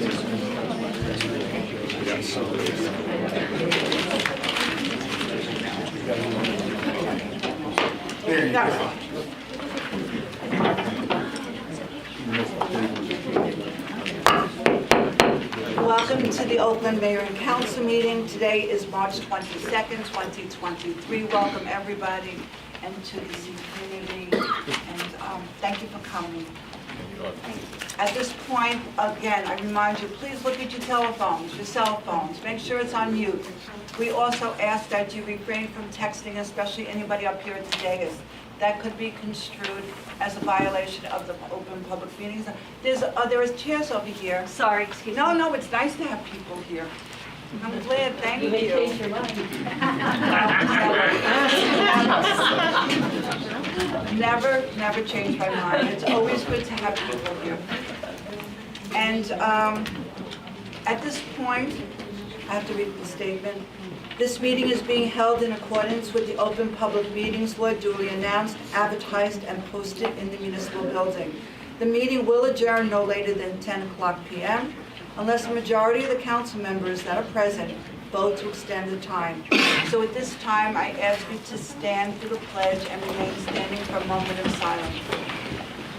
There you go. Welcome to the Oakland Mayor and Council meeting. Today is March 22nd, 2023. Welcome everybody and to the Sikh community, and thank you for coming. At this point, again, I remind you, please look at your telephones, your cell phones. Make sure it's on mute. We also ask that you refrain from texting, especially anybody up here at the dais. That could be construed as a violation of the open public meetings. There is chairs over here. Sorry, excuse me. No, it's nice to have people here. I'm glad, thank you. You may change your mind. Never change my mind. It's always good to have people here. And at this point, I have to read the statement. This meeting is being held in accordance with the Open Public Meetings Law duly announced, advertised, and posted in the municipal building. The meeting will adjourn no later than 10 o'clock p.m. unless a majority of the council members that are present vote to extend the time. So at this time, I ask you to stand for the pledge and remain standing for a moment of silence.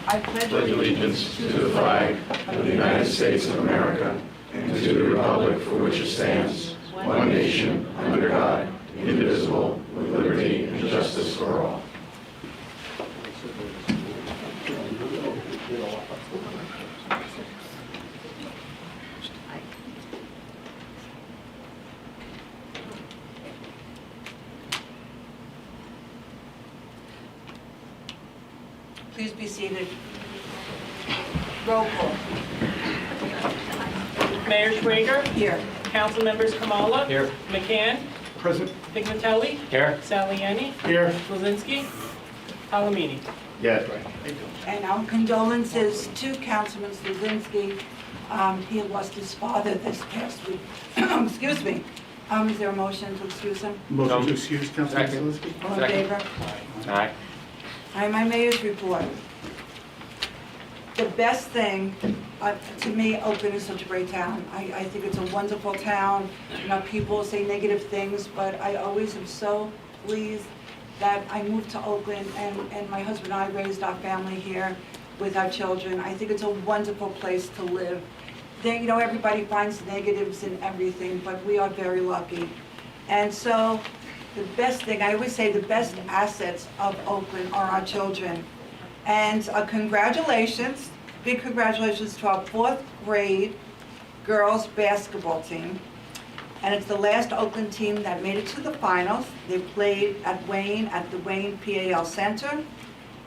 I pledge allegiance to the flag of the United States of America and to the republic for which it stands, one nation, under God, indivisible, with liberty and justice for all. Please be seated. Roll call. Mayor Schwager, Here. Council members Kamala, Here. McCann, Present. Pignatelli, Here. Saliani, Here. Lozinski, Palomini. Yes. And our condolences to Councilman Lozinski. He lost his father this past week. Excuse me. Is there a motion to excuse him? Motion to excuse Councilman Second. Zelinski. All in favor? Aye. All right, my mayor's report. The best thing, to me, Oakland is such a great town. I think it's a wonderful town. You know, people say negative things, but I always am so pleased that I moved to Oakland and my husband and I raised our family here with our children. I think it's a wonderful place to live. Then, you know, everybody finds negatives in everything, but we are very lucky. And so the best thing, I always say the best assets of Oakland are our children. And congratulations, big congratulations to our 4th grade girls basketball team. And it's the last Oakland team that made it to the finals. They played at the Wayne PAL Center.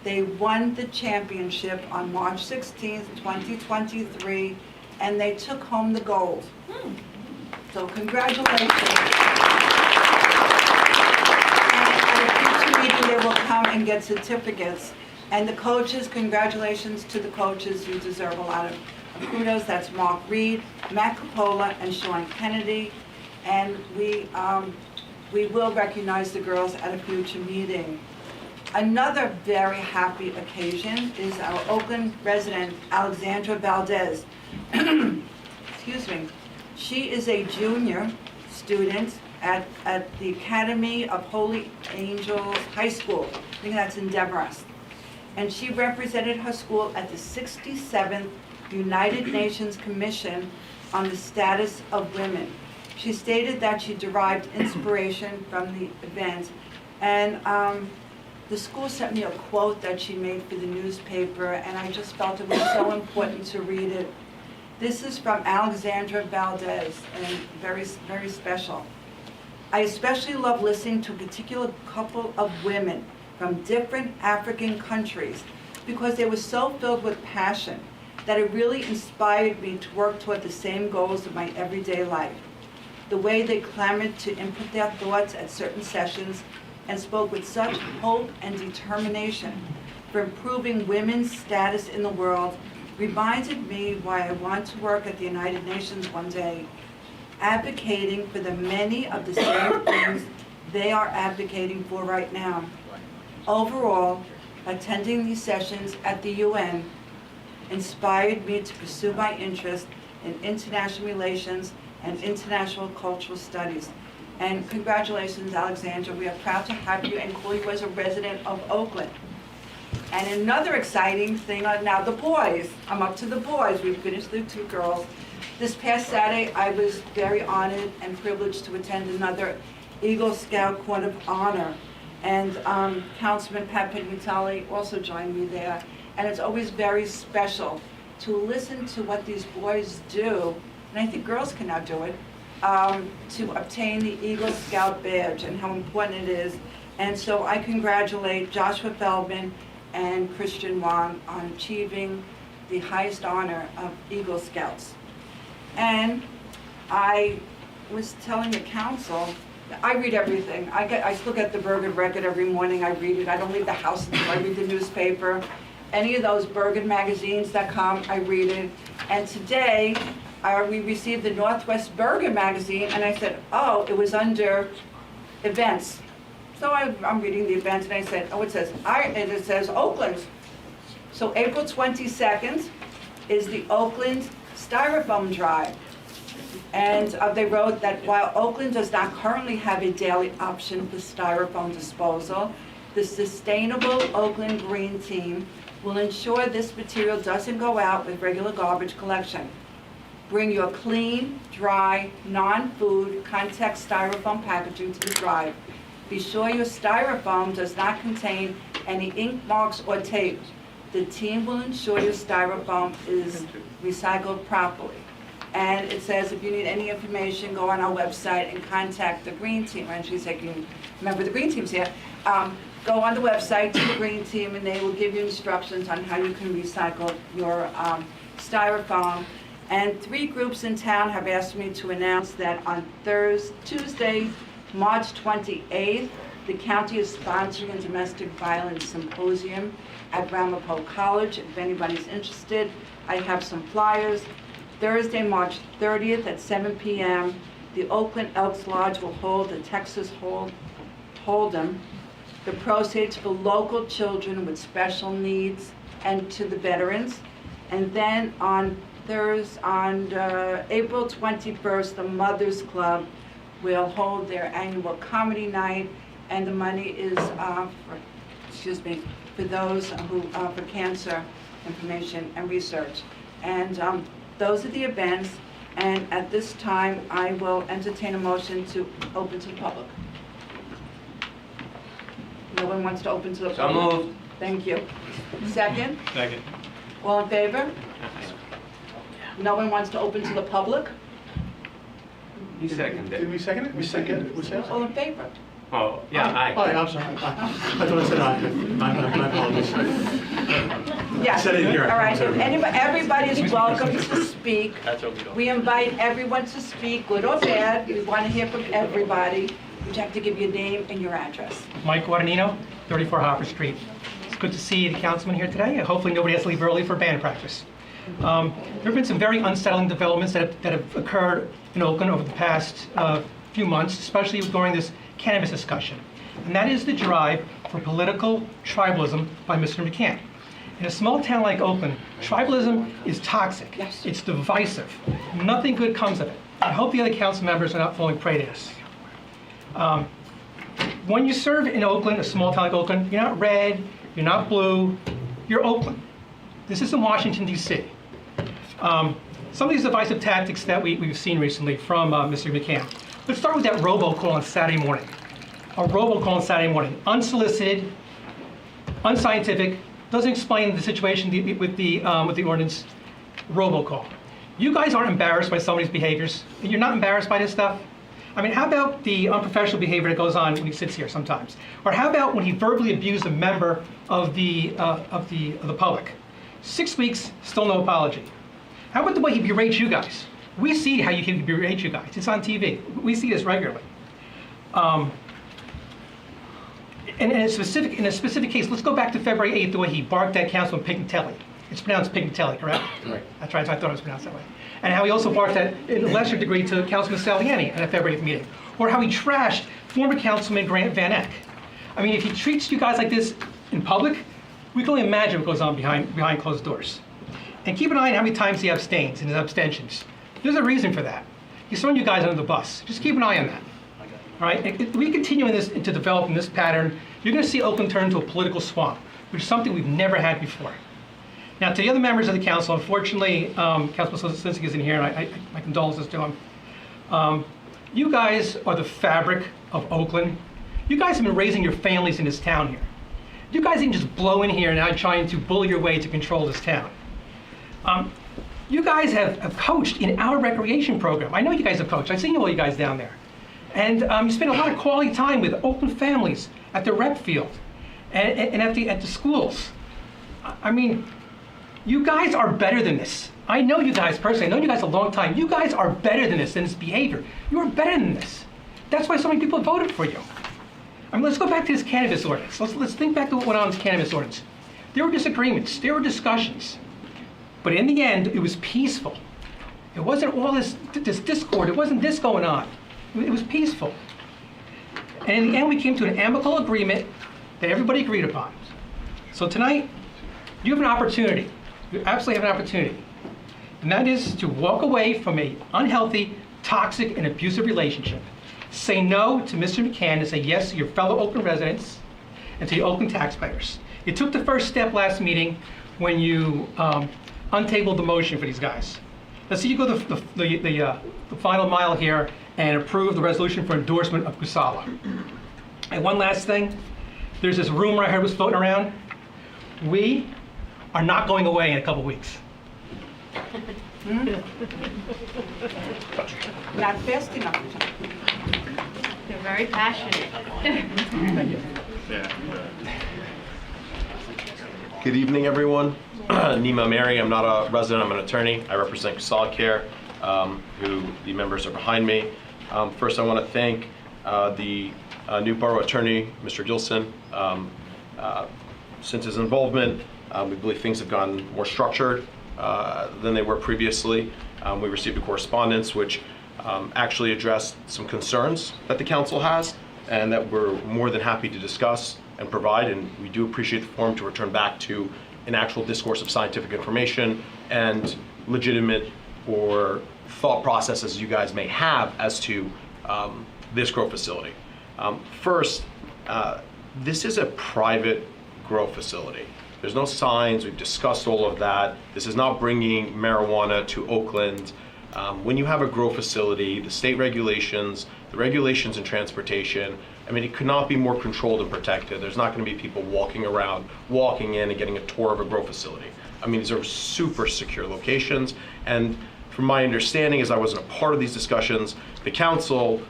They won the championship on March 16th, 2023, and they took home the gold. So congratulations. And at a future meeting, they will come and get certificates. And the coaches, congratulations to the coaches. You deserve a lot of kudos. That's Mark Reed, Matt Coppola, and Sean Kennedy. And we will recognize the girls at a future meeting. Another very happy occasion is our Oakland resident, Alexandra Valdez. Excuse me. She is a junior student at the Academy of Holy Angels High School. I think that's in Demarest. And she represented her school at the 67th United Nations Commission on the Status of Women. She stated that she derived inspiration from the event, and the school sent me a quote that she made for the newspaper, and I just felt it was so important to read it. This is from Alexandra Valdez, and very, very special. I especially love listening to a particular couple of women from different African countries because they were so filled with passion that it really inspired me to work toward the same goals of my everyday life. The way they clamored to input their thoughts at certain sessions and spoke with such hope and determination for improving women's status in the world reminded me why I want to work at the United Nations one day, advocating for the many of the same things they are advocating for right now. Overall, attending these sessions at the UN inspired me to pursue my interest in international relations and international cultural studies. And congratulations, Alexandra. We are proud to have you and call you as a resident of Oakland. And another exciting thing are now the boys. I'm up to the boys. We finished the 2 girls. This past Saturday, I was very honored and privileged to attend another Eagle Scout Court of Honor. And Councilman Pat Pignatelli also joined me there. And it's always very special to listen to what these boys do, and I think girls can now do it, to obtain the Eagle Scout badge and how important it is. And so I congratulate Joshua Feldman and Christian Wong on achieving the highest honor of Eagle Scouts. And I was telling the council, I read everything. I still get the Bergen Record every morning. I read it. I don't leave the house until I read the newspaper. Any of those Bergen magazines that come, I read it. And today, we received the Northwest Bergen magazine, and I said, oh, it was under events. So I'm reading the events, and I said, oh, it says Oakland. So April 22nd is the Oakland Styrofoam Drive. And they wrote that while Oakland does not currently have a daily option for styrofoam disposal, the Sustainable Oakland Green Team will ensure this material doesn't go out with regular garbage collection. Bring your clean, dry, non-food contact styrofoam packaging to the drive. Be sure your styrofoam does not contain any ink marks or tape. The team will ensure your styrofoam is recycled properly. And it says if you need any information, go on our website and contact the Green Team. And she said, you remember the Green Team's here. Go on the website to the Green Team and they will give you instructions on how you can recycle your styrofoam. And 3 groups in town have asked me to announce that on Tuesday, March 28th, the county is sponsoring a domestic violence symposium at Ramapo College. If anybody's interested, I have some flyers. Thursday, March 30th at 7 p.m., the Oakland Elks Lodge will hold the Texas Hold'em. The proceeds for local children with special needs and to the veterans. And then on April 21st, the Mothers Club will hold their annual comedy night, and the money is for those who for cancer information and research. And those are the events. And at this time, I will entertain a motion to open to the public. No one wants to open to the public? So moved. Thank you. Second? Second. All in favor? No one wants to open to the public? You seconded Did it. we second it? We seconded it. What's that? All in favor? Oh, yeah, Oh, aye. I'm sorry. I thought I said aye. My apologies. Yes. Said it here. All right, if everybody is welcome to speak. That's what we do. We invite everyone to speak, good or bad. We want to hear from everybody. You have to give your name and your address. Mike Guadagnino, 34 Hopper Street. It's good to see the councilman here today. Hopefully nobody has to leave early for band practice. There have been some very unsettling developments that have occurred in Oakland over the past few months, especially during this cannabis discussion. And that is the drive for political tribalism by Mr. McCann. In a small town like Oakland, tribalism is toxic. Yes. It's divisive. Nothing good comes of it. I hope the other council members are not falling prey to this. When you serve in Oakland, a small town like Oakland, you're not red, you're not blue, you're Oakland. This isn't Washington, D.C. Some of these divisive tactics that we've seen recently from Mr. McCann. Let's start with that robocall on Saturday morning. A robocall on Saturday morning, unsolicited, unscientific, doesn't explain the situation with the ordinance. Robocall. You guys aren't embarrassed by some of these behaviors. You're not embarrassed by this stuff. I mean, how about the unprofessional behavior that goes on when he sits here sometimes? Or how about when he verbally abused a member of the public? 6 weeks, still no apology. How about the way he berates you guys? We see how he berates you guys. It's on TV. We see this regularly. And in a specific case, let's go back to February 8th, the way he barked at Councilman Pignatelli. It's pronounced Pignatelli, correct? Right. That's right, I thought it was pronounced that way. And how he also barked at, in a lesser degree, to Councilman Saliani at a February 8th meeting. Or how he trashed former Councilman Grant Van Eck. I mean, if he treats you guys like this in public, we can only imagine what goes on behind closed doors. And keep an eye on how many times he abstains and his abstentions. There's a reason for that. He's throwing you guys under the bus. Just keep an eye on that. All right? If we continue into developing this pattern, you're going to see Oakland turn into a political swamp, which is something we've never had before. Now, to the other members of the council, unfortunately, Councilman Sinski isn't here, and my condolences to him. You guys are the fabric of Oakland. You guys have been raising your families in this town here. You guys didn't just blow in here and now trying to bully your way to control this town. You guys have coached in our recreation program. I know you guys have coached. I've seen all you guys down there. And you spend a lot of quality time with Oakland families at the rec field and at the schools. I mean, you guys are better than this. I know you guys personally. I know you guys a long time. You guys are better than this behavior. You are better than this. That's why so many people voted for you. I mean, let's go back to this cannabis ordinance. Let's think back to what went on in this cannabis ordinance. There were disagreements. There were discussions. But in the end, it was peaceful. It wasn't all this discord. It wasn't this going on. It was peaceful. And in the end, we came to an amicable agreement that everybody agreed upon. So tonight, you have an opportunity. You absolutely have an opportunity. And that is to walk away from an unhealthy, toxic, and abusive relationship. Say no to Mr. McCann and say yes to your fellow Oakland residents and to the Oakland taxpayers. You took the first step last meeting when you untabled the motion for these guys. Let's see you go the final mile here and approve the resolution for endorsement of Kusala. And one last thing, there's this rumor I heard was floating around. We are not going away in a couple weeks. Not fast enough. They're very passionate. Good evening, everyone. Nima Mary, I'm not a resident, I'm an attorney. I represent Kusala Care, who the members are behind me. First, I want to thank the new borough attorney, Mr. Gilson. Since his involvement, we believe things have gotten more structured than they were previously. We received a correspondence which actually addressed some concerns that the council has and that we're more than happy to discuss and provide, and we do appreciate the forum to return back to an actual discourse of scientific information and legitimate or thought processes you guys may have as to this grow facility. First, this is a private grow facility. There's no signs, we've discussed all of that. This is not bringing marijuana to Oakland. When you have a grow facility, the state regulations, the regulations in transportation, I mean, it could not be more controlled and protected. There's not going to be people walking around, walking in and getting a tour of a grow facility. I mean, these are super secure locations. And from my understanding, as I wasn't a part of these discussions, the council,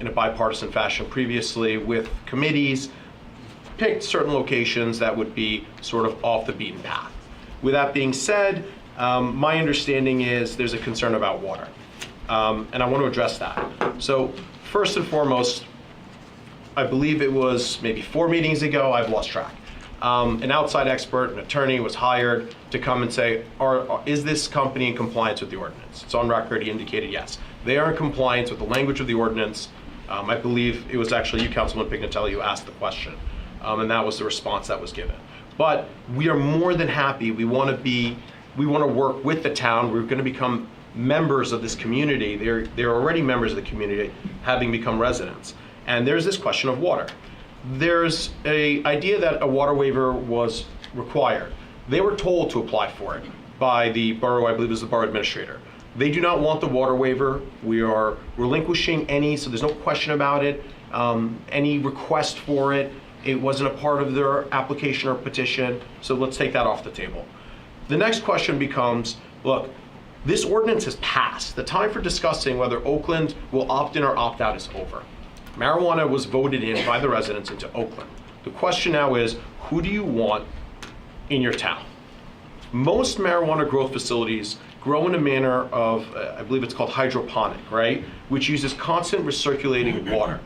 in a bipartisan fashion previously with committees, picked certain locations that would be sort of off the beaten path. With that being said, my understanding is there's a concern about water. And I want to address that. So first and foremost, I believe it was maybe 4 meetings ago, I've lost track. An outside expert, an attorney was hired to come and say, is this company in compliance with the ordinance? It's on record, he indicated yes. They are in compliance with the language of the ordinance. I believe it was actually you, Councilman Pignatelli, who asked the question. And that was the response that was given. But we are more than happy. We want to work with the town. We're going to become members of this community. They're already members of the community, having become residents. And there's this question of water. There's an idea that a water waiver was required. They were told to apply for it by the borough, I believe it was the borough administrator. They do not want the water waiver. We are relinquishing any, so there's no question about it, any request for it. It wasn't a part of their application or petition, so let's take that off the table. The next question becomes, look, this ordinance has passed. The time for discussing whether Oakland will opt in or opt out is over. Marijuana was voted in by the residents into Oakland. The question now is, who do you want in your town? Most marijuana growth facilities grow in a manner of, I believe it's called hydroponic, right? Which uses constant recirculating water.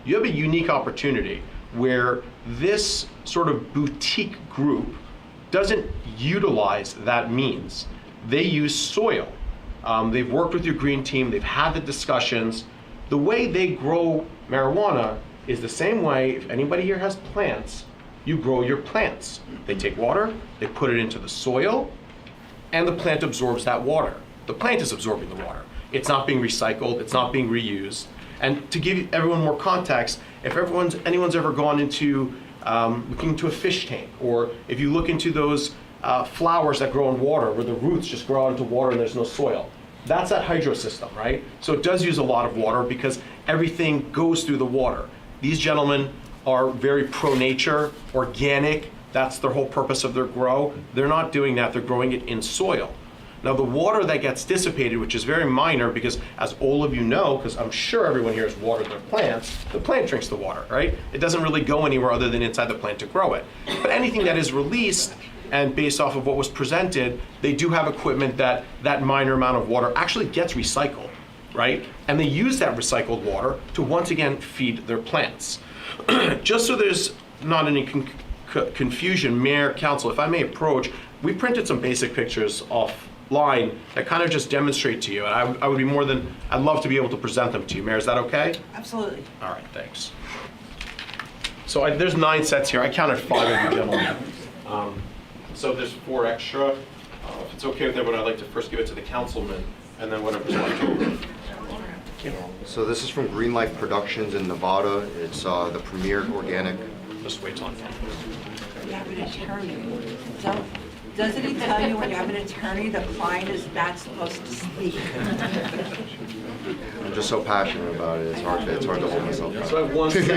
You have a unique opportunity where this sort of boutique group doesn't utilize that means. They use soil. They've worked with your green team, they've had the discussions. The way they grow marijuana is the same way, if anybody here has plants, you grow your plants. They take water, they put it into the soil, and the plant absorbs that water. The plant is absorbing the water. It's not being recycled, it's not being reused. And to give everyone more context, if anyone's ever gone into looking into a fish tank, or if you look into those flowers that grow in water where the roots just grow out into water and there's no soil, that's that hydro system, right? So it does use a lot of water because everything goes through the water. These gentlemen are very pro-nature, organic. That's their whole purpose of their grow. They're not doing that, they're growing it in soil. Now the water that gets dissipated, which is very minor because as all of you know, because I'm sure everyone here has watered their plants, the plant drinks the water, right? It doesn't really go anywhere other than inside the plant to grow it. But anything that is released, and based off of what was presented, they do have equipment that minor amount of water actually gets recycled, right? And they use that recycled water to once again feed their plants. Just so there's not any confusion, Mayor, Council, if I may approach, we printed some basic pictures offline that kind of just demonstrate to you, and I would be I'd love to be able to present them to you. Mayor, is that okay? Absolutely. All right, thanks. So there's 9 sets here. I counted 5 of you gentlemen. So there's 4 extra. If it's okay with everyone, I'd like to first give it to the councilman, and then whatever's left. So this is from Green Life Productions in Nevada. It's the premier organic. Just wait till I'm done. You have an attorney. Doesn't he tell you when you have an attorney, the client is not supposed to speak? I'm just so passionate about it. It's hard to hold myself back. So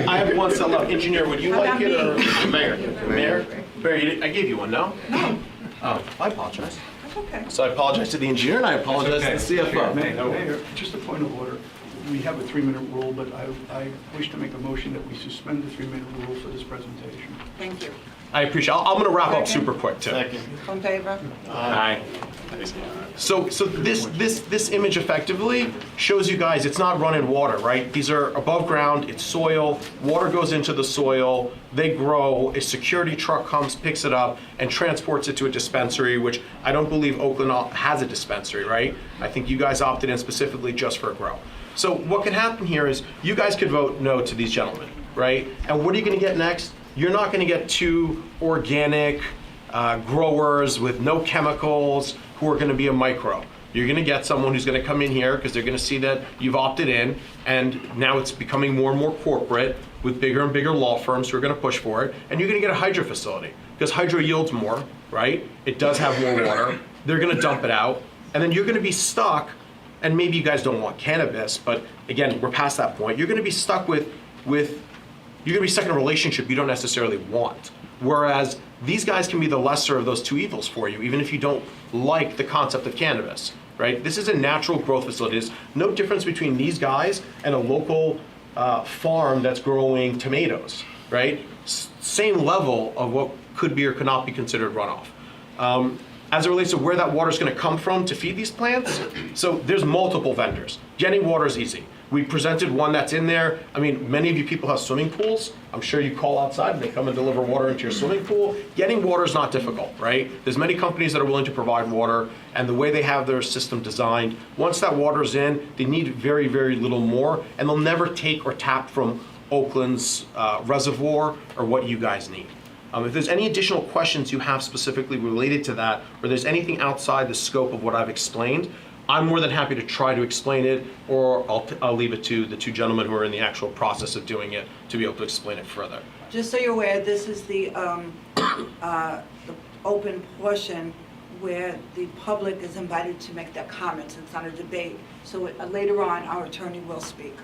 I have one set left. Engineer, would you How like about it, or me? Mayor? Mayor, I gave you one, no? No, Oh, I apologize. that's okay. So I apologize to the engineer, and I apologize to the CFO. Mayor, just a point of order. We have a 3-minute rule, but I wish to make a motion that we suspend the 3-minute rule for this presentation. Thank you. I appreciate it. I'm going to wrap up Second. super quick, too. On favor? Aye. So this image effectively shows you guys it's not running water, right? These are above ground, it's soil, water goes into the soil, they grow, a security truck comes, picks it up, and transports it to a dispensary, which I don't believe Oakland has a dispensary, right? I think you guys opted in specifically just for a grow. So what can happen here is you guys could vote no to these gentlemen, right? And what are you gonna get next? You're not gonna get 2 organic growers with no chemicals who are gonna be a micro. You're gonna get someone who's gonna come in here because they're gonna see that you've opted in, and now it's becoming more and more corporate with bigger and bigger law firms who are gonna push for it, and you're gonna get a hydro facility because hydro yields more, right? It does have more water. They're gonna dump it out, and then you're gonna be stuck, and maybe you guys don't want cannabis, but again, we're past that point. You're gonna be stuck you're gonna be stuck in a relationship you don't necessarily want. Whereas these guys can be the lesser of those 2 evils for you, even if you don't like the concept of cannabis, right? This is a natural growth facility. There's no difference between these guys and a local farm that's growing tomatoes, right? Same level of what could be or could not be considered runoff. As it relates to where that water is going to come from to feed these plants, so there's multiple vendors. Getting water is easy. We presented one that's in there. I mean, many of you people have swimming pools. I'm sure you call outside and they come and deliver water into your swimming pool. Getting water is not difficult, right? There's many companies that are willing to provide water, and the way they have their system designed, once that water's in, they need very, very little more, and they'll never take or tap from Oakland's reservoir or what you guys need. If there's any additional questions you have specifically related to that, or there's anything outside the scope of what I've explained, I'm more than happy to try to explain it, or I'll leave it to the 2 gentlemen who are in the actual process of doing it to be able to explain it further. Just so you're aware, this is the open portion where the public is invited to make their comments. It's not a debate. So later on, our attorney will speak.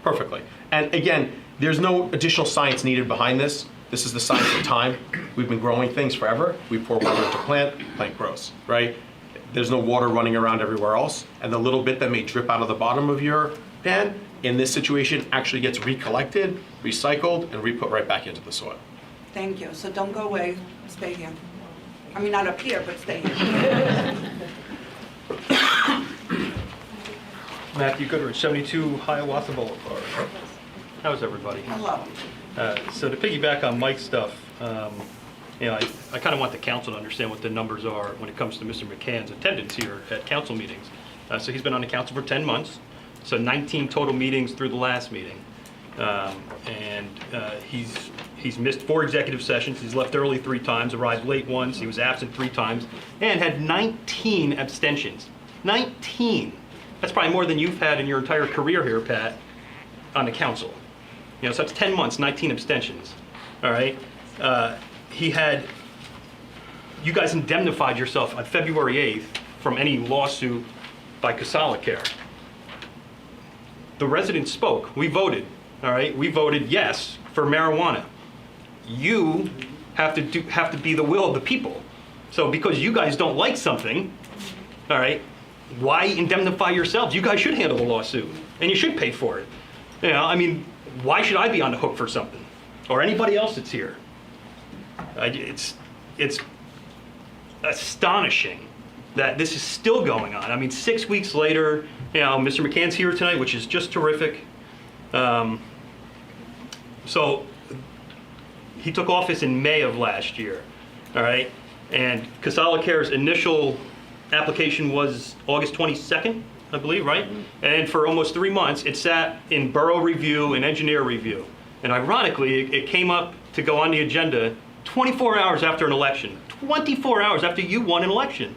Perfectly. And again, there's no additional science needed behind this. This is the science of time. We've been growing things forever. We pour water into plant grows, right? There's no water running around everywhere else. And the little bit that may drip out of the bottom of your pan, in this situation, actually gets recollected, recycled, and re-put right back into the soil. Thank you. So don't go away. Stay here. I mean, not up here, but stay here. Matthew Goodrich, 72 Hiawatha Boulevard. How's everybody? Hello. So to piggyback on Mike's stuff, you know, I kind of want the council to understand what the numbers are when it comes to Mr. McCann's attendance here at council meetings. So he's been on the council for 10 months, so 19 total meetings through the last meeting. He's missed 4 executive sessions. He's left early 3 times, arrived late once. He was absent 3 times, and had 19 abstentions. 19. That's probably more than you've had in your entire career here, Pat, on the council. So that's 10 months, 19 abstentions. All right. You guys indemnified yourself on February 8th from any lawsuit by Casala Care. The residents spoke. We voted. All right. We voted yes for marijuana. You have to be the will of the people. So because you guys don't like something, all right, why indemnify yourselves? You guys should handle the lawsuit, and you should pay for it. Why should I be on the hook for something, or anybody else that's here? It's astonishing that this is still going on. 6 weeks later, Mr. McCann's here tonight, which is just terrific. So he took office in May of last year, all right? And Casala Care's initial application was August 22nd, I believe, right? And for almost 3 months, it sat in Borough review and engineer review. And ironically, it came up to go on the agenda 24 hours after an election. 24 hours after you won an election.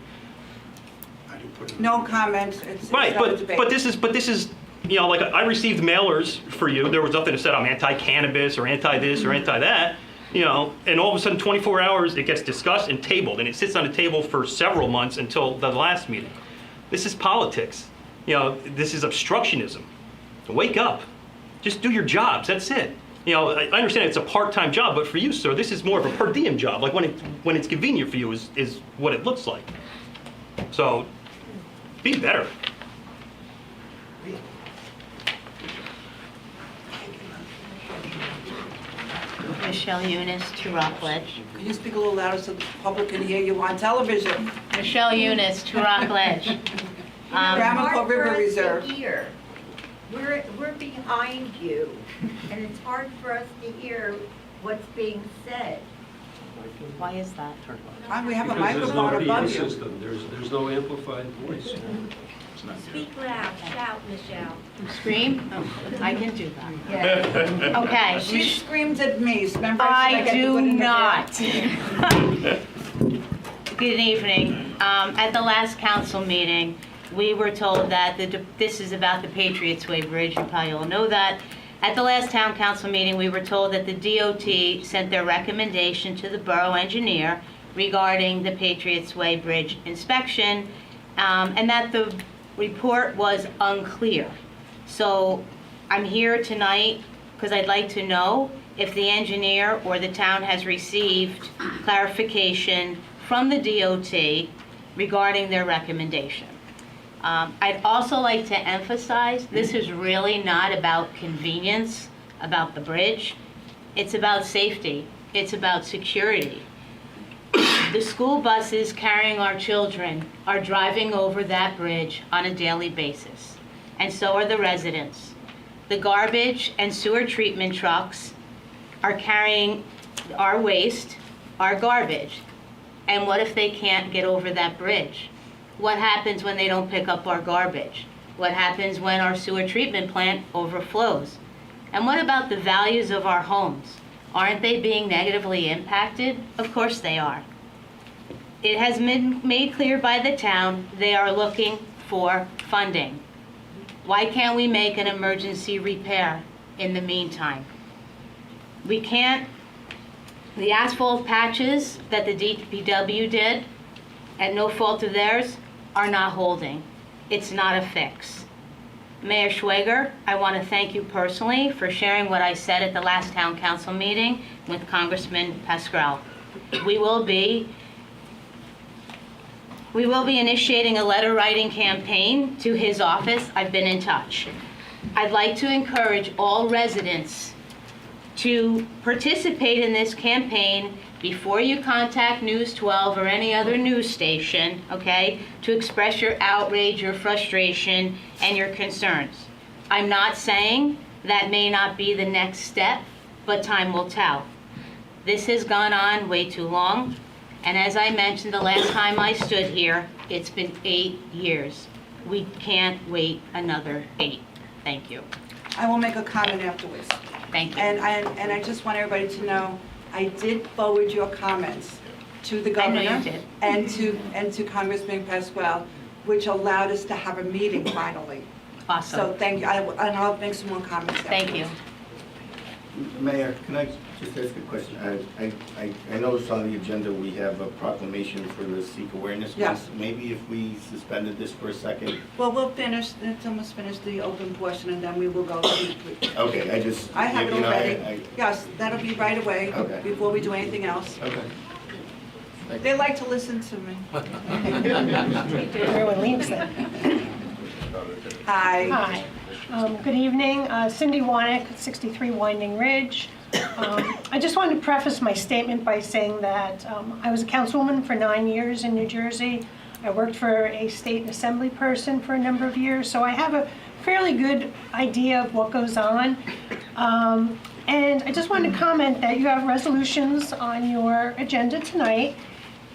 No comments. It's Right, no debate. but this is, like I received mailers for you. There was nothing that said I'm anti-cannabis or anti-this or anti-that. And all of a sudden, 24 hours, it gets discussed and tabled, and it sits on the table for several months until the last meeting. This is politics. This is obstructionism. Wake up. Just do your jobs. That's it. I understand it's a part-time job, but for you, sir, this is more of a per diem job. Like when it's convenient for you is what it looks like. So, be better. Michelle Eunice to Rockledge. Can you speak a little louder so the public can hear you on television? Michelle Eunice to Rockledge. Ramapo River Reserve. Here. We're behind you, and it's hard for us to hear what's being said. Why is that? We have a Because there's no microphone PA above you. system, there's no amplified voice. Speak loud, shout, Michelle. Scream? Oh, I can do that. Okay. She screamed at me. Remember I said I get to put do in the not. Good evening. At the last council meeting, we were told that this is about the Patriots Way Bridge. You probably all know that. At the last town council meeting, we were told that the DOT sent their recommendation to the borough engineer regarding the Patriots Way Bridge inspection, and that the report was unclear. So I'm here tonight because I'd like to know if the engineer or the town has received clarification from the DOT regarding their recommendation. I'd also like to emphasize, this is really not about convenience, about the bridge. It's about safety. It's about security. The school buses carrying our children are driving over that bridge on a daily basis, and so are the residents. The garbage and sewer treatment trucks are carrying our waste, our garbage. And what if they can't get over that bridge? What happens when they don't pick up our garbage? What happens when our sewer treatment plant overflows? And what about the values of our homes? Aren't they being negatively impacted? Of course they are. It has been made clear by the town they are looking for funding. Why can't we make an emergency repair in the meantime? We can't. The asphalt patches that the DPW did, at no fault of theirs, are not holding. It's not a fix. Mayor Schwager, I want to thank you personally for sharing what I said at the last town council meeting with Congressman Pascrell. We will be initiating a letter writing campaign to his office. I've been in touch. I'd like to encourage all residents to participate in this campaign before you contact News 12 or any other news station, okay, to express your outrage, your frustration, and your concerns. I'm not saying that may not be the next step, but time will tell. This has gone on way too long, and as I mentioned the last time I stood here, it's been 8 years. We can't wait another 8. Thank you. I will make a comment afterwards. Thank you. And I just want everybody to know, I did forward your comments to the I know governor. you did. And to Congressman Pasquale, which allowed us to have a meeting finally. So Awesome. thank you, and I'll make some more comments Thank you. afterwards. Mayor, can I just ask a question? I noticed on the agenda we have a proclamation for the Sikh Awareness Yes. Month. Maybe if we suspended this for a second? Well, we'll finish, let's almost finish the open portion, and then we will go to the... Okay, I just... I have it you know, already. Yes, that'll be right away, Okay. before we do anything else. Okay. They like to listen to me. Everyone leaves then. Hi. Hi. Good evening. Cindy Wanick, 63 Winding Ridge. I just wanted to preface my statement by saying that I was a councilwoman for 9 years in New Jersey. I worked for a state and assembly person for a number of years, so I have a fairly good idea of what goes on. And I just wanted to comment that you have resolutions on your agenda tonight,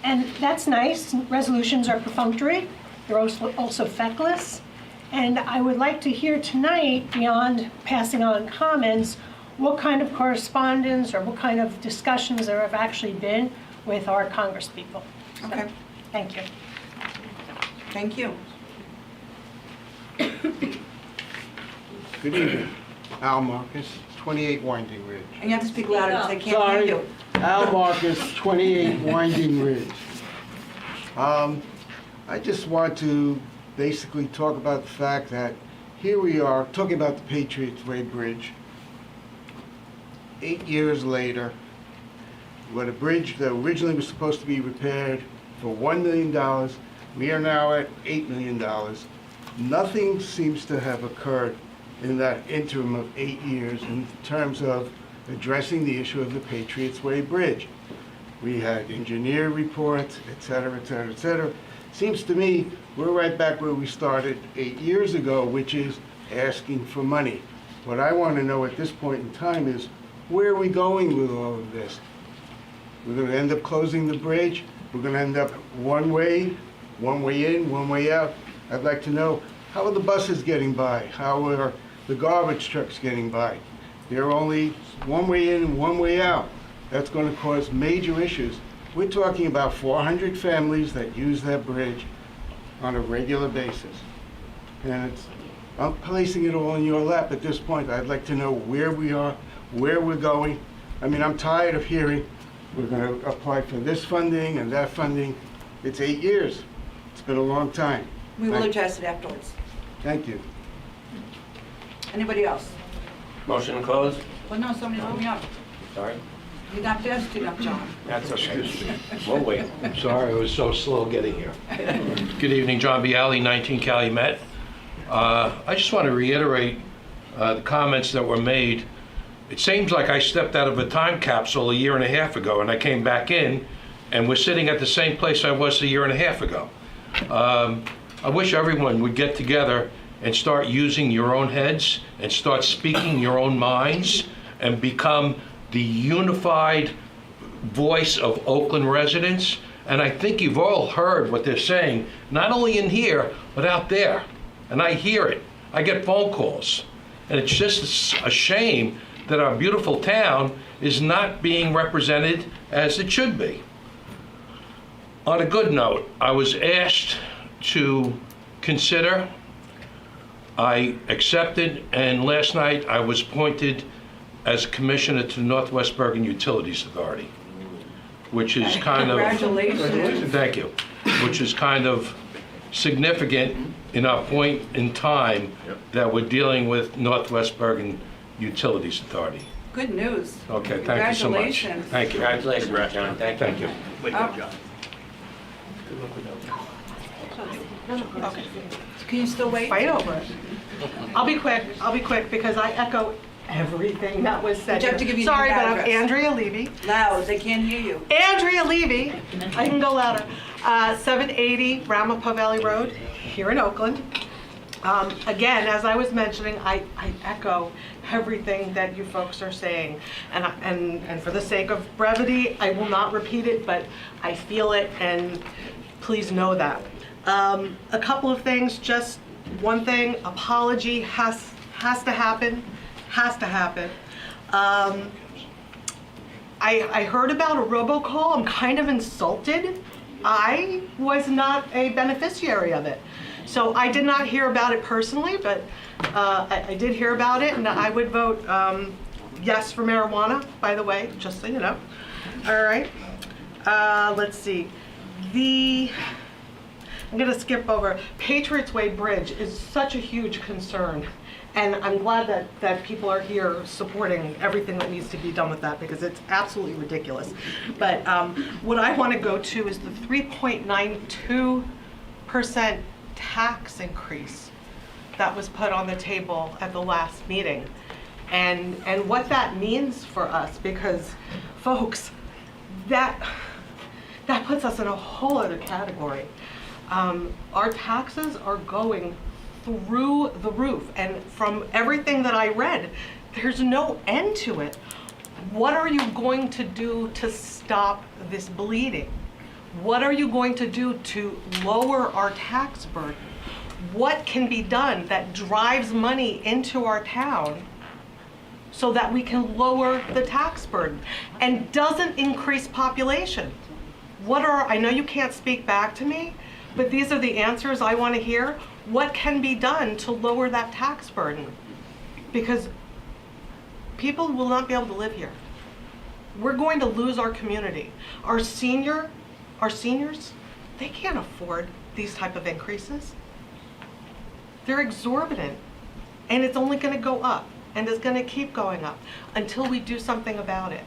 and that's nice. Resolutions are perfunctory. They're also feckless. And I would like to hear tonight, beyond passing on comments, what kind of correspondence or what kind of discussions there have actually been with our congresspeople. Okay, Thank you. thank you. Good evening. Al Marcus, 28 Winding Ridge. And you have to speak louder because I can't hear you. Al Marcus, 28 Winding Ridge. I just want to basically talk about the fact that here we are talking about the Patriots Way Bridge. 8 years later, with a bridge that originally was supposed to be repaired for $1 million, we are now at $8 million. Nothing seems to have occurred in that interim of 8 years in terms of addressing the issue of the Patriots Way Bridge. We had engineer reports, et cetera, et cetera, et cetera. Seems to me we're right back where we started 8 years ago, which is asking for money. What I want to know at this point in time is, where are we going with all of this? We're going to end up closing the bridge. We're going to end up one way in, one way out. I'd like to know, how are the buses getting by? How are the garbage trucks getting by? They're only one way in and one way out. That's going to cause major issues. We're talking about 400 families that use that bridge on a regular basis. And I'm placing it all in your lap at this point. I'd like to know where we are, where we're going. I mean, I'm tired of hearing we're going to apply for this funding and that funding. It's 8 years. It's been a long time. We will address it afterwards. Thank you. Anybody else? Motion to close? Well, no, somebody's coming up. Sorry. You're not fast enough, John. That's okay. We'll wait. I'm sorry, I was so slow getting here. Good evening, John Bialy, 19 Calumet. I just want to reiterate the comments that were made. It seems like I stepped out of a time capsule a year and a half ago, and I came back in, and we're sitting at the same place I was a year and a half ago. I wish everyone would get together and start using your own heads and start speaking your own minds and become the unified voice of Oakland residents. And I think you've all heard what they're saying, not only in here, but out there. And I hear it. I get phone calls. And it's just a shame that our beautiful town is not being represented as it should be. On a good note, I was asked to consider, I accepted, and last night I was appointed as commissioner to the Northwest Bergen Utilities Authority, which is kind of... Congratulations. Thank you. Which is kind of significant in our point in time that we're dealing with Northwest Bergen Utilities Authority. Good news. Okay, thank you so much. Congratulations. Thank you. Congratulations, John. Thank you. Wait, good job. Okay. Can you still wait? Fight over it. I'll be quick because I echo everything that was said. Would you have to give you Sorry, your but I'm address? Andrea Levy. Loud, they can't hear you. Andrea Levy, I can go louder. 780 Ramapo Valley Road, here in Oakland. Again, as I was mentioning, I echo everything that you folks are saying. And for the sake of brevity, I will not repeat it, but I feel it, and please know that. A couple of things, just one thing, apology has to happen, I heard about a robocall. I'm kind of insulted. I was not a beneficiary of it. So I did not hear about it personally, but I did hear about it, and I would vote yes for marijuana, by the way, just so you know. All right. Let's see. I'm going to skip over. Patriots Way Bridge is such a huge concern. And I'm glad that people are here supporting everything that needs to be done with that, because it's absolutely ridiculous. But what I want to go to is the 3.92% tax increase that was put on the table at the last meeting. And what that means for us, because folks, that puts us in a whole other category. Our taxes are going through the roof, and from everything that I read, there's no end to it. What are you going to do to stop this bleeding? What are you going to do to lower our tax burden? What can be done that drives money into our town so that we can lower the tax burden and doesn't increase population? I know you can't speak back to me, but these are the answers I want to hear. What can be done to lower that tax burden? Because people will not be able to live here. We're going to lose our community. Our seniors, they can't afford these type of increases. They're exorbitant, and it's only going to go up, and it's going to keep going up until we do something about it.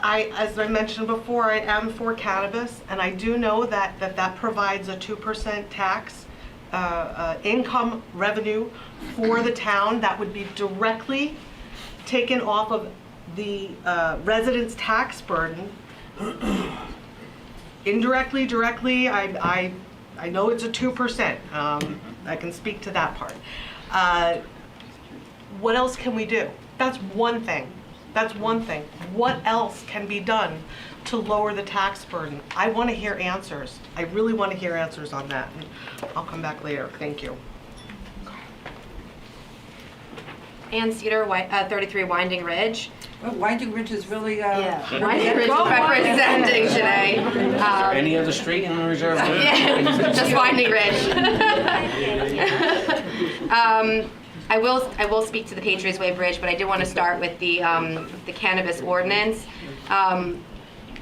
As I mentioned before, I am for cannabis, and I do know that provides a 2% tax income revenue for the town that would be directly taken off of the residents' tax burden. Indirectly, directly, I know it's a 2%. I can speak to that part. What else can we do? That's one thing. What else can be done to lower the tax burden? I want to hear answers. I really want to hear answers on that. And I'll come back later. Thank you. Ann Cedar, 33 Winding Ridge. Well, Winding Ridge is really... Winding Ridge is representing today. Is there any other street in the reserve? Yeah, just Winding Ridge. I will speak to the Patriots Way Bridge, but I did want to start with the cannabis ordinance.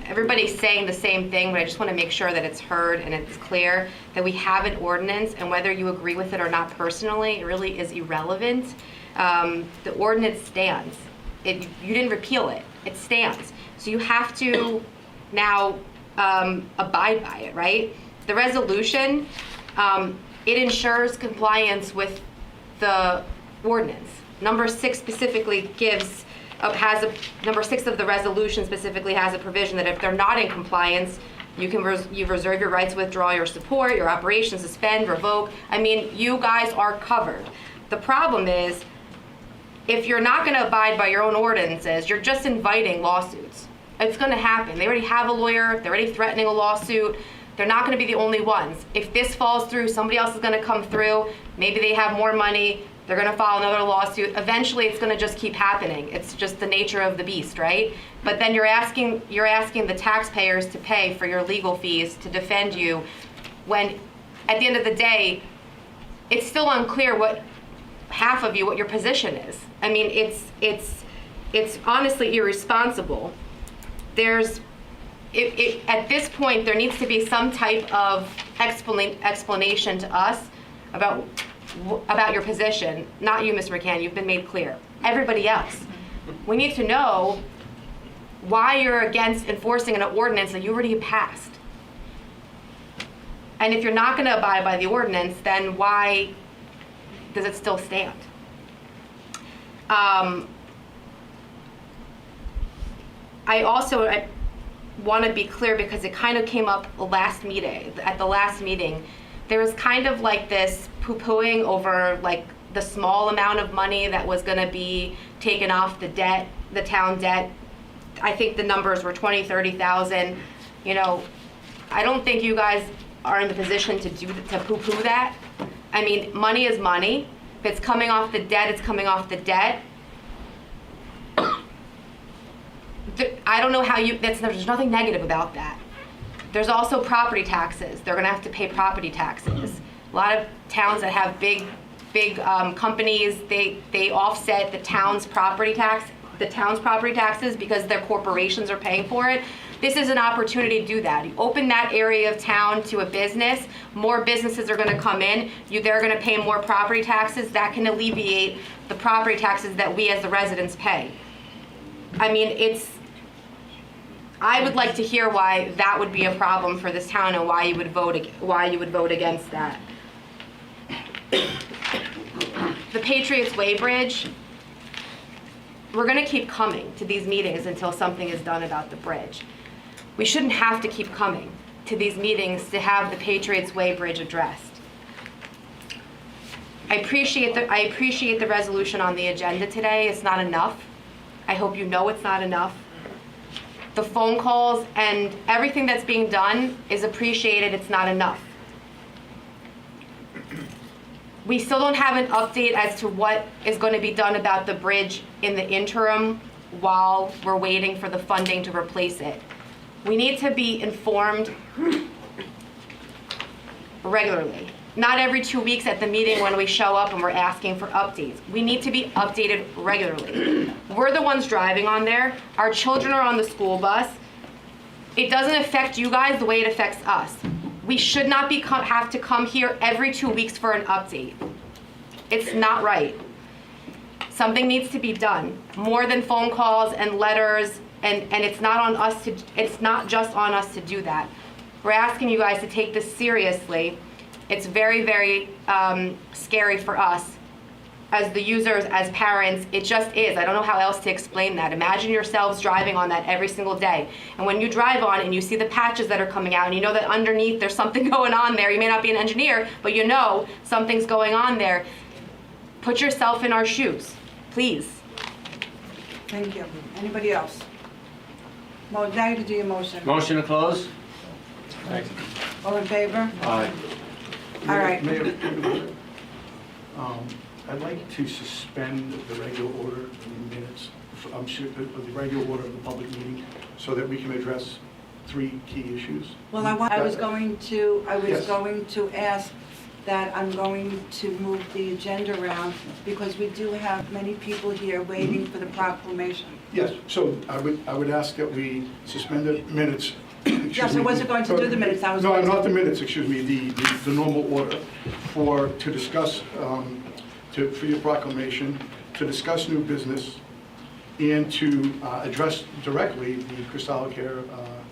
Everybody's saying the same thing, but I just want to make sure that it's heard and it's clear that we have an ordinance, and whether you agree with it or not personally, it really is irrelevant. The ordinance stands. You didn't repeal it. It stands. So you have to now abide by it, right? The resolution, it ensures compliance with the ordinance. Number 6 specifically number 6 of the resolution specifically has a provision that if they're not in compliance, you reserve your right to withdraw your support, your operation, suspend, revoke. I mean, you guys are covered. The problem is, if you're not going to abide by your own ordinances, you're just inviting lawsuits. It's going to happen. They already have a lawyer. They're already threatening a lawsuit. They're not going to be the only ones. If this falls through, somebody else is going to come through. Maybe they have more money. They're going to file another lawsuit. Eventually, it's going to just keep happening. It's just the nature of the beast, right? But then you're asking the taxpayers to pay for your legal fees to defend you, when at the end of the day, it's still unclear what your position is. I mean, it's honestly irresponsible. At this point, there needs to be some type of explanation to us about your position. Not you, Mr. McCann, you've been made clear. Everybody else. We need to know why you're against enforcing an ordinance that you already passed. And if you're not going to abide by the ordinance, then why does it still stand? I want to be clear, because it kind of came up at the last meeting. There was kind of like this poo-pooing over like the small amount of money that was going to be taken off the town debt. I think the numbers were 20, 30,000. You know, I don't think you guys are in the position to poo-poo that. I mean, money is money. If it's coming off the debt, it's coming off the debt. I don't know how there's nothing negative about that. There's also property taxes. They're gonna have to pay property taxes. A lot of towns that have big companies, they offset the town's property taxes because their corporations are paying for it. This is an opportunity to do that. You open that area of town to a business, more businesses are gonna come in, they're gonna pay more property taxes. That can alleviate the property taxes that we as the residents pay. I mean, I would like to hear why that would be a problem for this town and why you would vote against that. The Patriots Way Bridge, we're gonna keep coming to these meetings until something is done about the bridge. We shouldn't have to keep coming to these meetings to have the Patriots Way Bridge addressed. I appreciate the resolution on the agenda today. It's not enough. I hope you know it's not enough. The phone calls and everything that's being done is appreciated. It's not enough. We still don't have an update as to what is going to be done about the bridge in the interim while we're waiting for the funding to replace it. We need to be informed regularly. Not every 2 weeks at the meeting when we show up and we're asking for updates. We need to be updated regularly. We're the ones driving on there. Our children are on the school bus. It doesn't affect you guys the way it affects us. We should not have to come here every 2 weeks for an update. It's not right. Something needs to be done. More than phone calls and letters, and it's not just on us to do that. We're asking you guys to take this seriously. It's very, very scary for us as the users, as parents. It just is. I don't know how else to explain that. Imagine yourselves driving on that every single day. And when you drive on and you see the patches that are coming out, and you know that underneath there's something going on there. You may not be an engineer, but you know something's going on there. Put yourself in our shoes, please. Thank you. Anybody else? Well, now you can do your motion. Motion to close? All in favor? Aye. All right. Mayor, I'd like to suspend the regular order in the minutes, the regular order of the public meeting, so that we can address 3 key issues. Well, I was going to ask that I'm going to move the agenda around because we do have many people here waiting for the proclamation. Yes, so I would ask that we suspend the minutes. Yes, I wasn't going to do the minutes. No, not the minutes, excuse me, the normal order to discuss, for your proclamation, to discuss new business, and to address directly the Cristal Care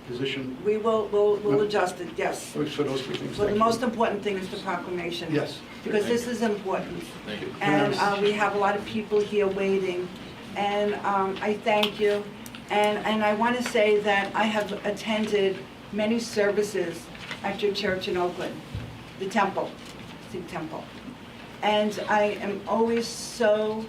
position. We'll adjust it, yes. For those 3 things. Well, the most important thing is the proclamation. Yes. Because this is important. Thank you. And we have a lot of people here waiting. And I thank you. And I want to say that I have attended many services at your church in Oakland, the temple, Sikh temple. And I am always so...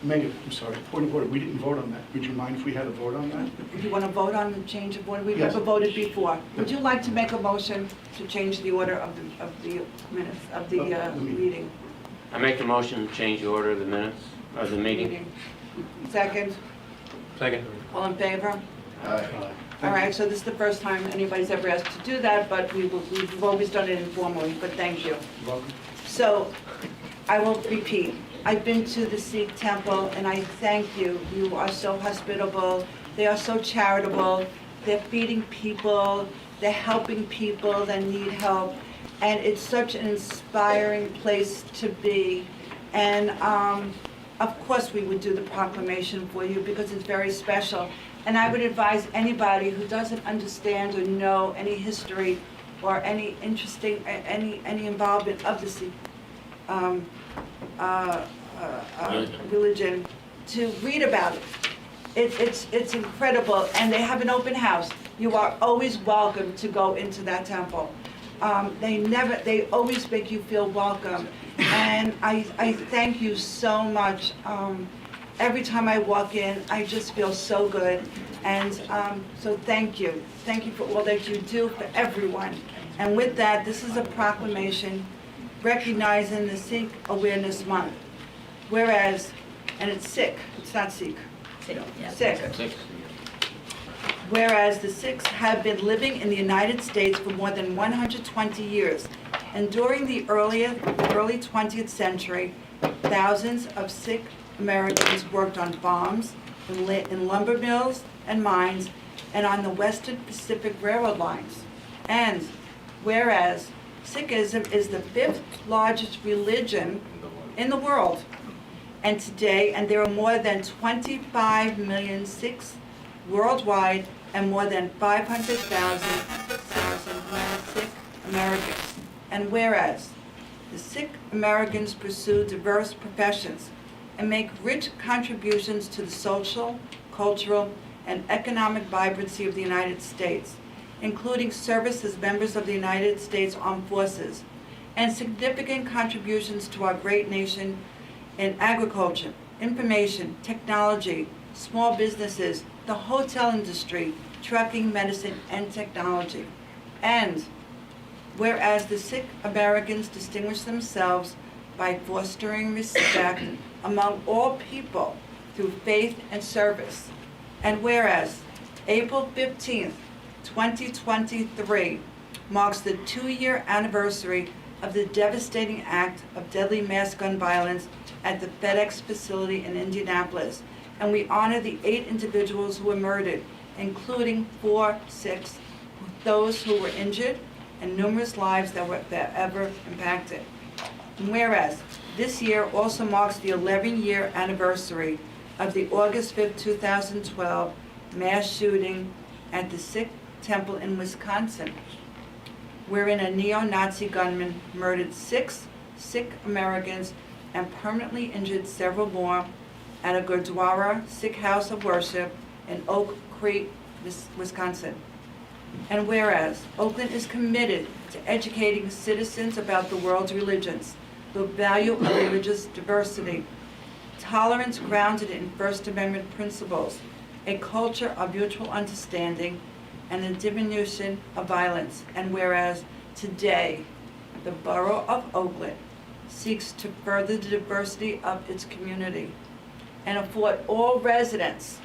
Megan, I'm sorry, point of order, we didn't vote on that. Would you mind if we had a vote on that? If you want to vote on the change of order, we've Yes. never voted before. Would you like to make a motion to change the order of the minutes, of the meeting? I make a motion to change the order of the minutes, of the meeting. Second? Second. All in favor? Aye. All right, so this is the first time anybody's ever asked to do that, but we've always done it informally, but thank you. You're welcome. So, I will repeat. I've been to the Sikh temple, and I thank you. You are so hospitable. They are so charitable. They're feeding people. They're helping people that need help. And it's such an inspiring place to be. And of course we would do the proclamation for you because it's very special. And I would advise anybody who doesn't understand or know any history or any interesting, any involvement of the Sikh religion to read about it. It's incredible, and they have an open house. You are always welcome to go into that temple. They always make you feel welcome, and I thank you so much. Every time I walk in, I just feel so good, and so thank you. Thank you for all that you do for everyone. And with that, this is a proclamation recognizing the Sikh Awareness Month. Whereas, and it's Sikh, it's not Sikh. Sikh. whereas the Sikhs have been living in the United States for more than 120 years, and during the early 20th century, thousands of Sikh Americans worked on farms, in lumber mills and mines, and on the Western Pacific Railroad lines. And whereas Sikhism is the 5th largest religion in the world, and there are more than 25 million Sikhs worldwide and more than 500,000 Sikh Americans. And whereas the Sikh Americans pursue diverse professions and make rich contributions to the social, cultural, and economic vibrancy of the United States, including service as members of the United States Armed Forces, and significant contributions to our great nation in agriculture, information, technology, small businesses, the hotel industry, trucking, medicine, and technology. And whereas the Sikh Americans distinguish themselves by fostering respect among all people through faith and service. And whereas April 15th, 2023 marks the 2-year anniversary of the devastating act of deadly mass gun violence at the FedEx facility in Indianapolis, and we honor the 8 individuals who were murdered, including 4 Sikhs, those who were injured, and numerous lives that were forever impacted. And whereas this year also marks the 11-year anniversary of the August 5th, 2012 mass shooting at the Sikh temple in Wisconsin, wherein a neo-Nazi gunman murdered 6 Sikh Americans and permanently injured several more at a Gurdwara Sikh house of worship in Oak Creek, Wisconsin. And whereas Oakland is committed to educating citizens about the world's religions, the value of religious diversity, tolerance grounded in First Amendment principles, a culture of mutual understanding, and the diminution of violence. And whereas today the Borough of Oakland seeks to further the diversity of its community and afford all residents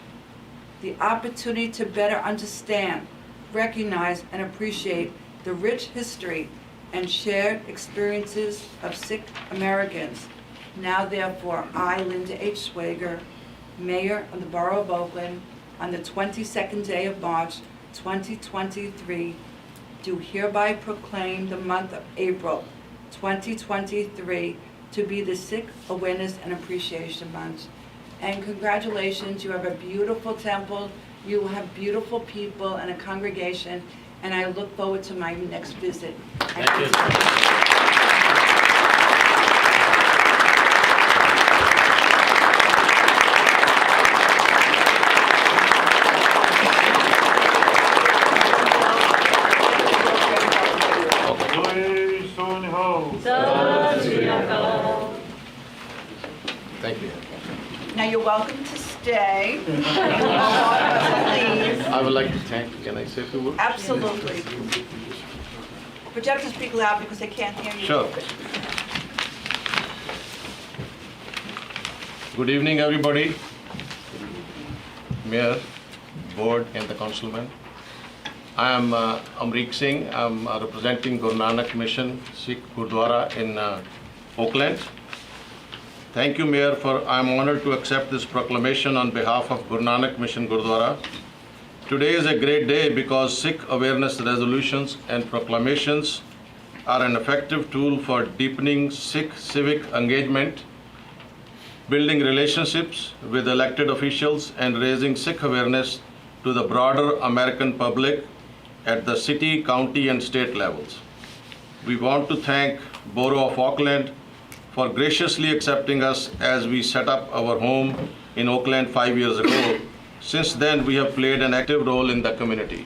the opportunity to better understand, recognize, and appreciate the rich history and shared experiences of Sikh Americans. Now therefore, I, Linda H. Swager, Mayor of the Borough of Oakland, on the 22nd day of March, 2023, do hereby proclaim the month of April 2023 to be the Sikh Awareness and Appreciation Month. And congratulations, you have a beautiful temple, you have beautiful people and a congregation, and I look forward to my next visit. Thank you. Thank you. Now you're welcome to stay. Please. I would like to thank, can I say a few words? Absolutely. But you have to speak loud because they can't hear you. Sure. Good evening, everybody. Mayor, board, and the councilman. I am Amrik Singh. I'm representing Guru Nanak Mission Sikh Gurdwara in Oakland. Thank you, Mayor, I am honored to accept this proclamation on behalf of Guru Nanak Mission Gurdwara. Today is a great day because Sikh awareness resolutions and proclamations are an effective tool for deepening Sikh civic engagement, building relationships with elected officials, and raising Sikh awareness to the broader American public at the city, county, and state levels. We want to thank Borough of Oakland for graciously accepting us as we set up our home in Oakland 5 years ago. Since then, we have played an active role in the community.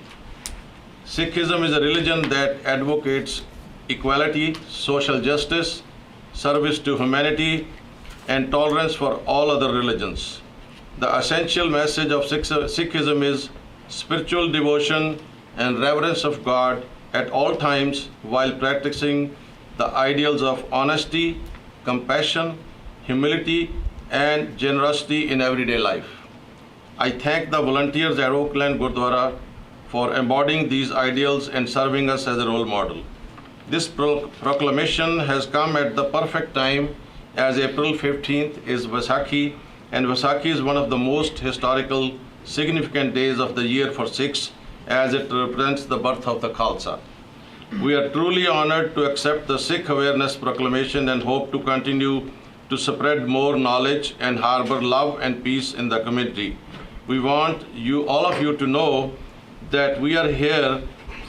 Sikhism is a religion that advocates equality, social justice, service to humanity, and tolerance for all other religions. The essential message of Sikhism is spiritual devotion and reverence of God at all times while practicing the ideals of honesty, compassion, humility, and generosity in everyday life. I thank the volunteers at Oakland Gurdwara for embodying these ideals and serving us as a role model. This proclamation has come at the perfect time, as April 15th is Vaisakhi, and Vaisakhi is one of the most historical, significant days of the year for Sikhs, as it represents the birth of the Khalsa. We are truly honored to accept the Sikh Awareness Proclamation and hope to continue to spread more knowledge and harbor love and peace in the community. We want all of you to know that we are here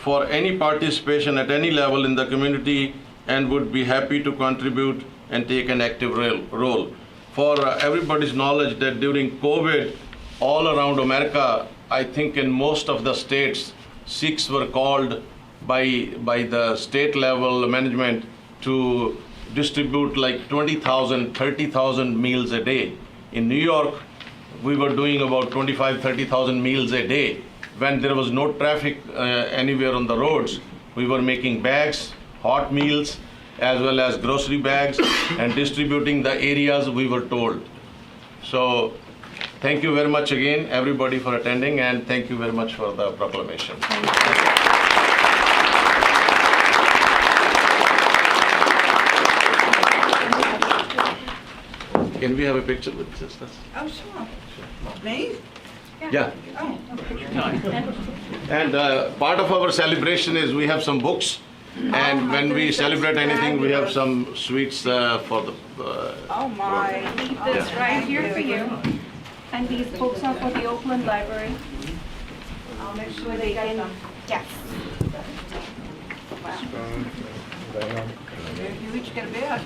for any participation at any level in the community and would be happy to contribute and take an active role. For everybody's knowledge that during COVID, all around America, I think in most of the states, Sikhs were called by the state level management to distribute like 20,000, 30,000 meals a day. In New York, we were doing about 25, 30,000 meals a day. When there was no traffic anywhere on the roads, we were making bags, hot meals, as well as grocery bags, and distributing the areas we were told. So thank you very much again, everybody, for attending, and thank you very much for the proclamation. Can we have a picture with sisters? Oh, sure. Me? Yeah. Oh. And part of our celebration is we have some books, and when we celebrate anything, we have some sweets for the. Oh my. Leave this right here for you. And these books are for the Oakland Library. I'll make sure they get them. Yes. Wow. You each get a bag.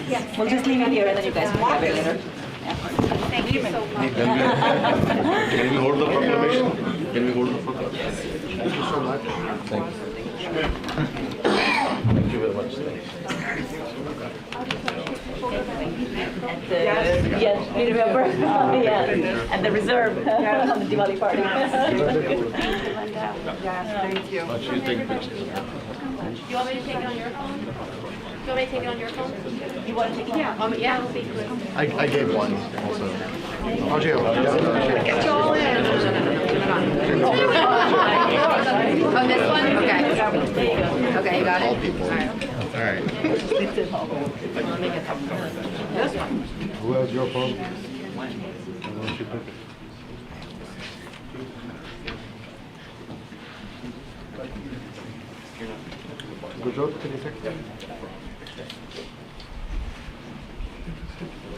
Yes. We'll just leave it here and then you guys can have it later. Thank you so much. Can we hold the proclamation? Can we hold the proclamation? Thank you so much. Thank you. Thank you very much. Yes, we remember. Yes, and the reserve on the Diwali party. Yes, thank you. Why don't you take pictures? You want me to take it on your phone? You want me to take it on your phone? You want to take it? Yeah. Yeah, it'll be good. I gave one also. I'll do. Get you all in. On this one? Okay. Okay, you got it? All people. All right. All right. Let me get this one. Who has your phone? Why don't you pick it? Gujot, can you take it?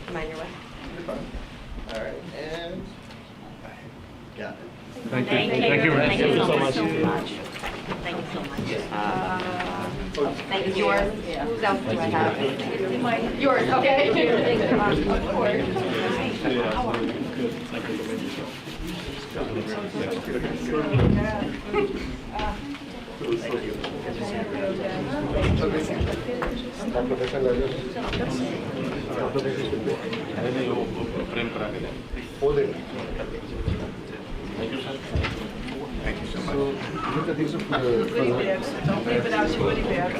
Am I in your way? All right, and got it. Thank you. Thank you. Thank you so much. Thank you so much. Thank you. Yours? Whose else do I have? Yours, okay. Of Thank you so much. So, these are for the, Don't leave it out your goodie bag.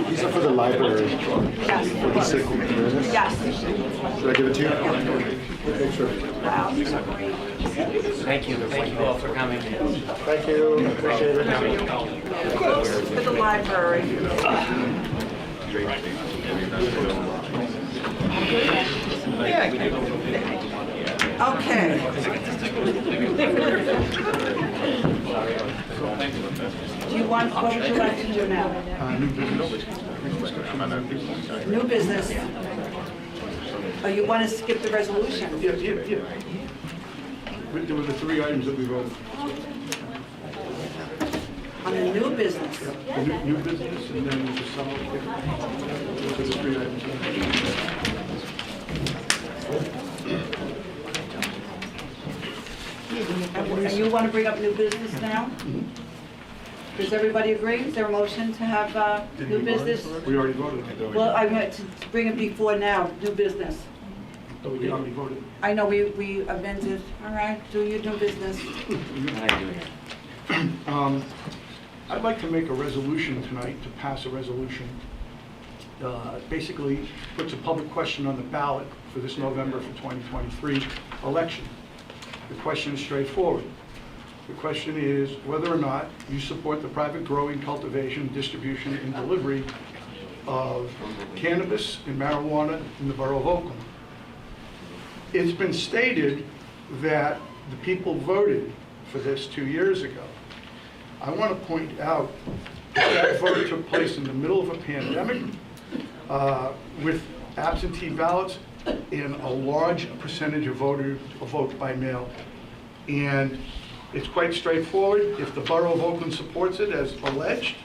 these are for the library. Yes. For the Sikh awareness. Yes. Should I give it to you? Make sure. Thank you. Thank you all for coming. Thank you. Appreciate it. For the library. Okay. Do you want, what would you like to do now? New business. Oh, you want to skip the resolution? Yeah. There were the three items that we voted. On the new business? The new business, and then the sum of those are the three items. And you want to bring up new business now? Does everybody agree? Is there a motion to have new business? We already voted. Well, I meant to bring it before now, new business. We already voted. I know we amended, all right, do your new business. I'd like to make a resolution tonight, to pass a resolution. Basically, puts a public question on the ballot for this November for 2023 election. The question is straightforward. The question is whether or not you support the private growing, cultivation, distribution, and delivery of cannabis and marijuana in the Borough of Oakland. It's been stated that the people voted for this 2 years ago. I want to point out that vote took place in the middle of a pandemic with absentee ballots and a large percentage of voters vote by mail. And it's quite straightforward. If the Borough of Oakland supports it as alleged,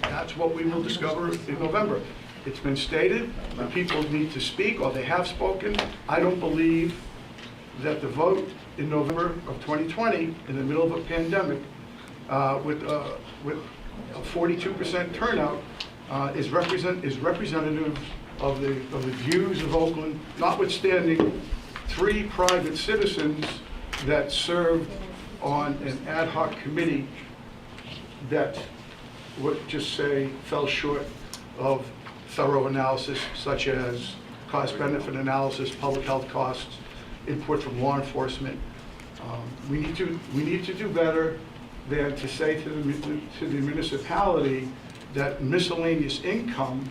that's what we will discover in November. It's been stated, the people need to speak, or they have spoken. I don't believe that the vote in November of 2020, in the middle of a pandemic, with a 42% turnout, is representative of the views of Oakland, notwithstanding 3 private citizens that served on an ad hoc committee that would just say fell short of thorough analysis, such as cost-benefit analysis, public health costs, input from law enforcement. We need to do better than to say to the municipality that miscellaneous income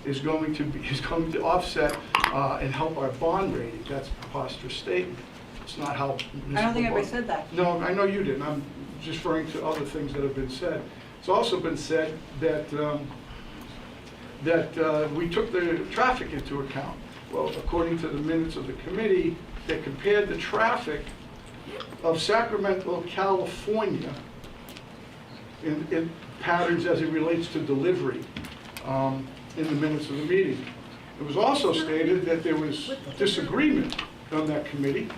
is going to offset and help our bond rating. That's a preposterous statement. It's not how municipal I don't think anybody bond- said that. No, I know you didn't. I'm just referring to other things that have been said. It's also been said that we took the traffic into account. Well, according to the minutes of the committee, they compared the traffic of Sacramento, California, in patterns as it relates to delivery in the minutes of the meeting. It was also stated that there was disagreement on that committee,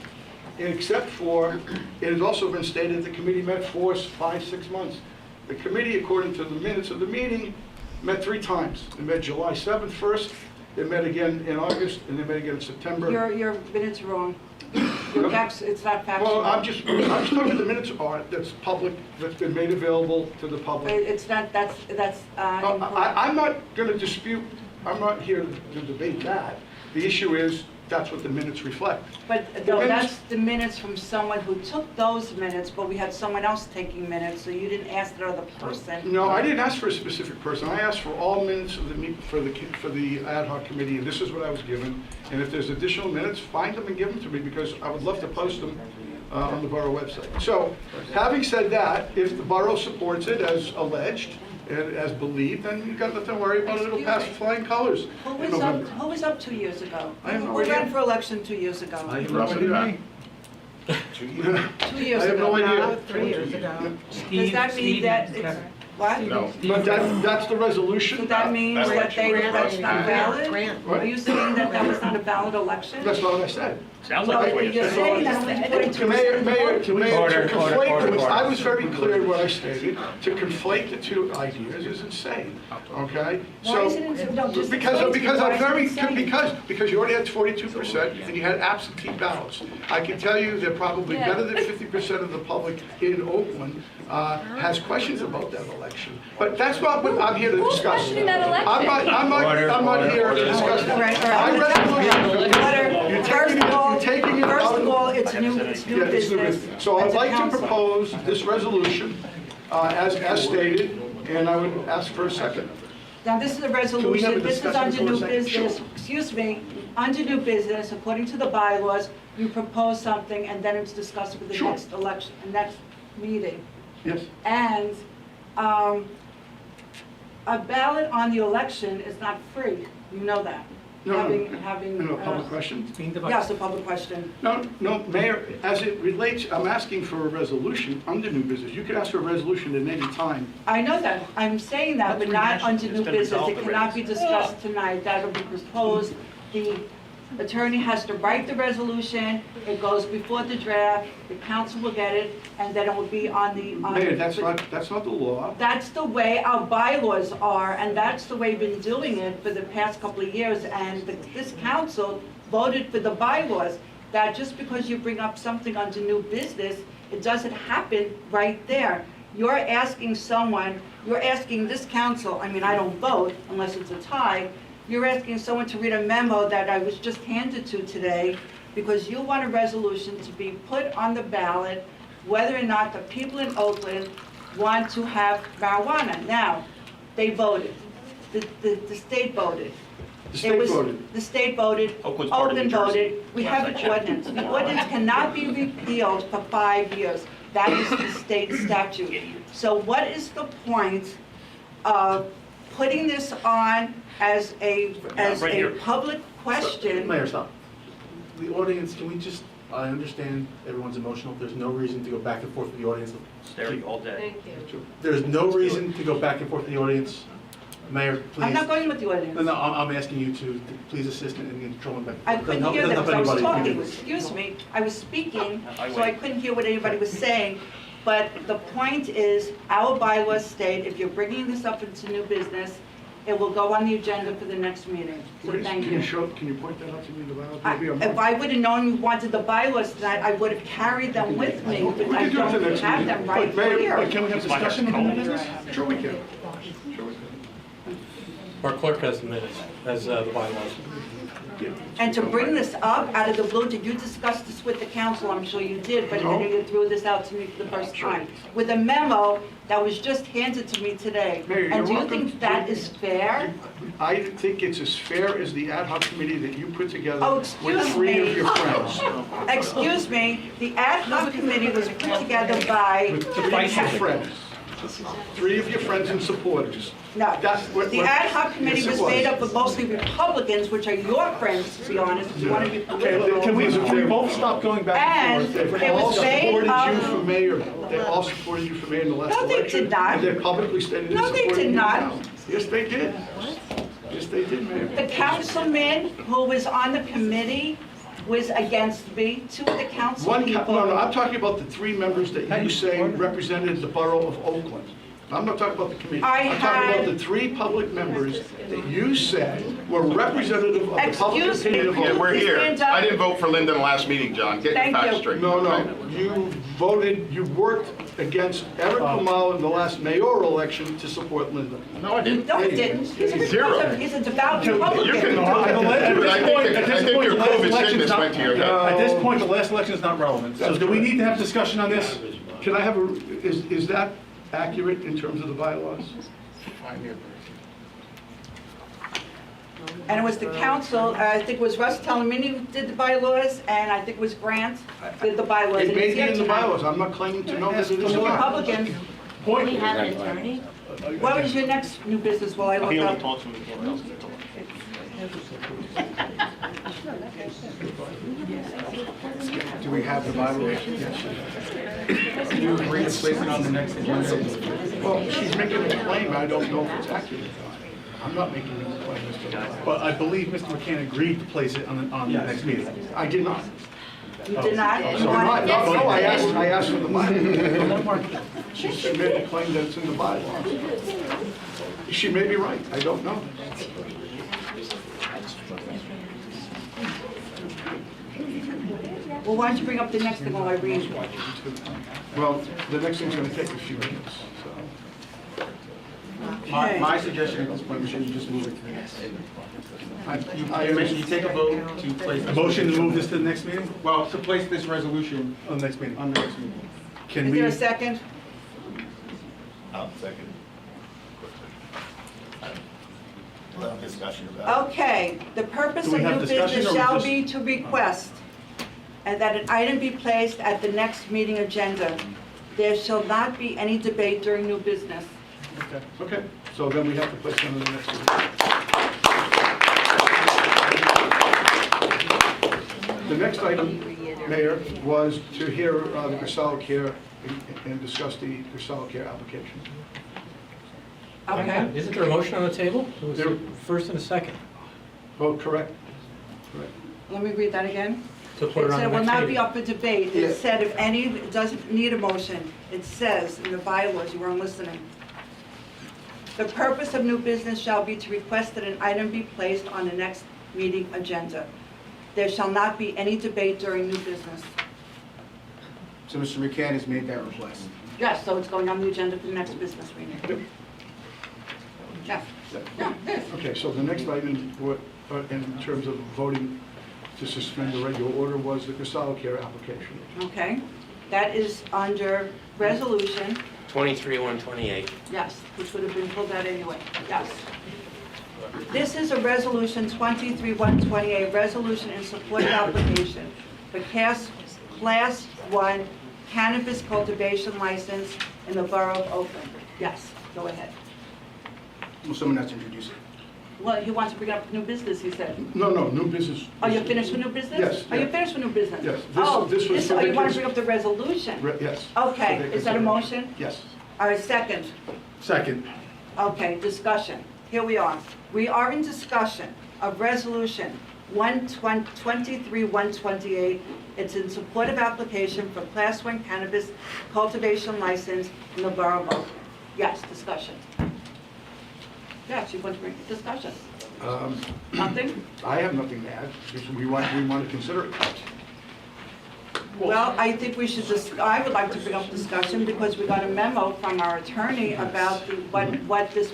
except for, it has also been stated the committee met for 5-6 months. The committee, according to the minutes of the meeting, met 3 times. They met July 7th first, they met again in August, and they met again in September. Your minutes are wrong. Your facts, it's not factual. Well, I'm just talking the minutes are, that's public, that's been made available to the public. It's not, that's I'm not going to dispute, I'm not here to debate that. The issue is, that's what the minutes reflect. But no, that's the minutes from someone who took those minutes, but we had someone else taking minutes, so you didn't ask that other person. No, I didn't ask for a specific person. I asked for all minutes of for the ad hoc committee, and this is what I was given. And if there's additional minutes, find them and give them to me, because I would love to post them on the Borough website. So, having said that, if the Borough supports it as alleged, and as believed, then you've got nothing to worry about. It'll pass with flying colors in November. Who was up 2 years ago? I have no Who idea. ran for election 2 years ago? I have no idea. 2 years I have ago. no idea. 3 years ago. Does that mean that it's, what? No. But that's the resolution. So that means that that's not valid? Grant. Are you saying that that was not a valid election? That's not what I said. Sounds like what you You're said. saying that only 42%. Mayor, Order, to order, conflate order, them, order. I was very clear in what I stated. To conflate the two ideas is insane, okay? Why is it insane? No, just Because explain to me, why I'm is it very, insane? because you already had 42% and you had absentee ballots. I can tell you that probably better than 50% of the public in Oakland has questions about that election. But that's not what I'm here to discuss. questioning that election? I'm not here to discuss that. I read the motion. You're taking it out. First of all, it's new Yeah, it's new business. business. So I'd As a like to council. propose this resolution as stated, and I would ask for a second. Now, this is a Can we have a resolution, this is discussion under for a new second? business, Sure. excuse me, under new business, according to the bylaws, you propose something and then it's discussed for the Sure. next election, next meeting. Yes. And a ballot on the election is not free, you know that. No, Having, no, public question? Yes, a public question. No, Mayor, as it relates, I'm asking for a resolution under new business. You can ask for a resolution at any time. I know that, I'm saying that, but not under new It's been business, resolved it cannot be discussed tonight, that'll be proposed. The attorney has to write the resolution, it goes before the draft, the council will get it, and then it will be on the. Mayor, that's not the law. That's the way our bylaws are, and that's the way we've been doing it for the past couple of years, and this council voted for the bylaws, that just because you bring up something under new business, it doesn't happen right there. You're asking this council, I mean, I don't vote unless it's a tie, you're asking someone to read a memo that I was just handed to today because you want a resolution to be put on the ballot whether or not the people in Oakland want to have marijuana. Now, they voted. The state voted. The state voted. The state voted, Oakland's part of New Oakland Jersey. voted, we have an ordinance. The ordinance cannot be repealed for 5 years. That is the state statute. So what is the point of putting this on as a Right here. public question? Mayor, stop. The audience, can we just, I understand everyone's emotional. There's no reason to go back and forth with the audience. Staring all day. Thank you. There's no reason to go back and forth with the audience. Mayor, please. I'm not going with the audience. No, I'm asking you to please assist in controlling back. I couldn't hear them because I was Doesn't help talking. anybody. Excuse me, I was speaking, so I couldn't hear what anybody was saying. But the point is, our bylaws state if you're bringing this up into new business, it will go on the agenda for the next meeting. So thank you. Can you point that out to me, the bylaws? Maybe I'm If I would have known you wanted the bylaws tonight, I would have carried them with me, but We I can do it the don't next have meeting. them right But Mayor, here. but can we have discussion on the business? Sure we can. Sure we can. Our clerk has the minutes, has the bylaws. And to bring this up out of the blue, did you discuss this with the council? I'm sure you did, but No. you threw this out to me for the first time. With a memo that was just handed to me today. Mayor, And do you're you think welcome. that is fair? I think it's as fair as the ad hoc committee that you put together Oh, with excuse 3 of me. your friends. Excuse me, the ad hoc committee was put together by... With 3 of your friends. 3 of your friends and supporters. No, That's what- the ad hoc committee Yes, it was made up of mostly Republicans, which are your friends, to be honest, if you want to be Okay, political. can we both stop going back and And forth? They it all was made supported you up... for mayor. They all supported you for mayor in the last No, election. they did not. And they're publicly stated they No, they supported did you not. now. Yes, they did. Yes, they did, Mayor. The councilman who was on the committee was against me, 2 of the council people. No, I'm talking about the 3 members that you say represented the borough of Oakland. I'm not talking about the committee. I'm talking about the 3 public members that you said were representative of the public Excuse me, opinion of could you Oakland. please stand up? I didn't vote for Linda in the last meeting, John. Get your Thank facts you. straight. No, you voted, you worked against Eric Lamal in the last mayoral election to support Linda. No, I didn't. No, he didn't. Zero. He's a devout You Republican. can, but I think your COVID sickness went to your head. At this point, the last election is not relevant. So do we need to have discussion on this? Can I have is that accurate in terms of the bylaws? And it was the council, I think it was Russ Talamini who did the bylaws, and I think it was Grant did the bylaws. It and may he's be here in the tonight. bylaws. I'm not claiming to know that it He's is a not. Republican. Do we have an attorney? What was your next new business while I He look only up? talks when he can't else to talk. Do we have the bylaws? Yes. Do you agree to place it on the next agenda? Well, she's making a claim. I don't know if it's accurate. I'm not making a claim, Mr. Lyle. But I believe Mr. McCann agreed to place it on the next meeting. I did not. You did not? So no, I asked for the bylaws. She made a claim that it's in the bylaws. She may be right. I don't know. Well, why don't you bring up the next thing while I read? Well, the next thing's going to take a few minutes, so. My suggestion at this point, we should just move it to the next. You take a vote to place. A motion to move this to the next meeting? Well, to place this resolution On the next meeting. on the next meeting. Can Is we? there a second? I'll second. We'll have discussion about it. Okay, the purpose Do of we have new discussion, business or we shall just- be to request and that an item be placed at the next meeting agenda. There shall not be any debate during new business. Okay, so then we have to place them on the next one. The next item, Mayor, was to hear the Casella Care and discuss the Casella Care application. Okay. Isn't there a motion on the table? It was There- the first and a second Oh, correct. Correct. Let me read that again. to put it It on said the it will next not be meeting. up for debate. Yeah. It said if any, it doesn't need a motion. It says in the bylaws, you weren't listening. The purpose of new business shall be to request that an item be placed on the next meeting agenda. There shall not be any debate during new business. So Mr. McCann has made that request. Yes, so it's going on the agenda for the next business meeting. Yes. Yeah, this. Okay, so the next item, in terms of voting to suspend the regular order, was the Casella Care application. Okay. That is under resolution, 23-128. yes, which would have been pulled out anyway, yes. This is a resolution 23-128, resolution in support of application for Class 1 cannabis cultivation license in the Borough of Oakland. Yes, go ahead. Well, someone has to introduce it. Well, he wants to bring up new business, he said. No, new business. Are you finished with new business? Yes, Are you yeah. finished with new business? Yes. Oh, This was for oh, the you want to kids- bring up the resolution? Yes. Okay, For the is that a consideration. motion? Yes. All right, second. Second. Okay, discussion. Here we are. We are in discussion of resolution 23-128. It's in support of application for Class 1 cannabis cultivation license in the Borough of Oakland. Yes, discussion. Yes, you want to bring discussion? Nothing? I have nothing to add. We want to consider it. Well, I think we should just, I would like to bring up discussion because we got a memo from our attorney about what this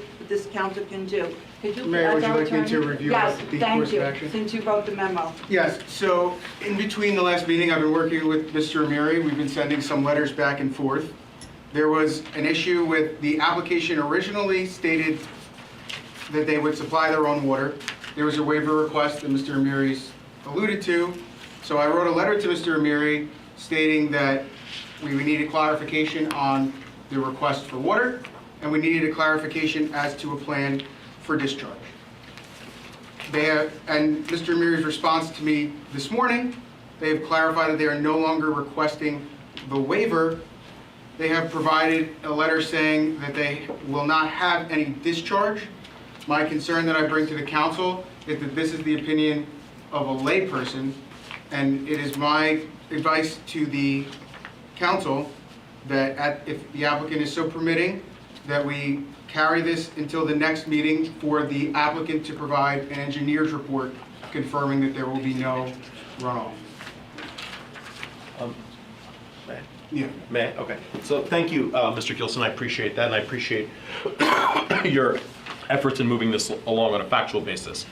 council can do. Could you, Mayor, would as you our like me to attorney- review Yes, the thank course of you, action? since you wrote the memo. Yes, so in between the last meeting, I've been working with Mr. Amiri. We've been sending some letters back and forth. There was an issue with the application originally stated that they would supply their own water. There was a waiver request that Mr. Amiri's alluded to. So I wrote a letter to Mr. Amiri stating that we needed clarification on the request for water, and we needed a clarification as to a plan for discharge. And Mr. Amiri's response to me this morning, they have clarified that they are no longer requesting the waiver. They have provided a letter saying that they will not have any discharge. My concern that I bring to the council is that this is the opinion of a layperson, and it is my advice to the council that if the applicant is so permitting, that we carry this until the next meeting for the applicant to provide an engineer's report confirming that there will be no runoff. Yeah. May I? Okay. So thank you, Mr. Gilson. I appreciate that, and I appreciate your efforts in moving this along on a factual basis.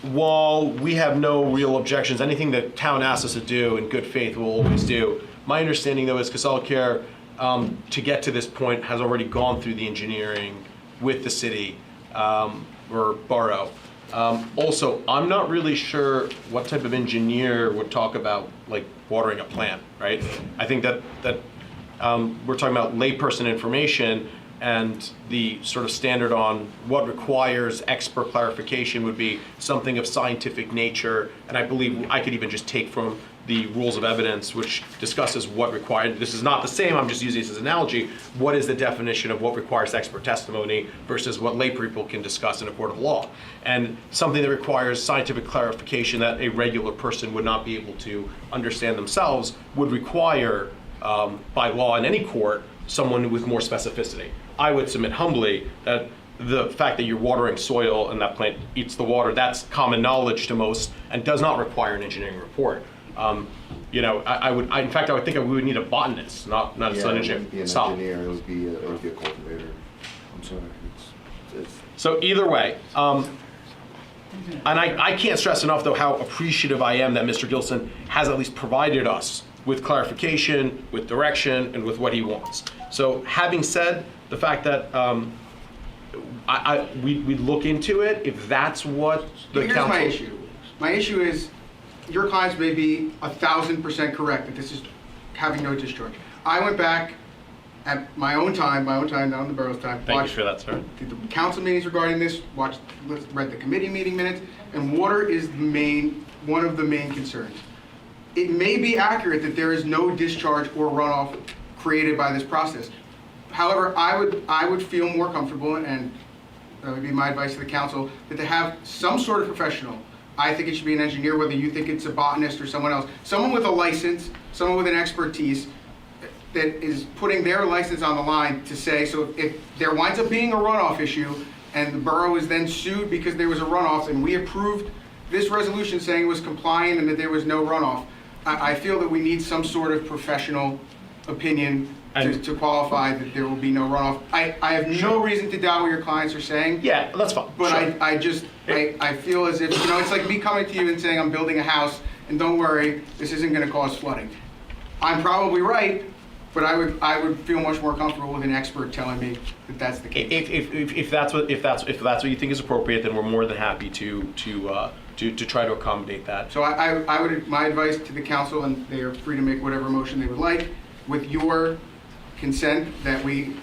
While we have no real objections, anything that town asks us to do in good faith we'll always do. My understanding, though, is Casella Care, to get to this point, has already gone through the engineering with the city or borough. Also, I'm not really sure what type of engineer would talk about like watering a plant, right? I think that we're talking about layperson information, and the sort of standard on what requires expert clarification would be something of scientific nature. And I believe I could even just take from the rules of evidence, which discusses what required. This is not the same, I'm just using this as an analogy. What is the definition of what requires expert testimony versus what lay people can discuss in a court of law? And something that requires scientific clarification that a regular person would not be able to understand themselves would require, by law in any court, someone with more specificity. I would submit humbly that the fact that you're watering soil and that plant eats the water, that's common knowledge to most and does not require an engineering report. You know, in fact, I would think we would need a botanist, not a sun engineer. It wouldn't be an Stop. engineer, it would be a cultivator. I'm sorry. So either way, and I can't stress enough, though, how appreciative I am that Mr. Gilson has at least provided us with clarification, with direction, and with what he wants. So having said the fact that we look into it, if that's what the Here's council... my issue. My issue is your clients may be 1,000% correct that this is having no discharge. I went back at my own time, not on the borough's time. Thank you for that, sir. Did the council meetings regarding this, read the committee meeting minutes, and water is one of the main concerns. It may be accurate that there is no discharge or runoff created by this process. However, I would feel more comfortable, and that would be my advice to the council, that to have some sort of professional. I think it should be an engineer, whether you think it's a botanist or someone else. Someone with a license, someone with an expertise that is putting their license on the line to say, so if there winds up being a runoff issue and the borough is then sued because there was a runoff and we approved this resolution saying it was compliant and that there was no runoff, I feel that we need some sort of professional opinion to qualify that there will be no runoff. I have no reason to doubt what your clients are saying. Yeah, that's fine. But Sure. I feel as if, it's like me coming to you and saying I'm building a house and don't worry, this isn't gonna cause flooding. I'm probably right, but I would feel much more comfortable with an expert telling me that that's the case. If that's what you think is appropriate, then we're more than happy to try to accommodate that. So I would, my advice to the council, and they are free to make whatever motion they would like, with your consent, that we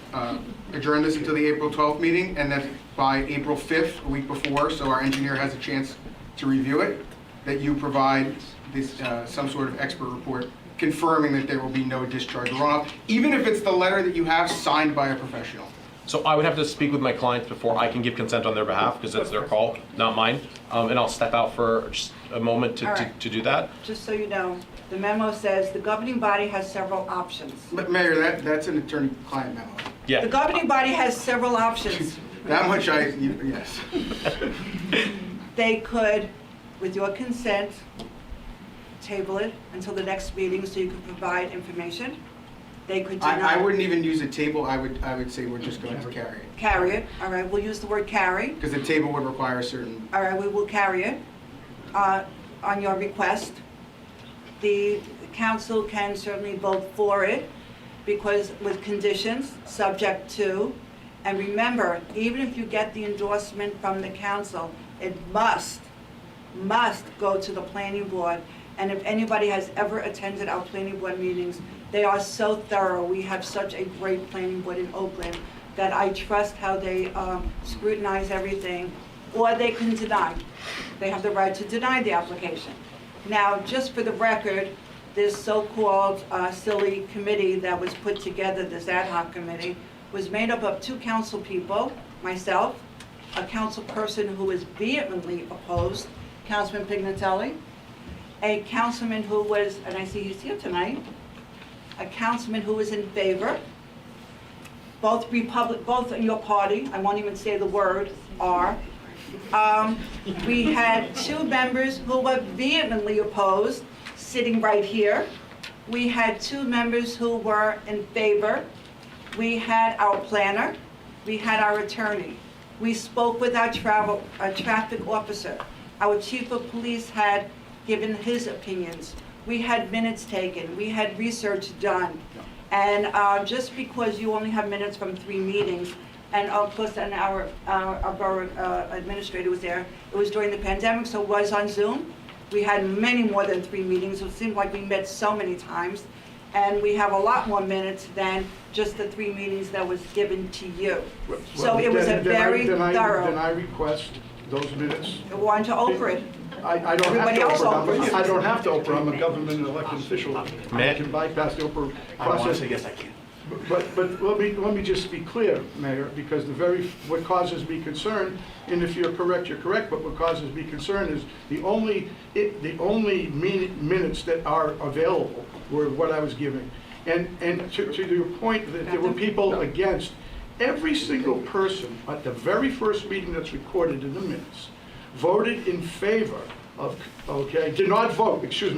adjourn this until the April 12th meeting, and that by April 5th, a week before, so our engineer has a chance to review it, that you provide this some sort of expert report confirming that there will be no discharge or runoff, even if it's the letter that you have signed by a professional. So I would have to speak with my clients before I can give consent on their behalf, because it's their call, not mine. And I'll step out for just a moment All right. to do that. Just so you know, the memo says the governing body has several options. But Mayor, that's an attorney-client memo. Yeah. The governing body has several options. That much yes. They could, with your consent, table it until the next meeting so you can provide information. They could deny. I wouldn't even use a table. I would say we're just going to carry it. Carry it, all right, we'll use the word carry. Because the table would require a certain. All right, we will carry it on your request. The council can certainly vote for it because with conditions, subject to, and remember, even if you get the endorsement from the council, it must go to the planning board. And if anybody has ever attended our planning board meetings, they are so thorough. We have such a great planning board in Oakland that I trust how they scrutinize everything, or they can deny. They have the right to deny the application. Now, just for the record, this so-called silly committee that was put together, this ad hoc committee, was made up of 2 council people, myself, a council person who was vehemently opposed, Councilman Pignatelli, a councilman who was, and I see he's here tonight, a councilman who was in favor, both in your party, I won't even say the word, are. We had 2 members who were vehemently opposed, sitting right here. We had 2 members who were in favor. We had our planner. We had our attorney. We spoke with our traffic officer. Our chief of police had given his opinions. We had minutes taken. We had research done. And just because you only have minutes from 3 meetings, and of course, and our borough administrator was there, it was during the pandemic, so it was on Zoom. We had many more than 3 meetings. It seemed like we met so many times. And we have a lot more minutes than just the 3 meetings that was given to you. So it was a very thorough. Then I request those minutes. Why don't you Oprah it? I don't Everybody have else to Oprah. Oprahs. I don't have to Oprah. I'm a government elected official. I can bypass the Oprah process. Yes, I can. But let me just be clear, Mayor, because what causes me concern, and if you're correct, you're correct, but what causes me concern is the only minutes that are available were what I was giving. And to your point that there were people against, every single person at the very first meeting that's recorded in the minutes voted in favor of, did not vote against,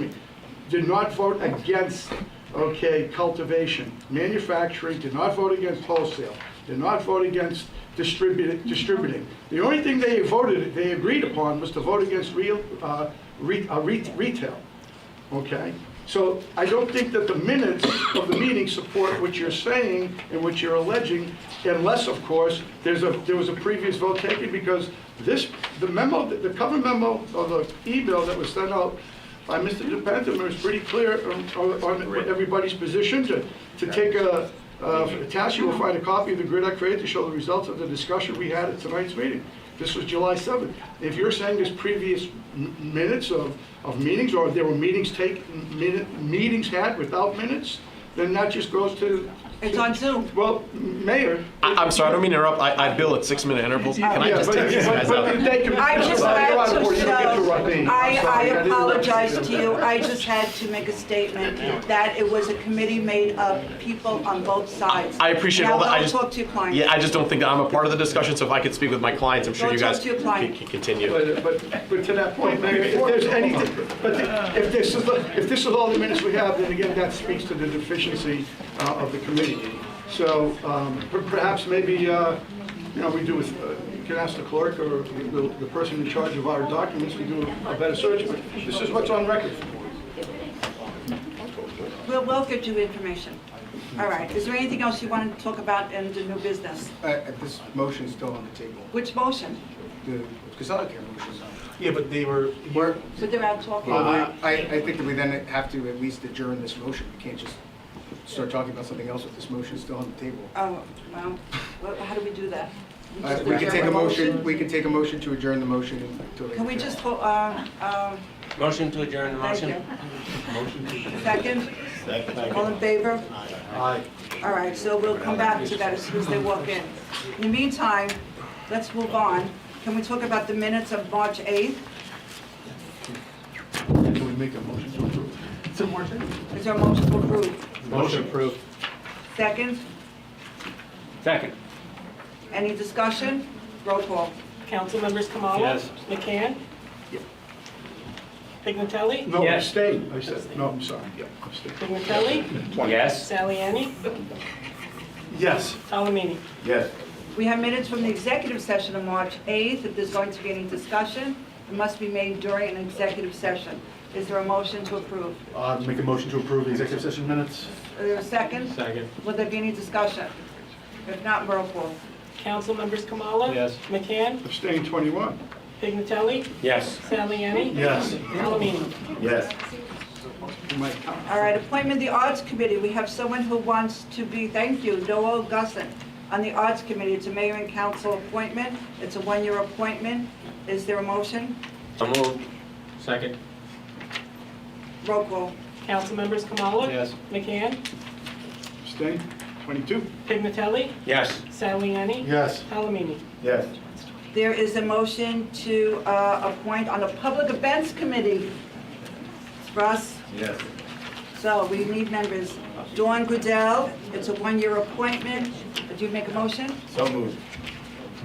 cultivation, manufacturing, did not vote against wholesale, did not vote against distributing. The only thing they agreed upon was to vote against retail, So I don't think that the minutes of the meeting support what you're saying and what you're alleging, unless, of course, there was a previous vote taken, because the memo, the cover memo or the email that was sent out by Mr. DePentham was pretty clear on everybody's position. To take a task, you will find a copy of the grid I created to show the results of the discussion we had at tonight's meeting. This was July 7th. If you're saying there's previous minutes of meetings, or there were meetings had without minutes, then that just goes to... It's on Zoom. Well, Mayor... I'm sorry, I don't mean to interrupt. I bill at 6-minute intervals. Can I just take these guys out? I just had to show, I apologize to you, I just had to make a statement that it was a committee made of people on both sides. I appreciate all that. Now, don't talk to your clients. Yeah, I just don't think I'm a part of the discussion, so if I could speak with my clients, I'm sure Don't you talk guys to your client. can continue. But to that point, Mayor, if there's anything, if this is all the minutes we have, then again, that speaks to the deficiency of the committee. So perhaps maybe, we do with, you can ask the clerk or the person in charge of our documents to do a better search, but this is what's on record. We'll get you information. All right, is there anything else you want to talk about in the new business? This motion is still on the table. Which motion? The Casella Care motion. Yeah, but they were, But they're out talking. I think that we then have to at least adjourn this motion. We can't just start talking about something else if this motion is still on the table. Oh, well, how do we do that? We can take a motion, we can take a motion to adjourn the motion until. Can we just, Motion to adjourn the motion? second? All in favor? Aye. All right, so we'll come back to that as soon as they walk in. In the meantime, let's move on. Can we talk about the minutes of March 8th? Can we make a motion to approve? Is there a motion to approve? Motion approved. Second? Second. Any discussion? Roll call. Councilmembers Kamala? Yes. McCann? Pignatelli? No, Yes. abstain. I said, no, I'm sorry. Yeah, abstain. Pignatelli? Yes. Saliani? Yes. Salamini? Yes. We have minutes from the executive session of March 8th. If there's going to be any discussion, it must be made during an executive session. Is there a motion to approve? Make a motion to approve the executive session minutes? Is there a second? Second. Will there be any discussion? If not, roll call. Councilmembers Kamala? Yes. McCann? Abstain 21. Pignatelli? Yes. Saliani? Yes. Salamini? Yes. All right, appointment of the Arts Committee. We have someone who wants to be, thank you, Noel Gusson, on the Arts Committee. It's a mayor and council appointment. It's a one-year appointment. Is there a motion? So moved. Second. Roll call. Councilmembers Kamala? Yes. McCann? Abstain 22. Pignatelli? Yes. Saliani? Yes. Salamini? Yes. There is a motion to appoint on the Public Events Committee. Russ? Yes. So we need members. Dawn Goodell, it's a one-year appointment. Do you make a motion? So moved.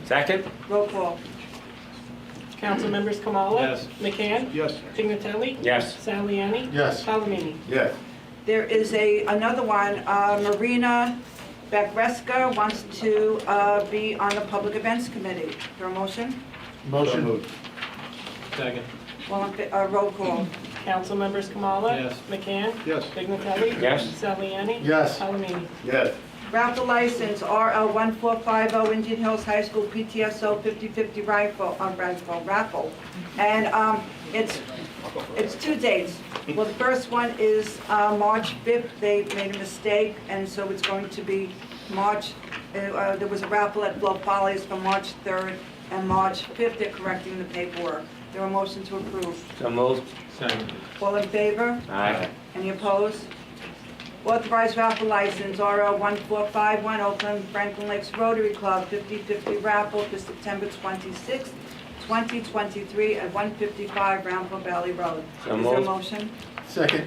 Second. Roll call. Councilmembers Kamala? Yes. McCann? Yes. Pignatelli? Yes. Saliani? Yes. Salamini? Yes. There is another one, Marina Bagreska wants to be on the Public Events Committee. Is there a motion? Motion. So moved. Second. Roll call. Councilmembers Kamala? Yes. McCann? Yes. Pignatelli? Yes. Saliani? Yes. Salamini? Yes. Raffle license, RL 1450, Indian Hills High School PTSO 50/50 raffle. And it's 2 dates. Well, the first one is March 5th. They made a mistake, and so it's going to be March, there was a raffle at Blow Follies for March 3rd and March 5th. They're correcting the paperwork. There are motion to approve. So moved. Second. All in favor? Aye. Any opposed? Authorized raffle license, RL 1451, Oakland Franklin Lakes Rotary Club, 50/50 raffle for September 26th, 2023 at 155 Roundville Valley Road. So Is there a moved. motion? Second.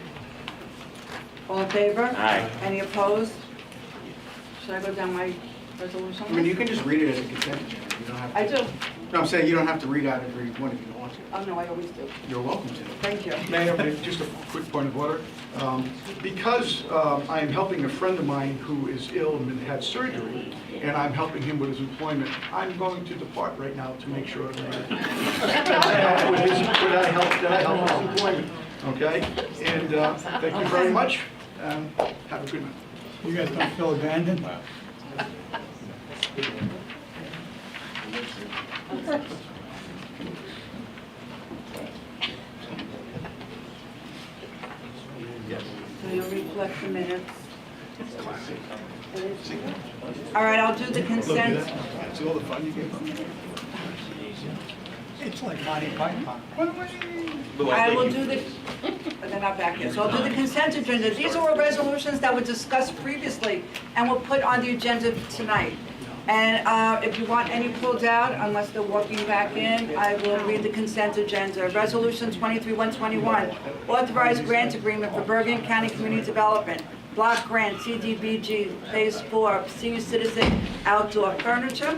All in favor? Aye. Any opposed? Should I go down my resolution? I mean, you can just read it as a consent agenda. You don't have to. I do. No, I'm saying you don't have to read out every one if you don't want to. Oh, no, I always do. You're welcome to. Thank you. Mayor, just a quick point of order. Because I am helping a friend of mine who is ill and had surgery, and I'm helping him with his employment, I'm going to depart right now to make sure that I help his employment, okay? And thank you very much. Have a good night. You guys don't feel abandoned? So you'll reflect the minutes. All right, I'll do the consent. See all the fun you gave them? It's like Monty Python. I will do the, but they're not back yet. So I'll do the consent agenda. These are all resolutions that were discussed previously and were put on the agenda tonight. And if you want any pulled out, unless they're walking back in, I will read the consent agenda. Resolution 23-121, authorized grant agreement for Bergen County Community Development. Block grant, CDBG, Phase 4, senior citizen outdoor furniture.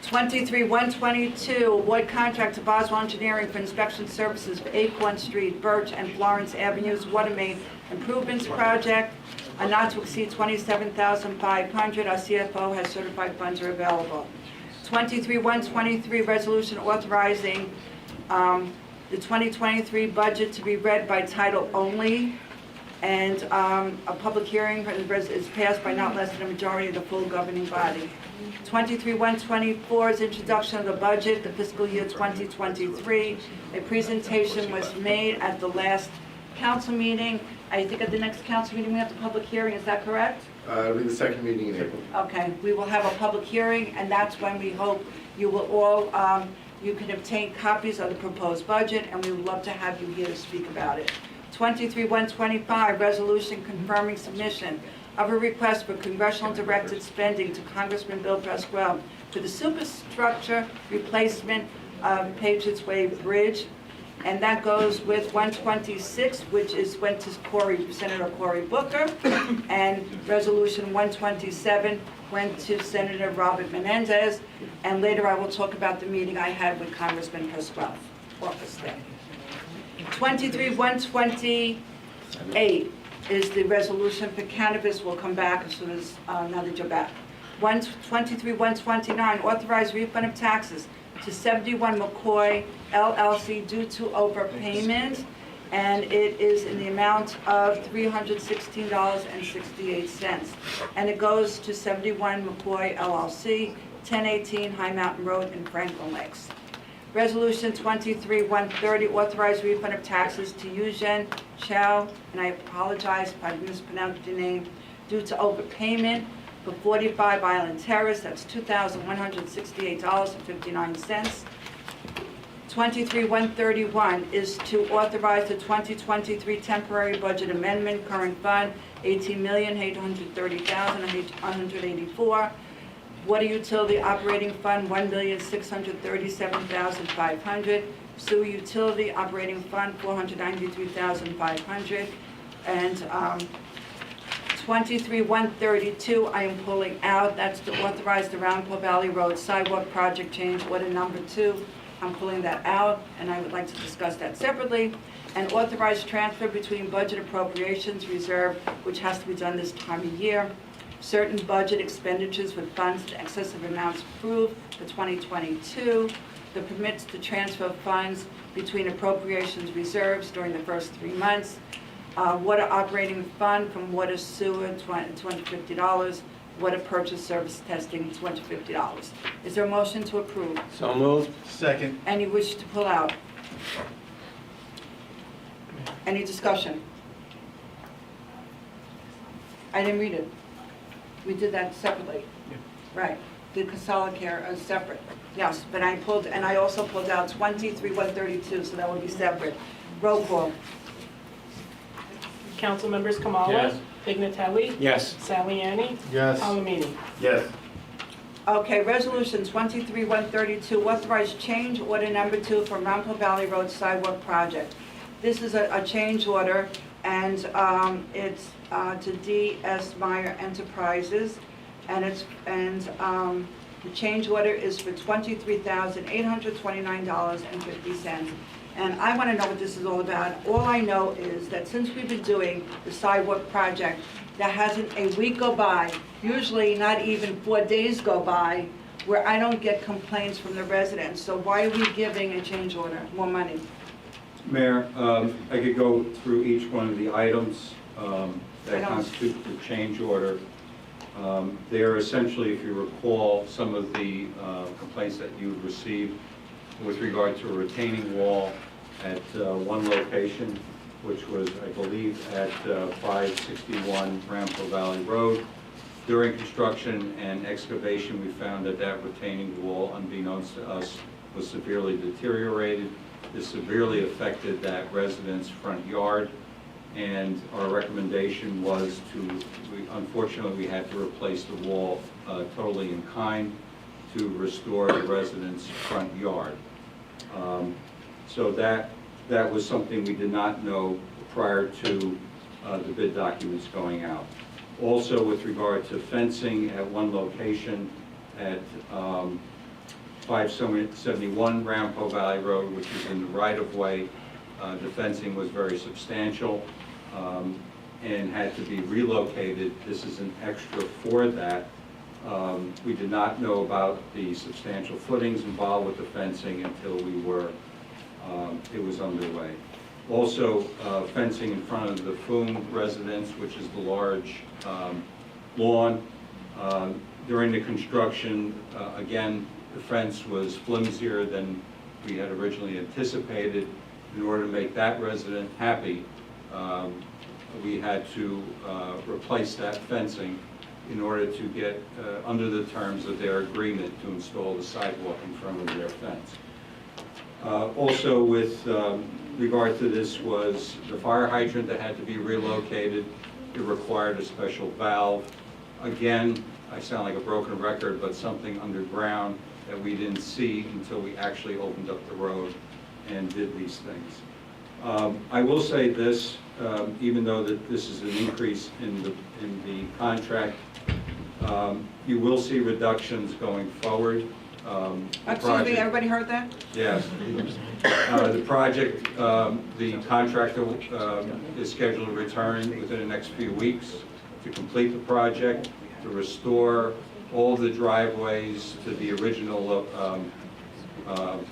23-122, award contract to Boswell Engineering for inspection services for Acorn Street, Birch, and Florence Avenues Water Main Improvements Project, not to exceed $27,500. Our CFO has certified funds are available. 23-123, resolution authorizing the 2023 budget to be read by title only, and a public hearing is passed by not less than a majority of the full governing body. 23-124 is introduction of the budget, the fiscal year 2023. A presentation was made at the last council meeting. I think at the next council meeting we have the public hearing, is that correct? It'll be the second meeting in April. Okay, we will have a public hearing, and that's when we hope you will all, you can obtain copies of the proposed budget, and we would love to have you here to speak about it. 23-125, resolution confirming submission of a request for congressional directed spending to Congressman Bill Pasquale for the superstructure replacement of Patriots Way Bridge. And that goes with 126, which went to Senator Cory Booker, and Resolution 127 went to Senator Robert Menendez. And later I will talk about the meeting I had with Congressman Pasquale, office day. 23-128 is the resolution for cannabis. We'll come back as soon as, now that you're back. 23-129, authorized refund of taxes to 71 McCoy LLC due to overpayment, and it is in the amount of $316.68. And it goes to 71 McCoy LLC, 1018 High Mountain Road in Franklin Lakes. Resolution 23-130, authorized refund of taxes to Eugen Chow, and I apologize if I mispronounced your name, due to overpayment for 45 Island Terrace, that's $2,168.59. 23-131 is to authorize the 2023 temporary budget amendment, current fund, $18,830,184. Water utility operating fund, $1,637,500. Sewer utility operating fund, $493,500. And 23-132, I am pulling out. That's to authorize the Roundpole Valley Road sidewalk project change order number 2. I'm pulling that out, and I would like to discuss that separately. And authorize transfer between budget appropriations reserve, which has to be done this time of year. Certain budget expenditures with funds in excess of amounts approved for 2022. The permits to transfer funds between appropriations reserves during the first 3 months. Water operating fund from water sewer, $250. Water purchase service testing, $250. Is there a motion to approve? So moved. Second. Any wish to pull out? Any discussion? I didn't read it. We did that separately. Right. The Consolidate is separate. Yes, but I pulled, and I also pulled out 23-132, so that would be separate. Roll call. Council members Kamala. Yes. Pignatelli. Yes. Saliani. Yes. Palomino. Yes. Okay, resolution 23-132, authorized change order number 2 for Roundpole Valley Road sidewalk project. This is a change order, and it's to D.S. Meyer Enterprises, and the change order is for $23,829.50. And I want to know what this is all about. All I know is that since we've been doing the sidewalk project, there hasn't a week go by, usually not even 4 days go by, where I don't get complaints from the residents. So why are we giving a change order, more money? Mayor, I could go through each one of the items that constitute the change order. They are essentially, if you recall, some of the complaints that you've received with regard to a retaining wall at one location, which was, I believe, at 561 Roundpole Valley Road. During construction and excavation, we found that that retaining wall, unbeknownst to us, was severely deteriorated. This severely affected that resident's front yard, and our recommendation was unfortunately, we had to replace the wall totally in kind to restore the resident's front yard. So that was something we did not know prior to the bid documents going out. Also, with regard to fencing at one location at 571 Roundpole Valley Road, which is in the right-of-way, the fencing was very substantial and had to be relocated. This is an extra for that. We did not know about the substantial footings involved with the fencing until we were it was underway. Also, fencing in front of the Foom residence, which is the large lawn. During the construction, again, the fence was flimsier than we had originally anticipated. In order to make that resident happy, we had to replace that fencing in order to get under the terms of their agreement to install the sidewalk in front of their fence. Also with regard to this was the fire hydrant that had to be relocated. It required a special valve. Again, I sound like a broken record, but something underground that we didn't see until we actually opened up the road and did these things. I will say this, even though that this is an increase in the contract, you will see reductions going forward. Excuse me, everybody heard that? Yes. The project, the contractor is scheduled to return within the next few weeks to complete the project, to restore all the driveways to the original